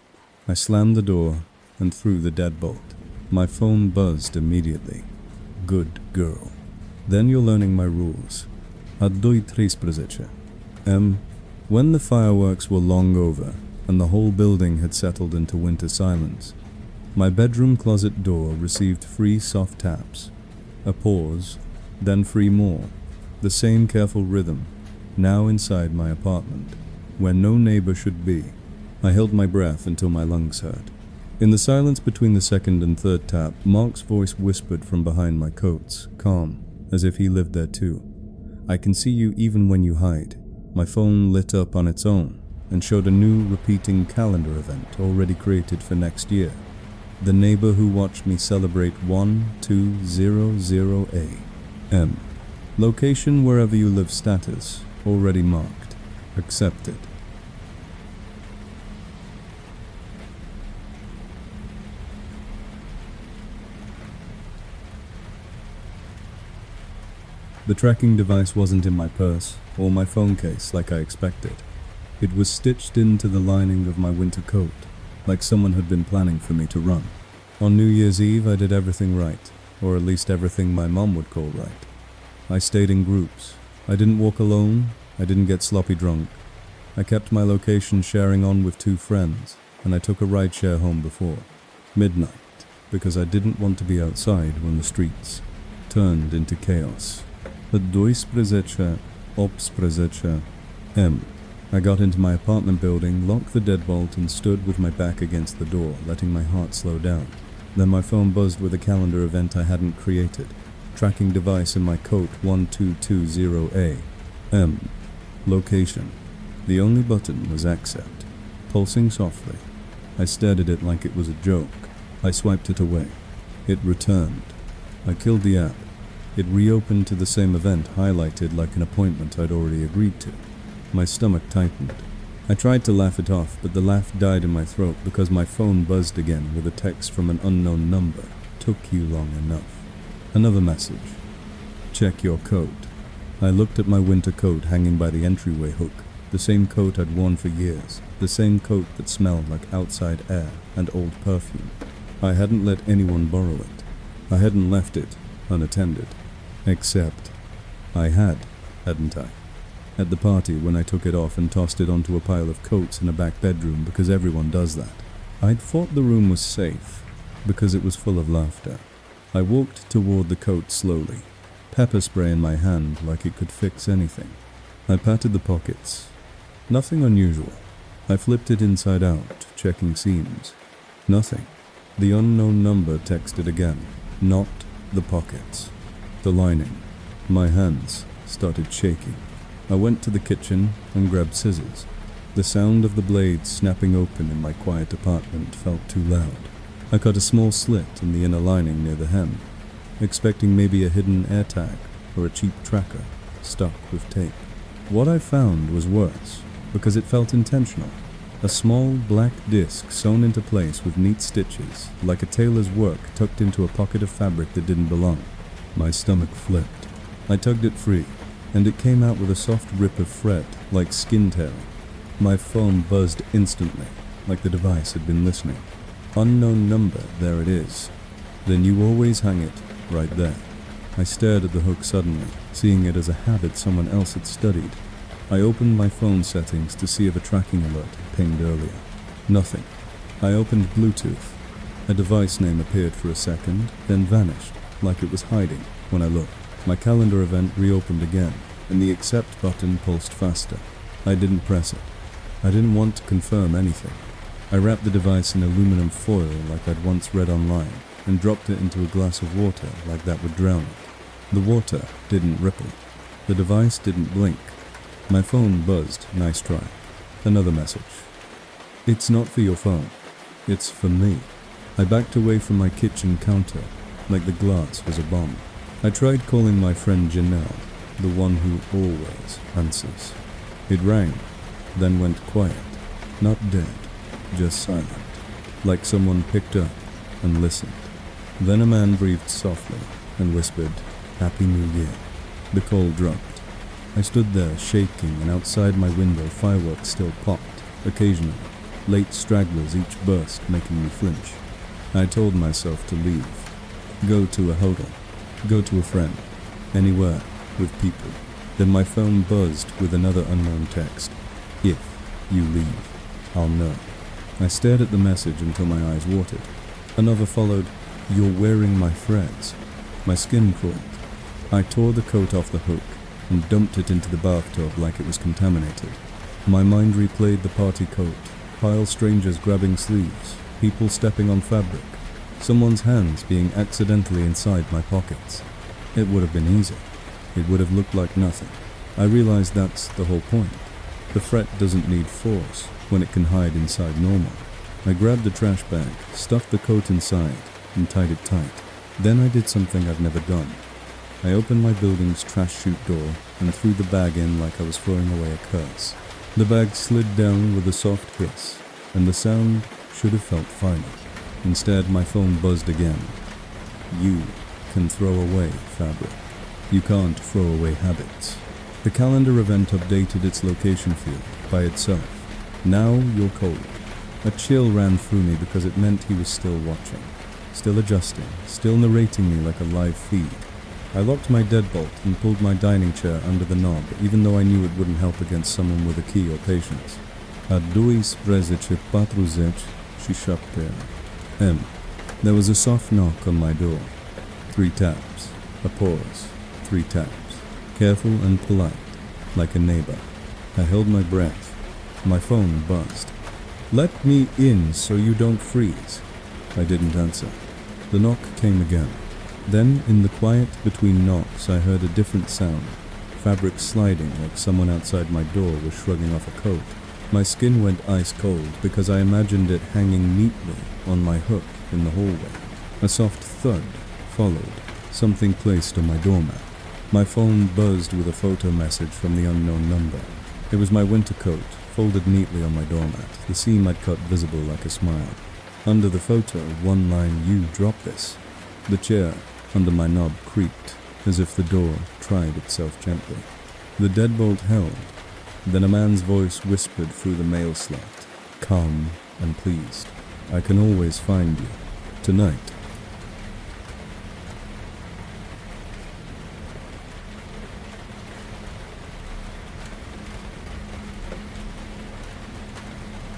I slammed the door and threw the deadbolt. My phone buzzed immediately. "Good girl. Then you're learning my rules. Adoi tres prezeche." When the fireworks were long over and the whole building had settled into winter silence, my bedroom closet door received 3 soft taps. A pause, then 3 more. The same careful rhythm, now inside my apartment, where no neighbor should be. I held my breath until my lungs hurt. In the silence between the second and third tap, Mark's voice whispered from behind my coats, calm, as if he lived there too. "I can see you even when you hide." My phone lit up on its own and showed a new repeating calendar event already created for next year. The neighbor who watched me celebrate 1200 a.m. Location wherever you live status already marked. Accepted. The tracking device wasn't in my purse or my phone case like I expected. It was stitched into the lining of my winter coat, like someone had been planning for me to run. On New Year's Eve, I did everything right, or at least everything my mom would call right. I stayed in groups. I didn't walk alone. I didn't get sloppy drunk. I kept my location sharing on with 2 friends, and I took a rideshare home before midnight, because I didn't want to be outside when the streets turned into chaos. At 12:18 m. I got into my apartment building, locked the deadbolt, and stood with my back against the door, letting my heart slow down. Then my phone buzzed with a calendar event I hadn't created. Tracking device in my coat 1220 m. Location. The only button was accept, pulsing softly. I stared at it like it was a joke. I swiped it away. It returned. I killed the app. It reopened to the same event, highlighted like an appointment I'd already agreed to. My stomach tightened. I tried to laugh it off, but the laugh died in my throat because my phone buzzed again with a text from an unknown number. Took you long enough. Another message. Check your coat. I looked at my winter coat hanging by the entryway hook. The same coat I'd worn for years. The same coat that smelled like outside air and old perfume. I hadn't let anyone borrow it. I hadn't left it unattended. Except I had, hadn't I? At the party when I took it off and tossed it onto a pile of coats in a back bedroom because everyone does that. I'd thought the room was safe because it was full of laughter. I walked toward the coat slowly, pepper spray in my hand like it could fix anything. I patted the pockets. Nothing unusual. I flipped it inside out, checking seams. Nothing. The unknown number texted again. Not the pockets. The lining. My hands started shaking. I went to the kitchen and grabbed scissors. The sound of the blades snapping open in my quiet apartment felt too loud. I cut a small slit in the inner lining near the hem, expecting maybe a hidden air tag or a cheap tracker stuck with tape. What I found was worse, because it felt intentional. A small black disc sewn into place with neat stitches, like a tailor's work tucked into a pocket of fabric that didn't belong. My stomach flipped. I tugged it free, and it came out with a soft rip of thread, like skin tearing. My phone buzzed instantly, like the device had been listening. Unknown number, there it is. Then you always hang it right there. I stared at the hook suddenly, seeing it as a habit someone else had studied. I opened my phone settings to see if a tracking alert had pinged earlier. Nothing. I opened Bluetooth. A device name appeared for a second, then vanished, like it was hiding when I looked. My calendar event reopened again, and the accept button pulsed faster. I didn't press it. I didn't want to confirm anything. I wrapped the device in aluminum foil like I'd once read online, and dropped it into a glass of water like that would drown it. The water didn't ripple. The device didn't blink. My phone buzzed. Nice try. Another message. It's not for your phone. It's for me. I backed away from my kitchen counter, like the glass was a bomb. I tried calling my friend Janelle, the one who always answers. It rang, then went quiet. Not dead, just silent, like someone picked up and listened. Then a man breathed softly and whispered, "Happy New Year." The call dropped. I stood there shaking, and outside my window fireworks still popped, occasionally, late stragglers each burst making me flinch. I told myself to leave. Go to a hotel. Go to a friend. Anywhere, with people. Then my phone buzzed with another unknown text. If you leave, I'll know. I stared at the message until my eyes watered. Another followed, "You're wearing my threads." My skin crawled. I tore the coat off the hook and dumped it into the bathtub like it was contaminated. My mind replayed the party coat, pile strangers grabbing sleeves, people stepping on fabric, someone's hands being accidentally inside my pockets. It would have been easy. It would have looked like nothing. I realized that's the whole point. The threat doesn't need force when it can hide inside normal. I grabbed the trash bag, stuffed the coat inside, and tied it tight. Then I did something I've never done. I opened my building's trash chute door and threw the bag in like I was throwing away a curse. The bag slid down with a soft hiss, and the sound should have felt final. Instead, my phone buzzed again. You can throw away fabric. You can't throw away habits. The calendar event updated its location field by itself. Now you're cold. A chill ran through me because it meant he was still watching, still adjusting, still narrating me like a live feed. I locked my deadbolt and pulled my dining chair under the knob, even though I knew it wouldn't help against someone with a key or patience. At 2:40 she shapte. There was a soft knock on my door. 3 taps, a pause, 3 taps, careful and polite, like a neighbor. I held my breath. My phone buzzed. "Let me in so you don't freeze." I didn't answer. The knock came again. Then, in the quiet between knocks, I heard a different sound, fabric sliding like someone outside my door was shrugging off a coat. My skin went ice cold because I imagined it hanging neatly on my hook in the hallway. A soft thud followed, something placed on my doormat. My phone buzzed with a photo message from the unknown number. It was my winter coat, folded neatly on my doormat, the seam I'd cut visible like a smile. Under the photo, one line, "You dropped this." The chair under my knob creaked, as if the door tried itself gently. The deadbolt held. Then a man's voice whispered through the mail slot, calm and pleased. "I can always find you. Tonight."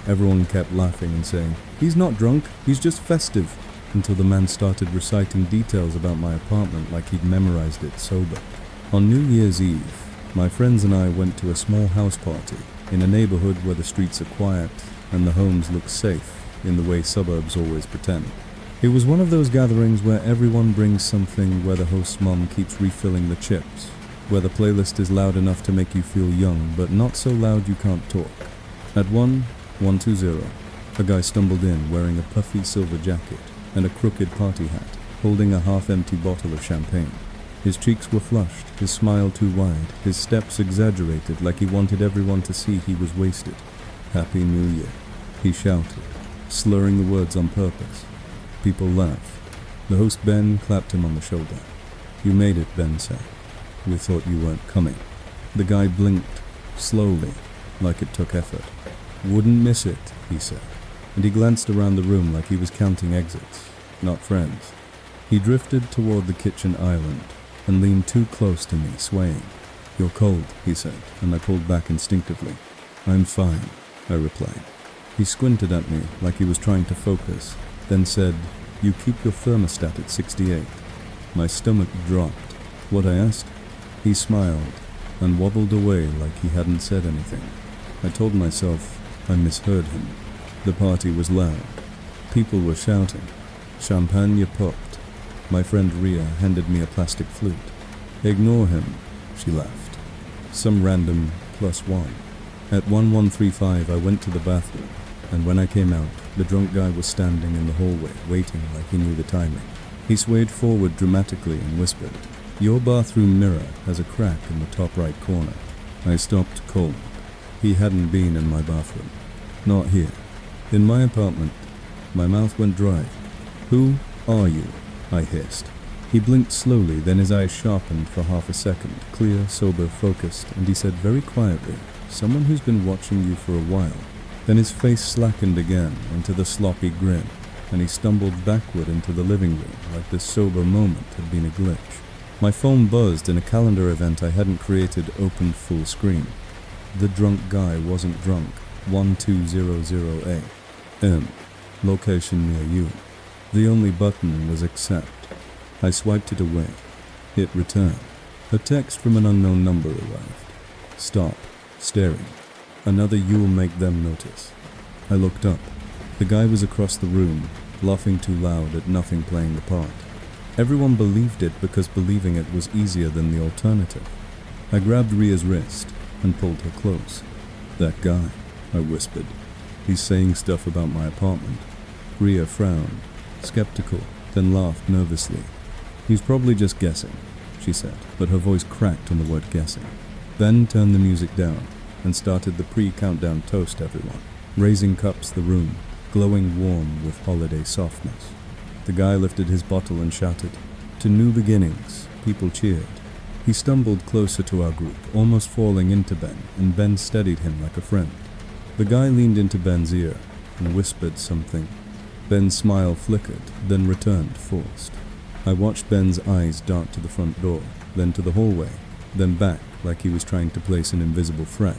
Everyone kept laughing and saying, "He's not drunk, he's just festive," until the man started reciting details about my apartment like he'd memorized it sober. On New Year's Eve, my friends and I went to a small house party in a neighborhood where the streets are quiet and the homes look safe in the way suburbs always pretend. It was one of those gatherings where everyone brings something, where the host's mom keeps refilling the chips, where the playlist is loud enough to make you feel young, but not so loud you can't talk. At 1:20, a guy stumbled in wearing a puffy silver jacket and a crooked party hat, holding a half-empty bottle of champagne. His cheeks were flushed, his smile too wide, his steps exaggerated like he wanted everyone to see he was wasted. "Happy New Year," he shouted, slurring the words on purpose. People laughed. The host Ben clapped him on the shoulder. "You made it," Ben said. "We thought you weren't coming." The guy blinked, slowly, like it took effort. "Wouldn't miss it," he said, and he glanced around the room like he was counting exits, not friends. He drifted toward the kitchen island and leaned too close to me, swaying. "You're cold," he said, and I pulled back instinctively. "I'm fine," I replied. He squinted at me like he was trying to focus, then said, "You keep your thermostat at 68. My stomach dropped. "What?" I asked. He smiled and wobbled away like he hadn't said anything. I told myself I misheard him. The party was loud. People were shouting. Champagne popped. My friend Ria handed me a plastic flute. "Ignore him," she laughed. "Some random +1. At 1135 I went to the bathroom, and when I came out, the drunk guy was standing in the hallway, waiting like he knew the timing. He swayed forward dramatically and whispered, "Your bathroom mirror has a crack in the top right corner." I stopped cold. He hadn't been in my bathroom. Not here. In my apartment. My mouth went dry. "Who are you?" I hissed. He blinked slowly, then his eyes sharpened for half a second, clear, sober, focused, and he said very quietly, "Someone who's been watching you for a while." Then his face slackened again into the sloppy grin, and he stumbled backward into the living room like this sober moment had been a glitch. My phone buzzed and a calendar event I hadn't created opened full screen. The drunk guy wasn't drunk. 1200 A. Location near you. The only button was accept. I swiped it away. Hit return. A text from an unknown number arrived. "Stop. Staring. Another you'll make them notice." I looked up. The guy was across the room, laughing too loud at nothing playing the part. Everyone believed it because believing it was easier than the alternative. I grabbed Ria's wrist and pulled her close. "That guy," I whispered. "He's saying stuff about my apartment." Ria frowned, skeptical, then laughed nervously. "He's probably just guessing," she said, but her voice cracked on the word guessing. Then turned the music down and started the pre-countdown toast everyone, raising cups the room, glowing warm with holiday softness. The guy lifted his bottle and shouted, "To new beginnings." People cheered. He stumbled closer to our group, almost falling into Ben, and Ben steadied him like a friend. The guy leaned into Ben's ear and whispered something. Ben's smile flickered, then returned forced. I watched Ben's eyes dart to the front door, then to the hallway, then back like he was trying to place an invisible threat.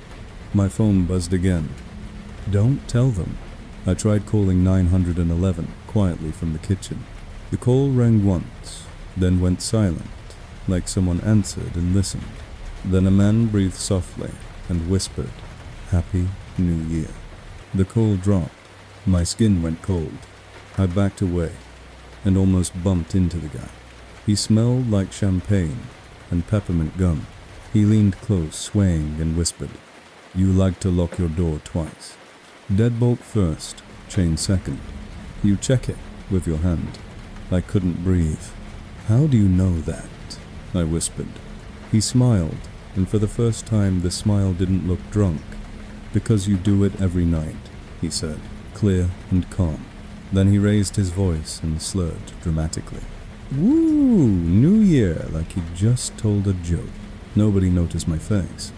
My phone buzzed again. Don't tell them. I tried calling 911 quietly from the kitchen. The call rang once, then went silent, like someone answered and listened. Then a man breathed softly and whispered, "Happy New Year." The call dropped. My skin went cold. I backed away and almost bumped into the guy. He smelled like champagne and peppermint gum. He leaned close, swaying, and whispered, "You like to lock your door twice. Deadbolt first, chain second. You check it with your hand." I couldn't breathe. "How do you know that?" I whispered. He smiled, and for the first time the smile didn't look drunk. "Because you do it every night," he said, clear and calm. Then he raised his voice and slurred dramatically. "Woo! New Year!" like he just told a joke. Nobody noticed my face.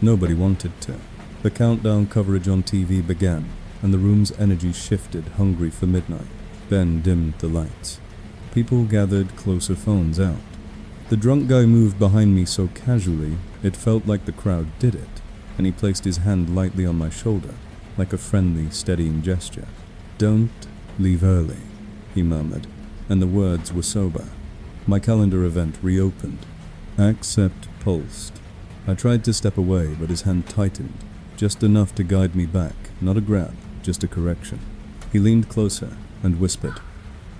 Nobody wanted to. The countdown coverage on TV began, and the room's energy shifted, hungry for midnight. Ben dimmed the lights. People gathered, closer, phones out. The drunk guy moved behind me so casually, it felt like the crowd did it, and he placed his hand lightly on my shoulder, like a friendly, steadying gesture. "Don't leave early," he murmured, and the words were sober. My calendar event reopened. Accept pulsed. I tried to step away, but his hand tightened, just enough to guide me back, not a grab, just a correction. He leaned closer and whispered,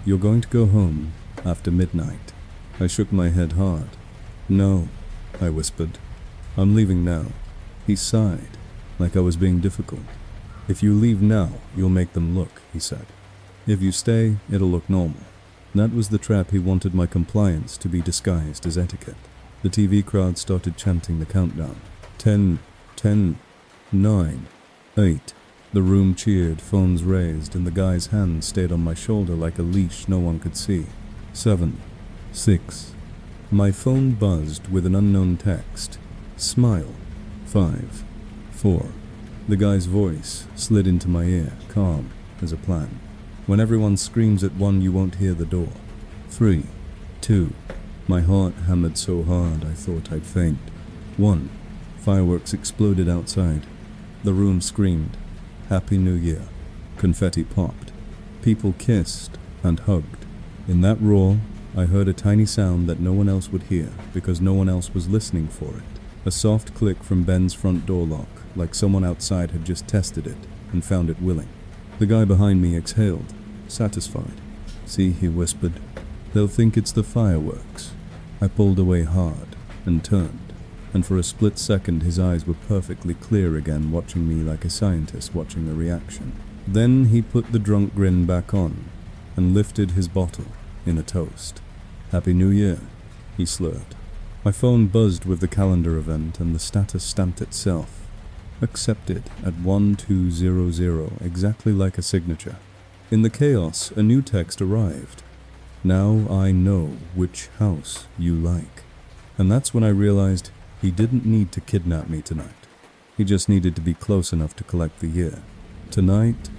"You're going to go home after midnight." I shook my head hard. "No," I whispered. "I'm leaving now." He sighed, like I was being difficult. "If you leave now, you'll make them look," he said. "If you stay, it'll look normal." That was the trap. He wanted my compliance to be disguised as etiquette. The TV crowd started chanting the countdown. 10, 10, 9, 8. The room cheered, phones raised, and the guy's hand stayed on my shoulder like a leash no one could see. 7, 6. My phone buzzed with an unknown text. "Smile." 5, 4. The guy's voice slid into my ear, calm as a plan. "When everyone screams at 1, you won't hear the door." 3, 2. My heart hammered so hard I thought I'd faint. 1. Fireworks exploded outside. The room screamed, "Happy New Year." Confetti popped. People kissed and hugged. In that roar, I heard a tiny sound that no one else would hear because no one else was listening for it. A soft click from Ben's front door lock, like someone outside had just tested it and found it willing. The guy behind me exhaled, satisfied. "See," he whispered, "they'll think it's the fireworks." I pulled away hard and turned, and for a split second his eyes were perfectly clear again, watching me like a scientist watching a reaction. Then he put the drunk grin back on and lifted his bottle in a toast. "Happy New Year," he slurred. My phone buzzed with the calendar event, and the status stamped itself. Accepted at 1200, exactly like a signature. In the chaos, a new text arrived. "Now I know which house you like." And that's when I realized he didn't need to kidnap me tonight. He just needed to be close enough to collect the year. Tonight,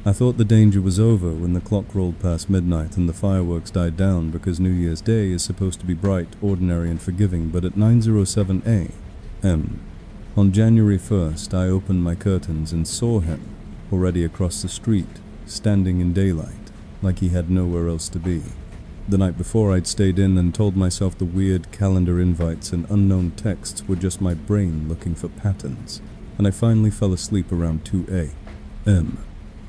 I thought the danger was over when the clock rolled past midnight and the fireworks died down, because New Year's Day is supposed to be bright, ordinary and forgiving, but at 9:07 a.m. on January 1st, I opened my curtains and saw him, already across the street, standing in daylight, like he had nowhere else to be. The night before, I'd stayed in and told myself the weird calendar invites and unknown texts were just my brain looking for patterns, and I finally fell asleep around 2 a.m.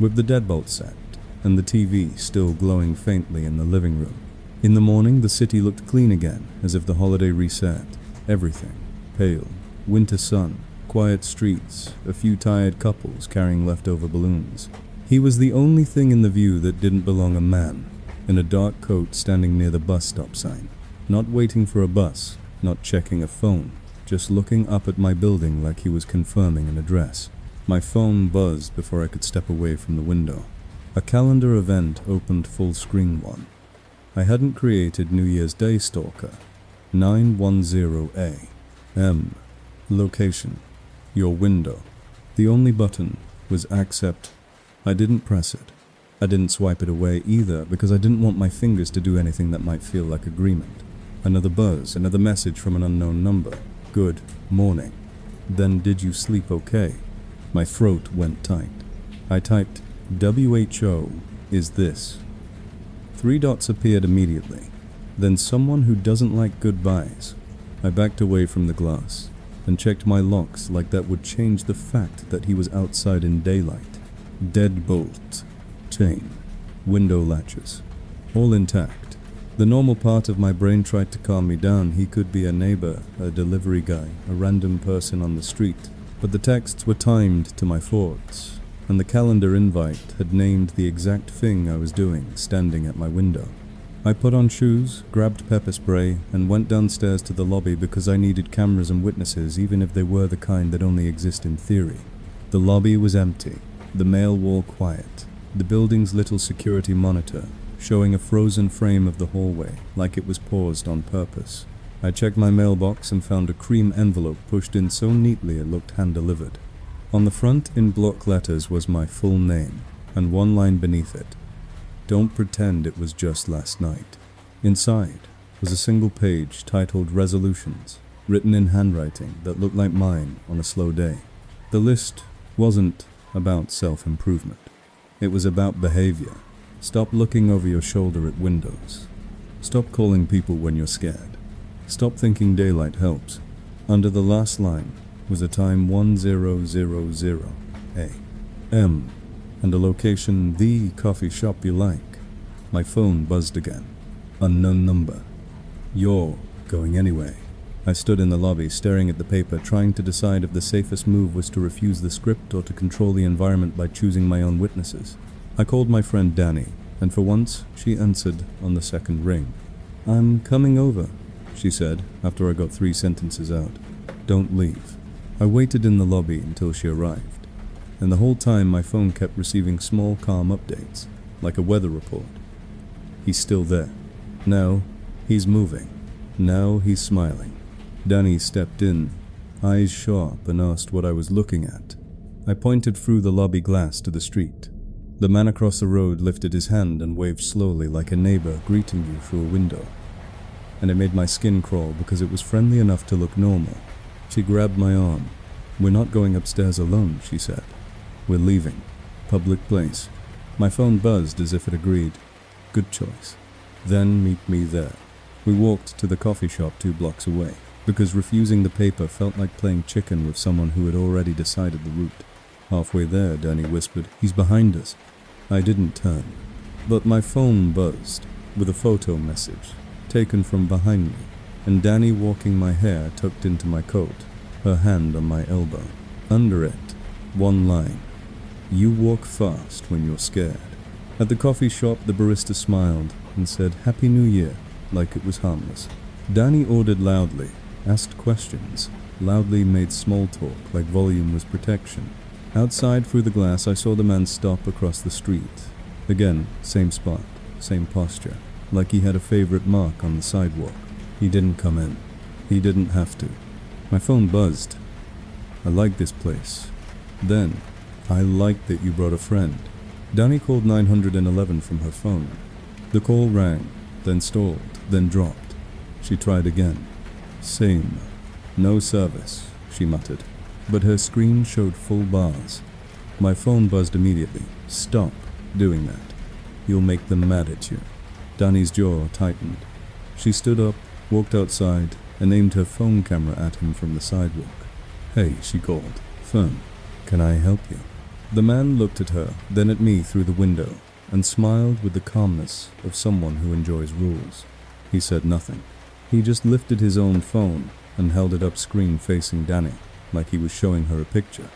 with the deadbolt set and the TV still glowing faintly in the living room. In the morning, the city looked clean again, as if the holiday reset. Everything pale, winter sun, quiet streets, a few tired couples carrying leftover balloons. He was the only thing in the view that didn't belong. A man in a dark coat standing near the bus stop sign, not waiting for a bus, not checking a phone, just looking up at my building like he was confirming an address. My phone buzzed before I could step away from the window. A calendar event opened full screen one. I hadn't created New Year's Day Stalker. 910 a.m. Location: your window. The only button was accept. I didn't press it. I didn't swipe it away either because I didn't want my fingers to do anything that might feel like agreement. Another buzz, another message from an unknown number. Good morning. Then did you sleep okay? My throat went tight. I typed, WHO is this. 3 dots appeared immediately. Then someone who doesn't like goodbyes. I backed away from the glass and checked my locks like that would change the fact that he was outside in daylight. Deadbolt, chain, window latches, all intact. The normal part of my brain tried to calm me down. He could be a neighbor, a delivery guy, a random person on the street. But the texts were timed to my thoughts, and the calendar invite had named the exact thing I was doing, standing at my window. I put on shoes, grabbed pepper spray, and went downstairs to the lobby because I needed cameras and witnesses, even if they were the kind that only exist in theory. The lobby was empty, the mail wall quiet, the building's little security monitor showing a frozen frame of the hallway like it was paused on purpose. I checked my mailbox and found a cream envelope pushed in so neatly it looked hand-delivered. On the front in block letters was my full name, and one line beneath it: "Don't pretend it was just last night." Inside was a single page titled Resolutions, written in handwriting that looked like mine on a slow day. The list wasn't about self-improvement. It was about behavior. Stop looking over your shoulder at windows. Stop calling people when you're scared. Stop thinking daylight helps. Under the last line was a time 1000 a.m. and a location, the coffee shop you like. My phone buzzed again. Unknown number. You're going anyway. I stood in the lobby staring at the paper, trying to decide if the safest move was to refuse the script or to control the environment by choosing my own witnesses. I called my friend Danny, and for once she answered on the second ring. "I'm coming over," she said after I got 3 sentences out. "Don't leave." I waited in the lobby until she arrived, and the whole time my phone kept receiving small calm updates, like a weather report. He's still there. Now he's moving. Now he's smiling. Danny stepped in, eyes sharp, and asked what I was looking at. I pointed through the lobby glass to the street. The man across the road lifted his hand and waved slowly like a neighbor greeting you through a window. And it made my skin crawl because it was friendly enough to look normal. She grabbed my arm. "We're not going upstairs alone," she said. "We're leaving. Public place." My phone buzzed as if it agreed. Good choice. Then meet me there. We walked to the coffee shop 2 blocks away, because refusing the paper felt like playing chicken with someone who had already decided the route. Halfway there, Danny whispered, "He's behind us." I didn't turn, but my phone buzzed with a photo message taken from behind me, and Danny walking my hair tucked into my coat, her hand on my elbow. Under it, one line: "You walk fast when you're scared." At the coffee shop, the barista smiled and said Happy New Year like it was harmless. Danny ordered loudly, asked questions, loudly made small talk like volume was protection. Outside through the glass, I saw the man stop across the street. Again, same spot, same posture, like he had a favorite mark on the sidewalk. He didn't come in. He didn't have to. My phone buzzed. "I like this place." Then, "I like that you brought a friend." Danny called 911 from her phone. The call rang, then stalled, then dropped. She tried again. Same. "No service," she muttered, but her screen showed full bars. My phone buzzed immediately. "Stop doing that. You'll make them mad at you." Danny's jaw tightened. She stood up, walked outside, and aimed her phone camera at him from the sidewalk. "Hey," she called. "Firm, can I help you?" The man looked at her, then at me through the window, and smiled with the calmness of someone who enjoys rules. He said nothing. He just lifted his own phone and held it up screen facing Danny, like he was showing her a picture.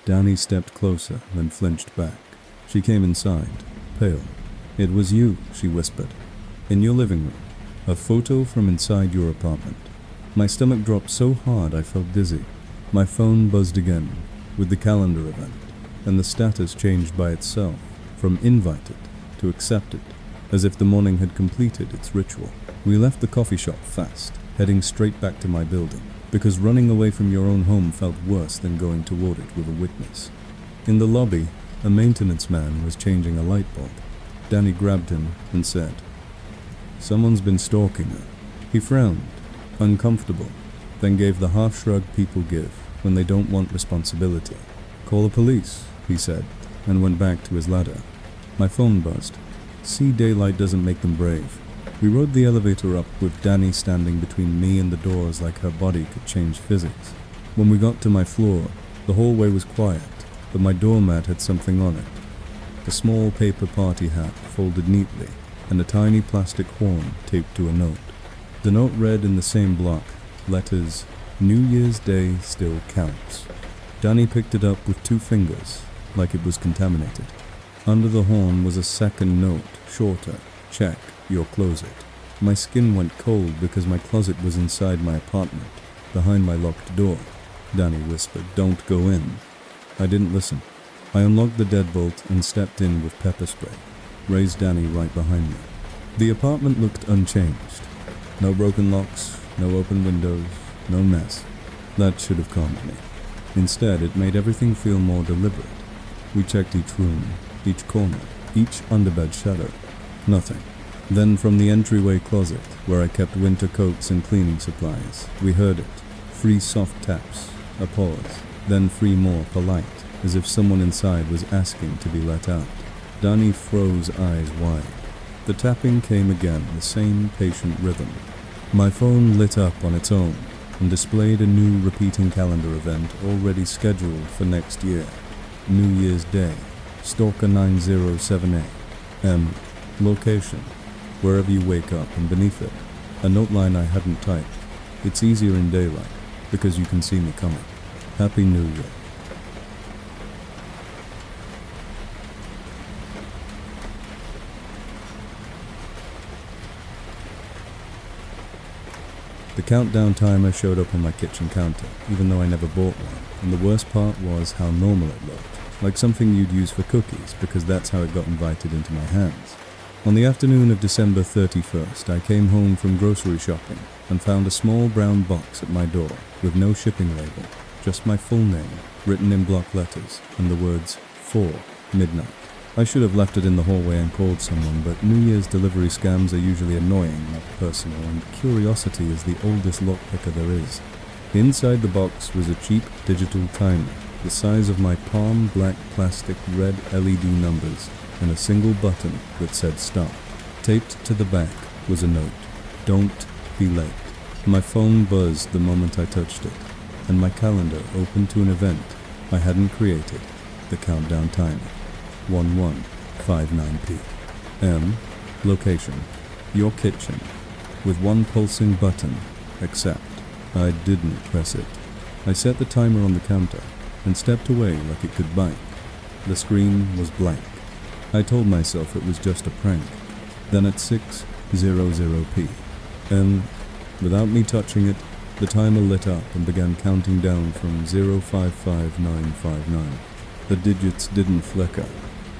Danny stepped closer, then flinched back. She came inside, pale. "It was you," she whispered. "In your living room. A photo from inside your apartment." My stomach dropped so hard I felt dizzy. My phone buzzed again. with the calendar event, and the status changed by itself from invited to accepted, as if the morning had completed its ritual. We left the coffee shop fast, heading straight back to my building, because running away from your own home felt worse than going toward it with a witness. In the lobby, a maintenance man was changing a light bulb. Danny grabbed him and said, "Someone's been stalking her." He frowned, uncomfortable, then gave the half-shrug people give when they don't want responsibility. "Call the police," he said, and went back to his ladder. My phone buzzed. See, daylight doesn't make them brave. We rode the elevator up with Danny standing between me and the doors like her body could change physics. When we got to my floor, the hallway was quiet, but my doormat had something on it. A small paper party hat folded neatly, and a tiny plastic horn taped to a note. The note read in the same block, letters, "New Year's Day still counts." Danny picked it up with 2 fingers, like it was contaminated. Under the horn was a second note, shorter, "Check your closet." My skin went cold because my closet was inside my apartment, behind my locked door. Danny whispered, "Don't go in." I didn't listen. I unlocked the deadbolt and stepped in with pepper spray, raised Danny right behind me. The apartment looked unchanged. No broken locks, no open windows, no mess. That should have calmed me. Instead, it made everything feel more deliberate. We checked each room, each corner, each underbed shadow. Nothing. Then from the entryway closet, where I kept winter coats and cleaning supplies, we heard it. 3 soft taps, a pause, then 3 more polite, as if someone inside was asking to be let out. Danny froze, eyes wide. The tapping came again, the same patient rhythm. My phone lit up on its own and displayed a new repeating calendar event already scheduled for next year. New Year's Day, Stalker 9078, location, wherever you wake up, and beneath it, a note line I hadn't typed. It's easier in daylight, because you can see me coming. Happy New Year. The countdown timer showed up on my kitchen counter, even though I never bought one, and the worst part was how normal it looked, like something you'd use for cookies, because that's how it got invited into my hands. On the afternoon of December 31st, I came home from grocery shopping and found a small brown box at my door with no shipping label, just my full name, written in block letters, and the words, "For midnight." I should have left it in the hallway and called someone, but New Year's delivery scams are usually annoying, not personal, and curiosity is the oldest lockpicker there is. Inside the box was a cheap digital timer, the size of my palm, black plastic red LED numbers, and a single button that said stop. Taped to the back was a note, "Don't be late." My phone buzzed the moment I touched it, and my calendar opened to an event I hadn't created, the countdown timer. 11:59 p.m. Location, your kitchen, with 1 pulsing button, accept. I didn't press it. I set the timer on the counter and stepped away like it could bite. The screen was blank. I told myself it was just a prank. Then at 6:00 p.m., without me touching it, the timer lit up and began counting down from 055959. The digits didn't flicker.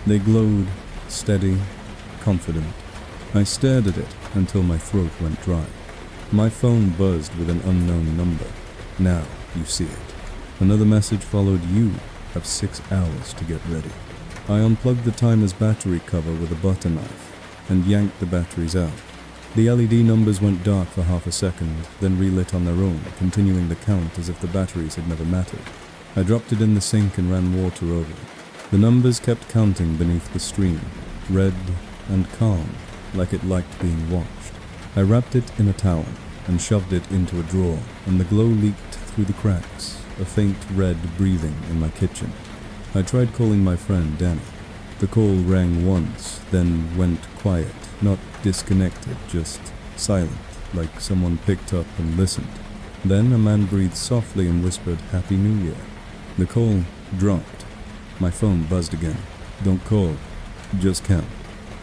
They glowed, steady, confident. I stared at it until my throat went dry. My phone buzzed with an unknown number. "Now you see it. Another message followed. You have 6 hours to get ready." I unplugged the timer's battery cover with a butter knife and yanked the batteries out. The LED numbers went dark for half a second, then relit on their own, continuing the count as if the batteries had never mattered. I dropped it in the sink and ran water over it. The numbers kept counting beneath the stream, red and calm, like it liked being watched. I wrapped it in a towel and shoved it into a drawer, and the glow leaked through the cracks, a faint red breathing in my kitchen. I tried calling my friend Danny. The call rang once, then went quiet, not disconnected, just silent, like someone picked up and listened. Then a man breathed softly and whispered, "Happy New Year." The call dropped. My phone buzzed again. "Don't call, just count."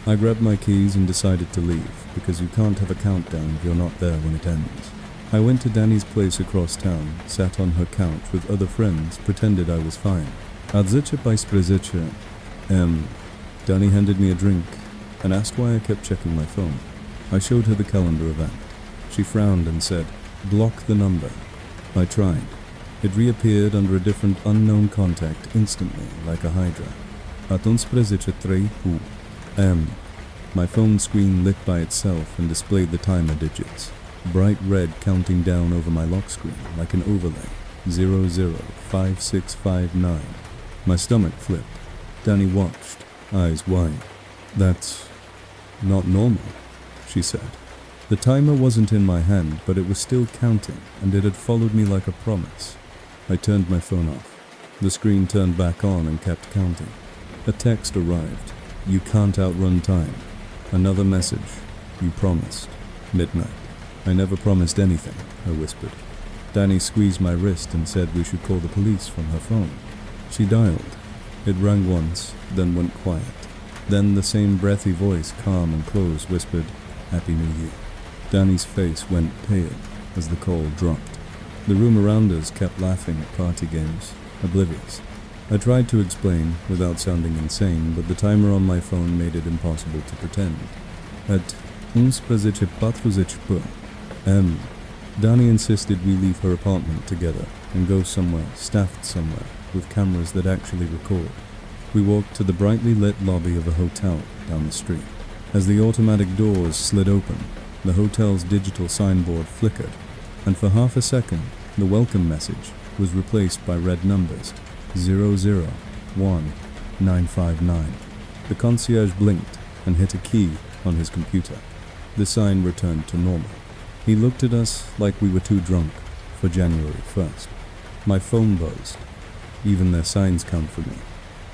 I grabbed my keys and decided to leave, because you can't have a countdown if you're not there when it ends. I went to Danny's place across town, sat on her couch with other friends, pretended I was fine. Adzycie paisprezycie. Danny handed me a drink and asked why I kept checking my phone. I showed her the calendar event. She frowned and said, "Block the number." I tried. It reappeared under a different unknown contact instantly, like a hydra. Atunci 3:03 My phone screen lit by itself and displayed the timer digits. Bright red counting down over my lock screen like an overlay. 005659. My stomach flipped. Danny watched, eyes wide. "That's not normal," she said. The timer wasn't in my hand, but it was still counting, and it had followed me like a promise. I turned my phone off. The screen turned back on and kept counting. A text arrived. "You can't outrun time." Another message. "You promised." Midnight. "I never promised anything," I whispered. Danny squeezed my wrist and said we should call the police from her phone. She dialed. It rang once, then went quiet. Then the same breathy voice, calm and close, whispered, "Happy New Year." Danny's face went pale as the call dropped. The room around us kept laughing at party games, oblivious. I tried to explain, without sounding insane, but the timer on my phone made it impossible to pretend. At 11:04 Danny insisted we leave her apartment together and go somewhere, staffed somewhere, with cameras that actually record. We walked to the brightly lit lobby of a hotel down the street. As the automatic doors slid open, the hotel's digital signboard flickered, and for half a second, the welcome message was replaced by red numbers, 001959. The concierge blinked and hit a key on his computer. The sign returned to normal. He looked at us like we were too drunk for January 1st. My phone buzzed. Even their signs come for me.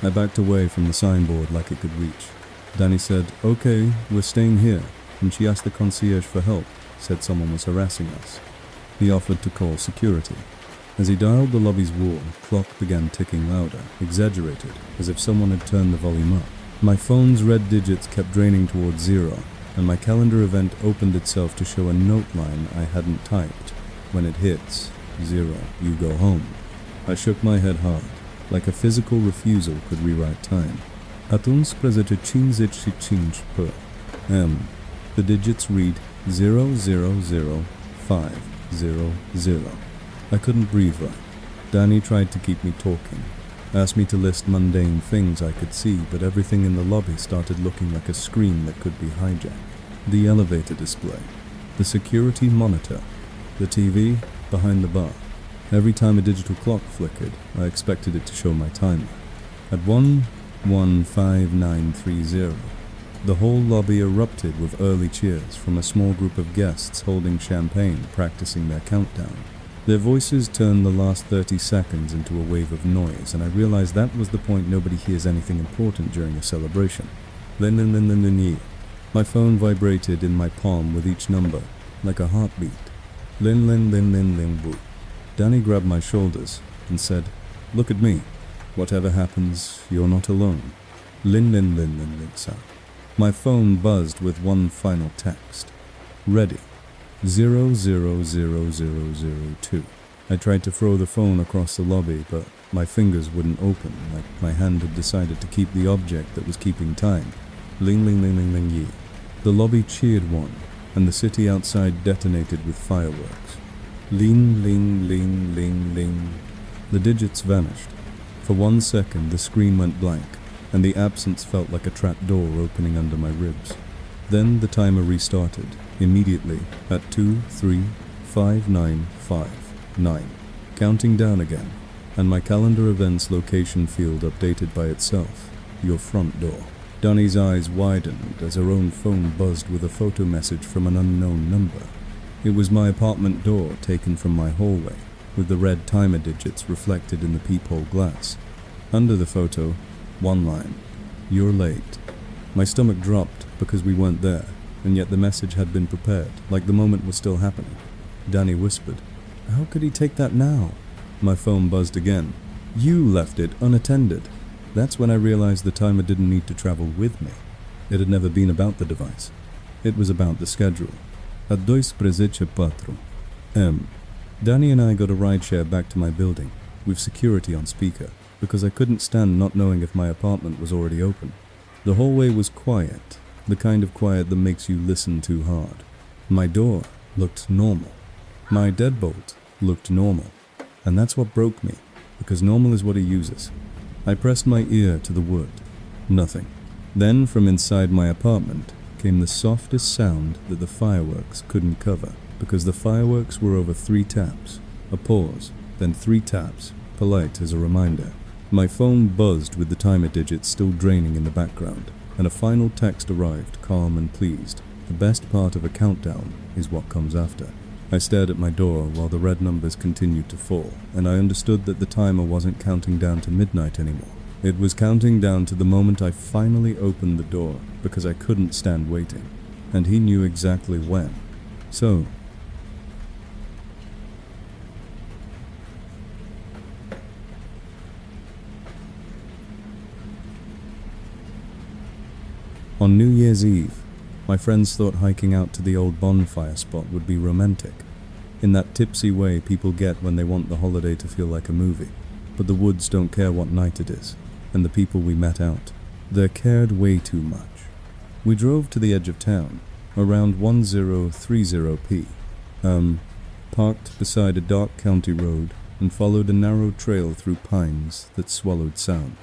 I backed away from the signboard like it could reach. Danny said, "Okay, we're staying here," and she asked the concierge for help, said someone was harassing us. He offered to call security. As he dialed the lobby's wall, clock began ticking louder, exaggerated, as if someone had turned the volume up. My phone's red digits kept draining towards 0, and my calendar event opened itself to show a note line I hadn't typed. When it hits 0, you go home. I shook my head hard, like a physical refusal could rewrite time. Atunci 11:55 The digits read 000500. I couldn't breathe right. Danny tried to keep me talking, asked me to list mundane things I could see, but everything in the lobby started looking like a screen that could be hijacked. The elevator display, the security monitor, the TV behind the bar. Every time a digital clock flickered, I expected it to show my timer. At 11:5930, the whole lobby erupted with early cheers from a small group of guests holding champagne, practicing their countdown. Their voices turned the last 30 seconds into a wave of noise, and I realized that was the point. Nobody hears anything important during a celebration. Lin. My phone vibrated in my palm with each number, like a heartbeat. Lin. Danny grabbed my shoulders and said, "Look at me. Whatever happens, you're not alone." Lin. My phone buzzed with one final text. "Ready. 000002. I tried to throw the phone across the lobby, but my fingers wouldn't open, like my hand had decided to keep the object that was keeping time. Ling. The lobby cheered one, and the city outside detonated with fireworks. Ling. The digits vanished. For 1 second, the screen went blank, and the absence felt like a trap door opening under my ribs. Then the timer restarted, immediately at 23595, counting down again, and my calendar events location field updated by itself. Your front door. Danny's eyes widened as her own phone buzzed with a photo message from an unknown number. It was my apartment door taken from my hallway, with the red timer digits reflected in the peephole glass. Under the photo, one line, "You're late." My stomach dropped because we weren't there, and yet the message had been prepared, like the moment was still happening. Danny whispered, "How could he take that now?" My phone buzzed again. "You left it unattended." That's when I realized the timer didn't need to travel with me. It had never been about the device. It was about the schedule. At 2:04, Danny and I got a rideshare back to my building, with security on speaker, because I couldn't stand not knowing if my apartment was already open. The hallway was quiet, the kind of quiet that makes you listen too hard. My door looked normal. My deadbolt looked normal. And that's what broke me, because normal is what he uses. I pressed my ear to the wood. Nothing. Then, from inside my apartment, came the softest sound that the fireworks couldn't cover, because the fireworks were over 3 taps. A pause, then 3 taps, polite as a reminder. My phone buzzed with the timer digits still draining in the background, and a final text arrived, calm and pleased. The best part of a countdown is what comes after. I stared at my door while the red numbers continued to fall, and I understood that the timer wasn't counting down to midnight anymore. It was counting down to the moment I finally opened the door, because I couldn't stand waiting, and he knew exactly when. So, on New Year's Eve, my friends thought hiking out to the old bonfire spot would be romantic, in that tipsy way people get when they want the holiday to feel like a movie. But the woods don't care what night it is, and the people we met out, they're cared way too much. We drove to the edge of town, around 1030p, parked beside a dark county road and followed a narrow trail through pines that swallowed sound.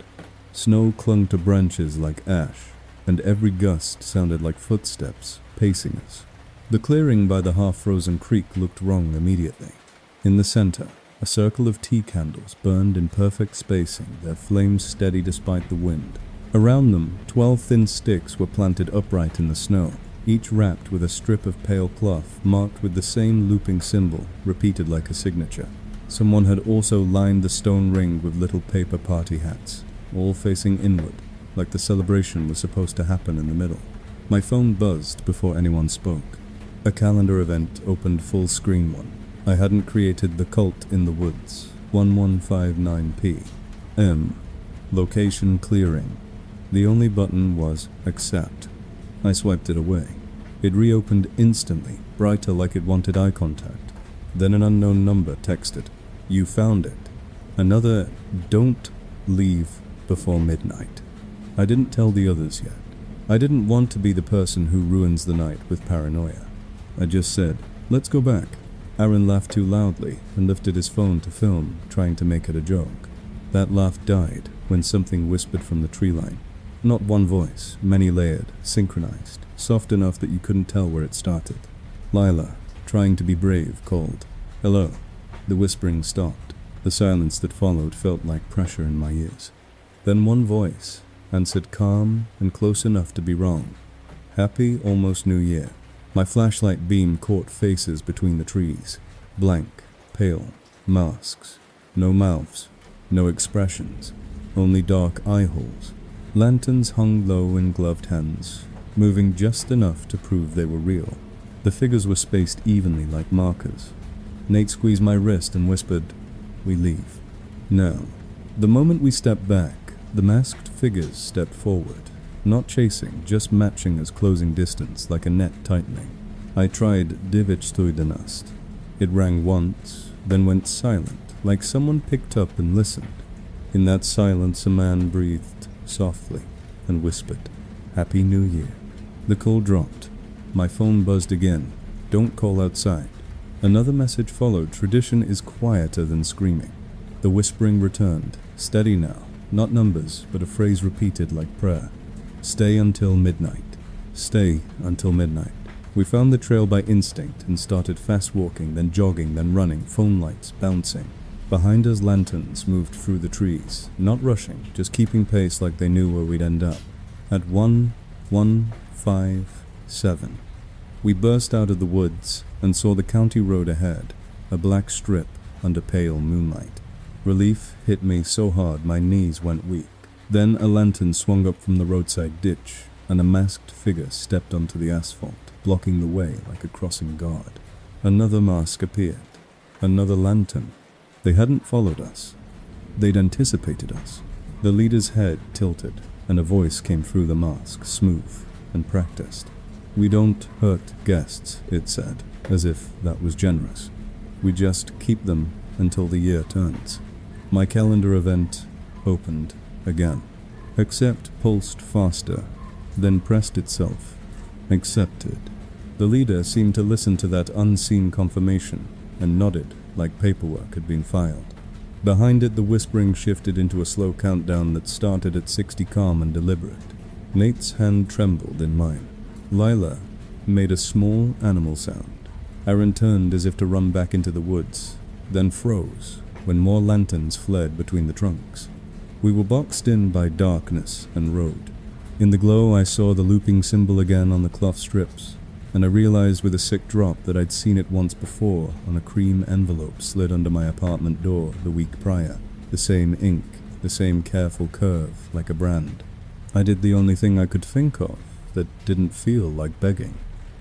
Snow clung to branches like ash, and every gust sounded like footsteps pacing us. The clearing by the half-frozen creek looked wrong immediately. In the center, a circle of tea candles burned in perfect spacing, their flames steady despite the wind. Around them, 12 thin sticks were planted upright in the snow, each wrapped with a strip of pale cloth marked with the same looping symbol, repeated like a signature. Someone had also lined the stone ring with little paper party hats, all facing inward, like the celebration was supposed to happen in the middle. My phone buzzed before anyone spoke. A calendar event opened full screen one. I hadn't created the cult in the woods. 1159p. Location clearing. The only button was accept. I swiped it away. It reopened instantly, brighter like it wanted eye contact. Then an unknown number texted, "You found it." Another, "Don't leave before midnight." I didn't tell the others yet. I didn't want to be the person who ruins the night with paranoia. I just said, "Let's go back." Aaron laughed too loudly and lifted his phone to film, trying to make it a joke. That laugh died when something whispered from the tree line. Not one voice, many layered, synchronized, soft enough that you couldn't tell where it started. Lila, trying to be brave, called, "Hello." The whispering stopped. The silence that followed felt like pressure in my ears. Then one voice answered, calm and close enough to be wrong. "Happy almost New Year." My flashlight beam caught faces between the trees. Blank, pale, masks. No mouths, no expressions, only dark eye holes. Lanterns hung low in gloved hands, moving just enough to prove they were real. The figures were spaced evenly like markers. Nate squeezed my wrist and whispered, "We leave." Now, the moment we stepped back, the masked figures stepped forward. Not chasing, just matching us closing distance like a net tightening. I tried Divich. It rang once, then went silent, like someone picked up and listened. In that silence a man breathed softly and whispered, "Happy New Year." The call dropped. My phone buzzed again. "Don't call outside." Another message followed. Tradition is quieter than screaming. The whispering returned, steady now, not numbers, but a phrase repeated like prayer. "Stay until midnight. Stay until midnight." We found the trail by instinct and started fast walking, then jogging, then running, phone lights bouncing. Behind us lanterns moved through the trees, not rushing, just keeping pace like they knew where we'd end up. At 1157, we burst out of the woods and saw the county road ahead, a black strip under pale moonlight. Relief hit me so hard my knees went weak. Then a lantern swung up from the roadside ditch, and a masked figure stepped onto the asphalt, blocking the way like a crossing guard. Another mask appeared. Another lantern. They hadn't followed us. They'd anticipated us. The leader's head tilted, and a voice came through the mask, smooth and practiced. "We don't hurt guests," it said, as if that was generous. We just keep them until the year turns. My calendar event opened again. Accept pulsed faster, then pressed itself. Accepted. The leader seemed to listen to that unseen confirmation and nodded like paperwork had been filed. Behind it, the whispering shifted into a slow countdown that started at 60, calm and deliberate. Nate's hand trembled in mine. Lila made a small animal sound. Aaron turned as if to run back into the woods, then froze when more lanterns flared between the trunks. We were boxed in by darkness and road. In the glow, I saw the looping symbol again on the cloth strips, and I realized with a sick drop that I'd seen it once before on a cream envelope slid under my apartment door the week prior. The same ink, the same careful curve, like a brand. I did the only thing I could think of that didn't feel like begging.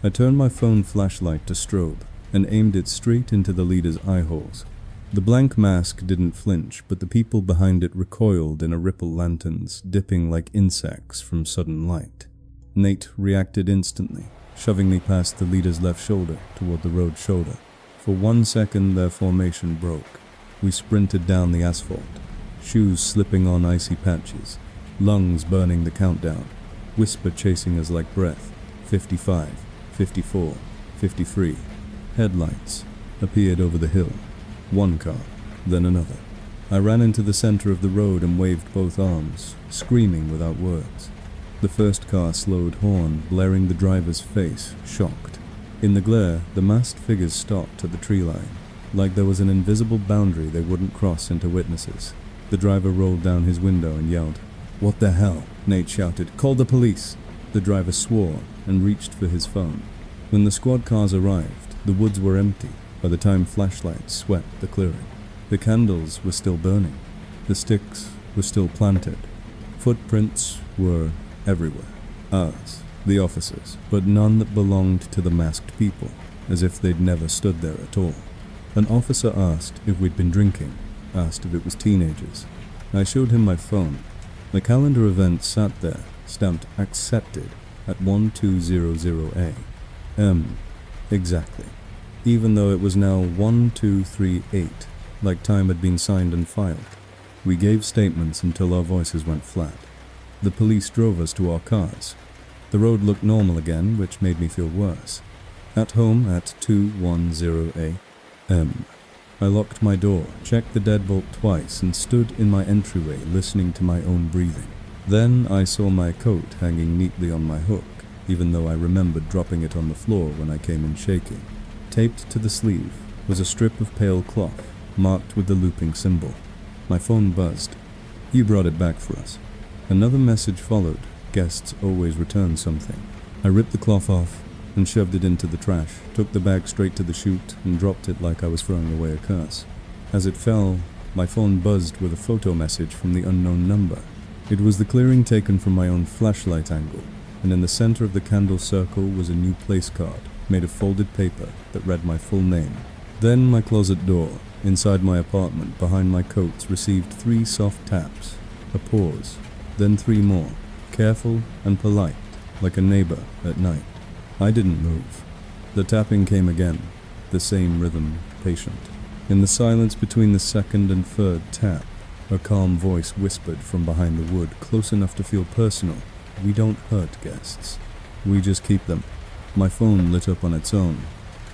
I turned my phone flashlight to strobe and aimed it straight into the leader's eye holes. The blank mask didn't flinch, but the people behind it recoiled in a ripple, lanterns dipping like insects from sudden light. Nate reacted instantly, shoving me past the leader's left shoulder toward the road shoulder. For 1 second, their formation broke. We sprinted down the asphalt, shoes slipping on icy patches, lungs burning the countdown, whisper chasing us like breath. 55, 54, 53. Headlights appeared over the hill. One car, then another. I ran into the center of the road and waved both arms, screaming without words. The first car slowed horn, blaring the driver's face, shocked. In the glare, the masked figures stopped at the tree line, like there was an invisible boundary they wouldn't cross into witnesses. The driver rolled down his window and yelled, "What the hell?" Nate shouted, "Call the police!" The driver swore and reached for his phone. When the squad cars arrived, the woods were empty by the time flashlights swept the clearing. The candles were still burning. The sticks were still planted. Footprints were everywhere. Ours, the officers, but none that belonged to the masked people, as if they'd never stood there at all. An officer asked if we'd been drinking, asked if it was teenagers. I showed him my phone. The calendar event sat there, stamped accepted at 1200 a.m. Exactly. Even though it was now 1238, like time had been signed and filed. We gave statements until our voices went flat. The police drove us to our cars. The road looked normal again, which made me feel worse. At home at 210 a.m. I locked my door, checked the deadbolt twice, and stood in my entryway listening to my own breathing. Then I saw my coat hanging neatly on my hook, even though I remembered dropping it on the floor when I came in shaking. Taped to the sleeve was a strip of pale cloth, marked with the looping symbol. My phone buzzed. "You brought it back for us." Another message followed. Guests always return something. I ripped the cloth off and shoved it into the trash, took the bag straight to the chute and dropped it like I was throwing away a curse. As it fell, my phone buzzed with a photo message from the unknown number. It was the clearing taken from my own flashlight angle, and in the center of the candle circle was a new place card made of folded paper that read my full name. Then my closet door, inside my apartment, behind my coats, received 3 soft taps, a pause, then 3 more, careful and polite, like a neighbor at night. I didn't move. The tapping came again, the same rhythm, patient. In the silence between the second and third tap, a calm voice whispered from behind the wood, close enough to feel personal. "We don't hurt guests. We just keep them." My phone lit up on its own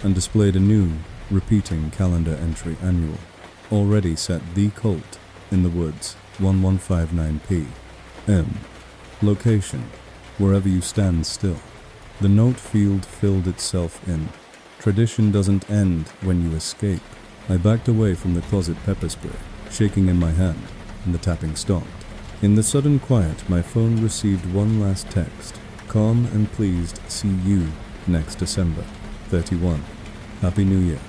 and displayed a new, repeating calendar entry annual. Already set the cult in the woods, 1159 p.m. Location, wherever you stand still. The note field filled itself in. Tradition doesn't end when you escape. I backed away from the closet pepper spray, shaking in my hand, and the tapping stopped. In the sudden quiet, my phone received one last text. "Calm and pleased, see you next December 31. Happy New Year."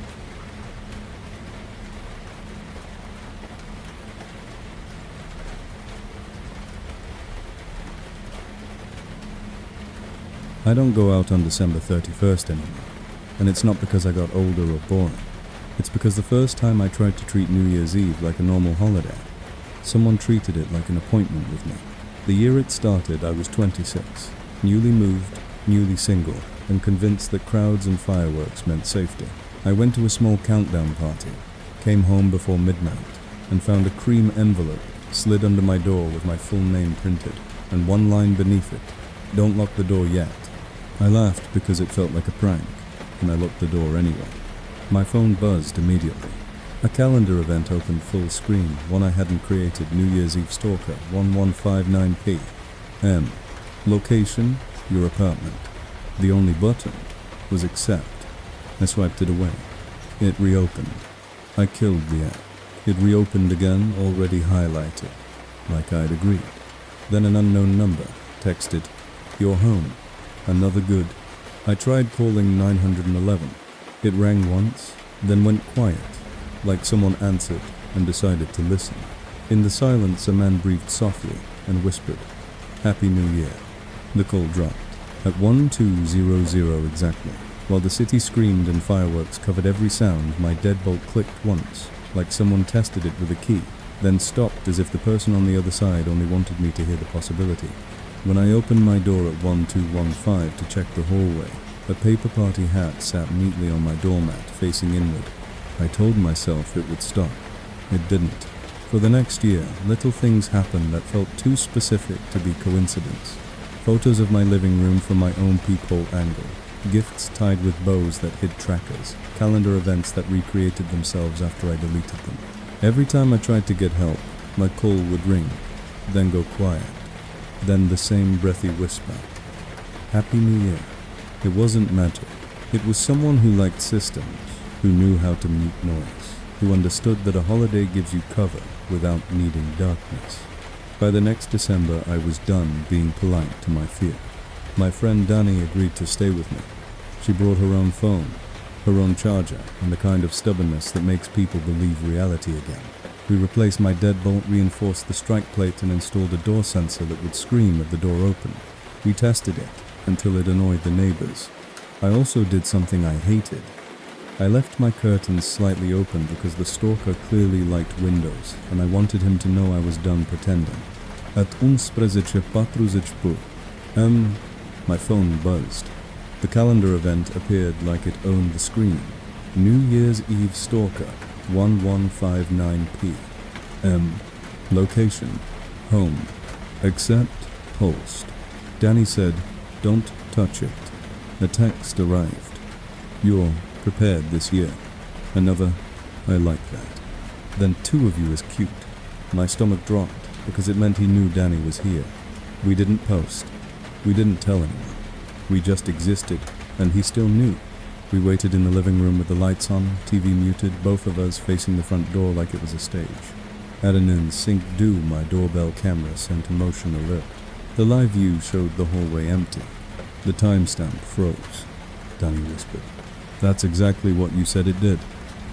I don't go out on December 31st anymore, and it's not because I got older or boring. It's because the first time I tried to treat New Year's Eve like a normal holiday, someone treated it like an appointment with me. The year it started, I was 26, newly moved, newly single, and convinced that crowds and fireworks meant safety. I went to a small countdown party, came home before midnight, and found a cream envelope slid under my door with my full name printed, and one line beneath it, "Don't lock the door yet." I laughed because it felt like a prank, and I locked the door anyway. My phone buzzed immediately. A calendar event opened full screen, one I hadn't created, New Year's Eve Stalker, 1159 p.m. Location, your apartment. The only button was accept. I swiped it away. It reopened. I killed the app. It reopened again, already highlighted, like I'd agreed. Then an unknown number texted, "You're home." Another good. I tried calling 911. It rang once, then went quiet, like someone answered and decided to listen. In the silence, a man breathed softly and whispered, "Happy New Year." The call dropped. At 1200 exactly, while the city screamed and fireworks covered every sound, my deadbolt clicked once, like someone tested it with a key, then stopped as if the person on the other side only wanted me to hear the possibility. When I opened my door at 1215 to check the hallway, a paper party hat sat neatly on my doormat, facing inward. I told myself it would stop. It didn't. For the next year, little things happened that felt too specific to be coincidence. Photos of my living room from my own peephole angle, gifts tied with bows that hid trackers, calendar events that recreated themselves after I deleted them. Every time I tried to get help, my call would ring, then go quiet, then the same breathy whisper, "Happy New Year." It wasn't magic. It was someone who liked systems, who knew how to mute noise, who understood that a holiday gives you cover without needing darkness. By the next December, I was done being polite to my fear. My friend Dani agreed to stay with me. She brought her own phone, her own charger, and the kind of stubbornness that makes people believe reality again. We replaced my deadbolt, reinforced the strike plate, and installed a door sensor that would scream if the door opened. We tested it until it annoyed the neighbors. I also did something I hated. I left my curtains slightly open because the stalker clearly liked windows, and I wanted him to know I was done pretending. At 11:04 my phone buzzed. The calendar event appeared like it owned the screen. New Year's Eve Stalker, 1159 p.m. Location, home. Accept, post. Dani said, "Don't touch it." A text arrived. "You're prepared this year." Another, "I like that." Then two of you is cute. My stomach dropped because it meant he knew Dani was here. We didn't post. We didn't tell anyone. We just existed, and he still knew. We waited in the living room with the lights on, TV muted, both of us facing the front door like it was a stage. At an in-sync do, my doorbell camera sent a motion alert. The live view showed the hallway empty. The timestamp froze. Dani whispered, "That's exactly what you said it did."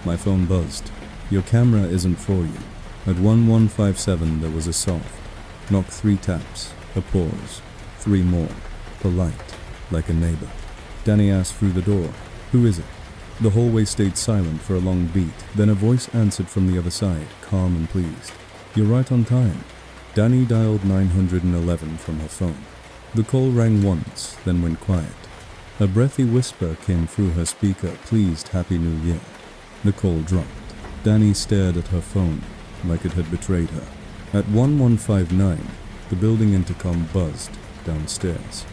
My phone buzzed. "Your camera isn't for you." At 1157 there was a soft, knock 3 taps, a pause, 3 more, polite, like a neighbor. Dani asked through the door, "Who is it?" The hallway stayed silent for a long beat, then a voice answered from the other side, calm and pleased. "You're right on time." Dani dialed 911 from her phone. The call rang once, then went quiet. A breathy whisper came through her speaker, "Pleased Happy New Year." The call dropped. Dani stared at her phone, like it had betrayed her. At 1159, the building intercom buzzed downstairs.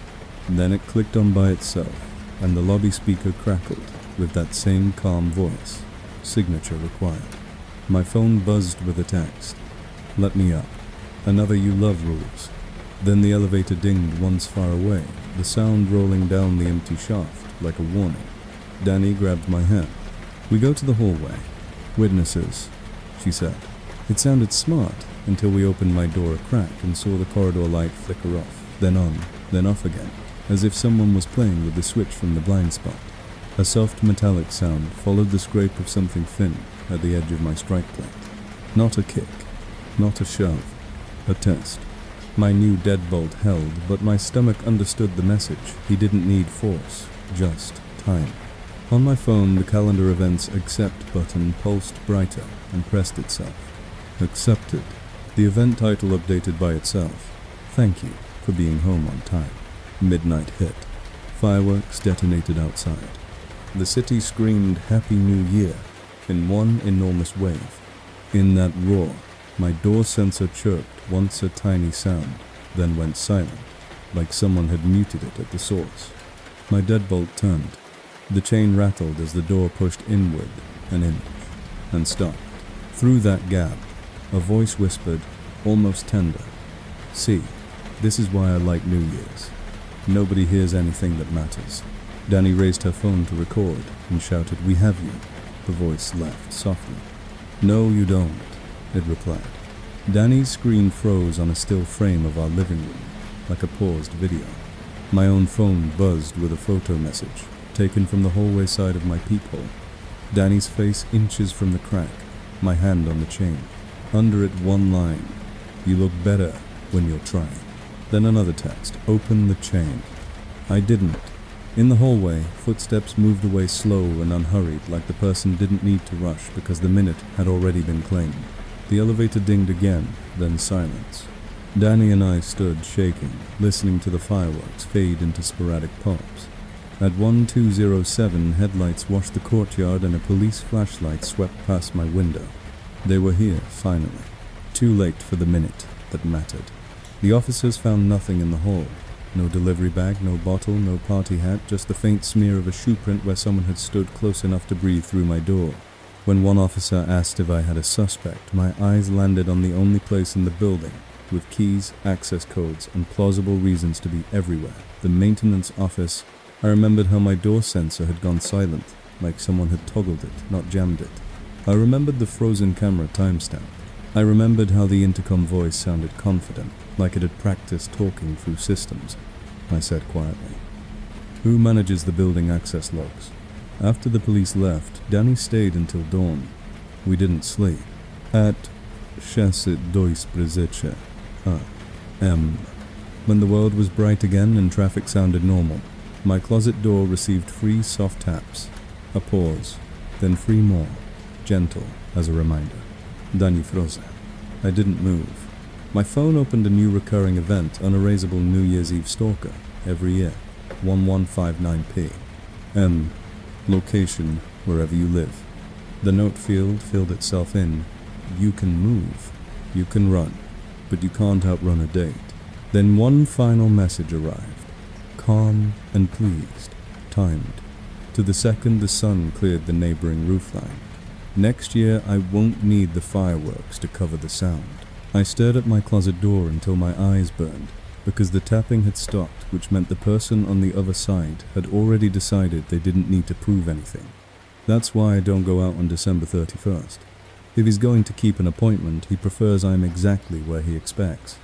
Then it clicked on by itself, and the lobby speaker crackled with that same calm voice. Signature required. My phone buzzed with a text. "Let me up. Another you love rules." Then the elevator dinged once far away, the sound rolling down the empty shaft like a warning. Dani grabbed my hand. "We go to the hallway. Witnesses," she said. It sounded smart until we opened my door a crack and saw the corridor light flicker off, then on, then off again, as if someone was playing with the switch from the blind spot. A soft metallic sound followed the scrape of something thin at the edge of my strike plate. Not a kick, not a shove, a test. My new deadbolt held, but my stomach understood the message. He didn't need force, just time. On my phone, the calendar events accept button pulsed brighter and pressed itself. Accepted. The event title updated by itself. Thank you for being home on time. Midnight hit. Fireworks detonated outside. The city screamed Happy New Year in one enormous wave. In that roar, my door sensor chirped once a tiny sound, then went silent, like someone had muted it at the source. My deadbolt turned. The chain rattled as the door pushed inward an inch, and stopped. Through that gap, a voice whispered, almost tender, "See, this is why I like New Year's. Nobody hears anything that matters." Danny raised her phone to record and shouted, "We have you." The voice laughed softly. "No, you don't," it replied. Danny's screen froze on a still frame of our living room, like a paused video. My own phone buzzed with a photo message, taken from the hallway side of my peephole. Danny's face inches from the crack, my hand on the chain. Under it one line, "You look better when you're trying." Then another text, "Open the chain." I didn't. In the hallway, footsteps moved away slow and unhurried, like the person didn't need to rush because the minute had already been claimed. The elevator dinged again, then silence. Danny and I stood shaking, listening to the fireworks fade into sporadic pops. At 1207, headlights washed the courtyard and a police flashlight swept past my window. They were here, finally. Too late for the minute that mattered. The officers found nothing in the hall. No delivery bag, no bottle, no party hat, just the faint smear of a shoe print where someone had stood close enough to breathe through my door. When one officer asked if I had a suspect, my eyes landed on the only place in the building with keys, access codes, and plausible reasons to be everywhere. The maintenance office. I remembered how my door sensor had gone silent, like someone had toggled it, not jammed it. I remembered the frozen camera timestamp. I remembered how the intercom voice sounded confident, like it had practiced talking through systems. I said quietly, "Who manages the building access logs?" After the police left, Danny stayed until dawn. We didn't sleep. At 6:02 a.m., when the world was bright again and traffic sounded normal, my closet door received 3 soft taps, a pause, then 3 more, gentle as a reminder. Danny froze. I didn't move. My phone opened a new recurring event, unerasable New Year's Eve Stalker, every year, 1159 p.m. Location, wherever you live. The note field filled itself in. You can move, you can run, but you can't outrun a date. Then one final message arrived, calm and pleased, timed. To the second the sun cleared the neighboring roofline. Next year I won't need the fireworks to cover the sound. I stared at my closet door until my eyes burned, because the tapping had stopped, which meant the person on the other side had already decided they didn't need to prove anything. That's why I don't go out on December 31st. If he's going to keep an appointment, he prefers I'm exactly where he expects.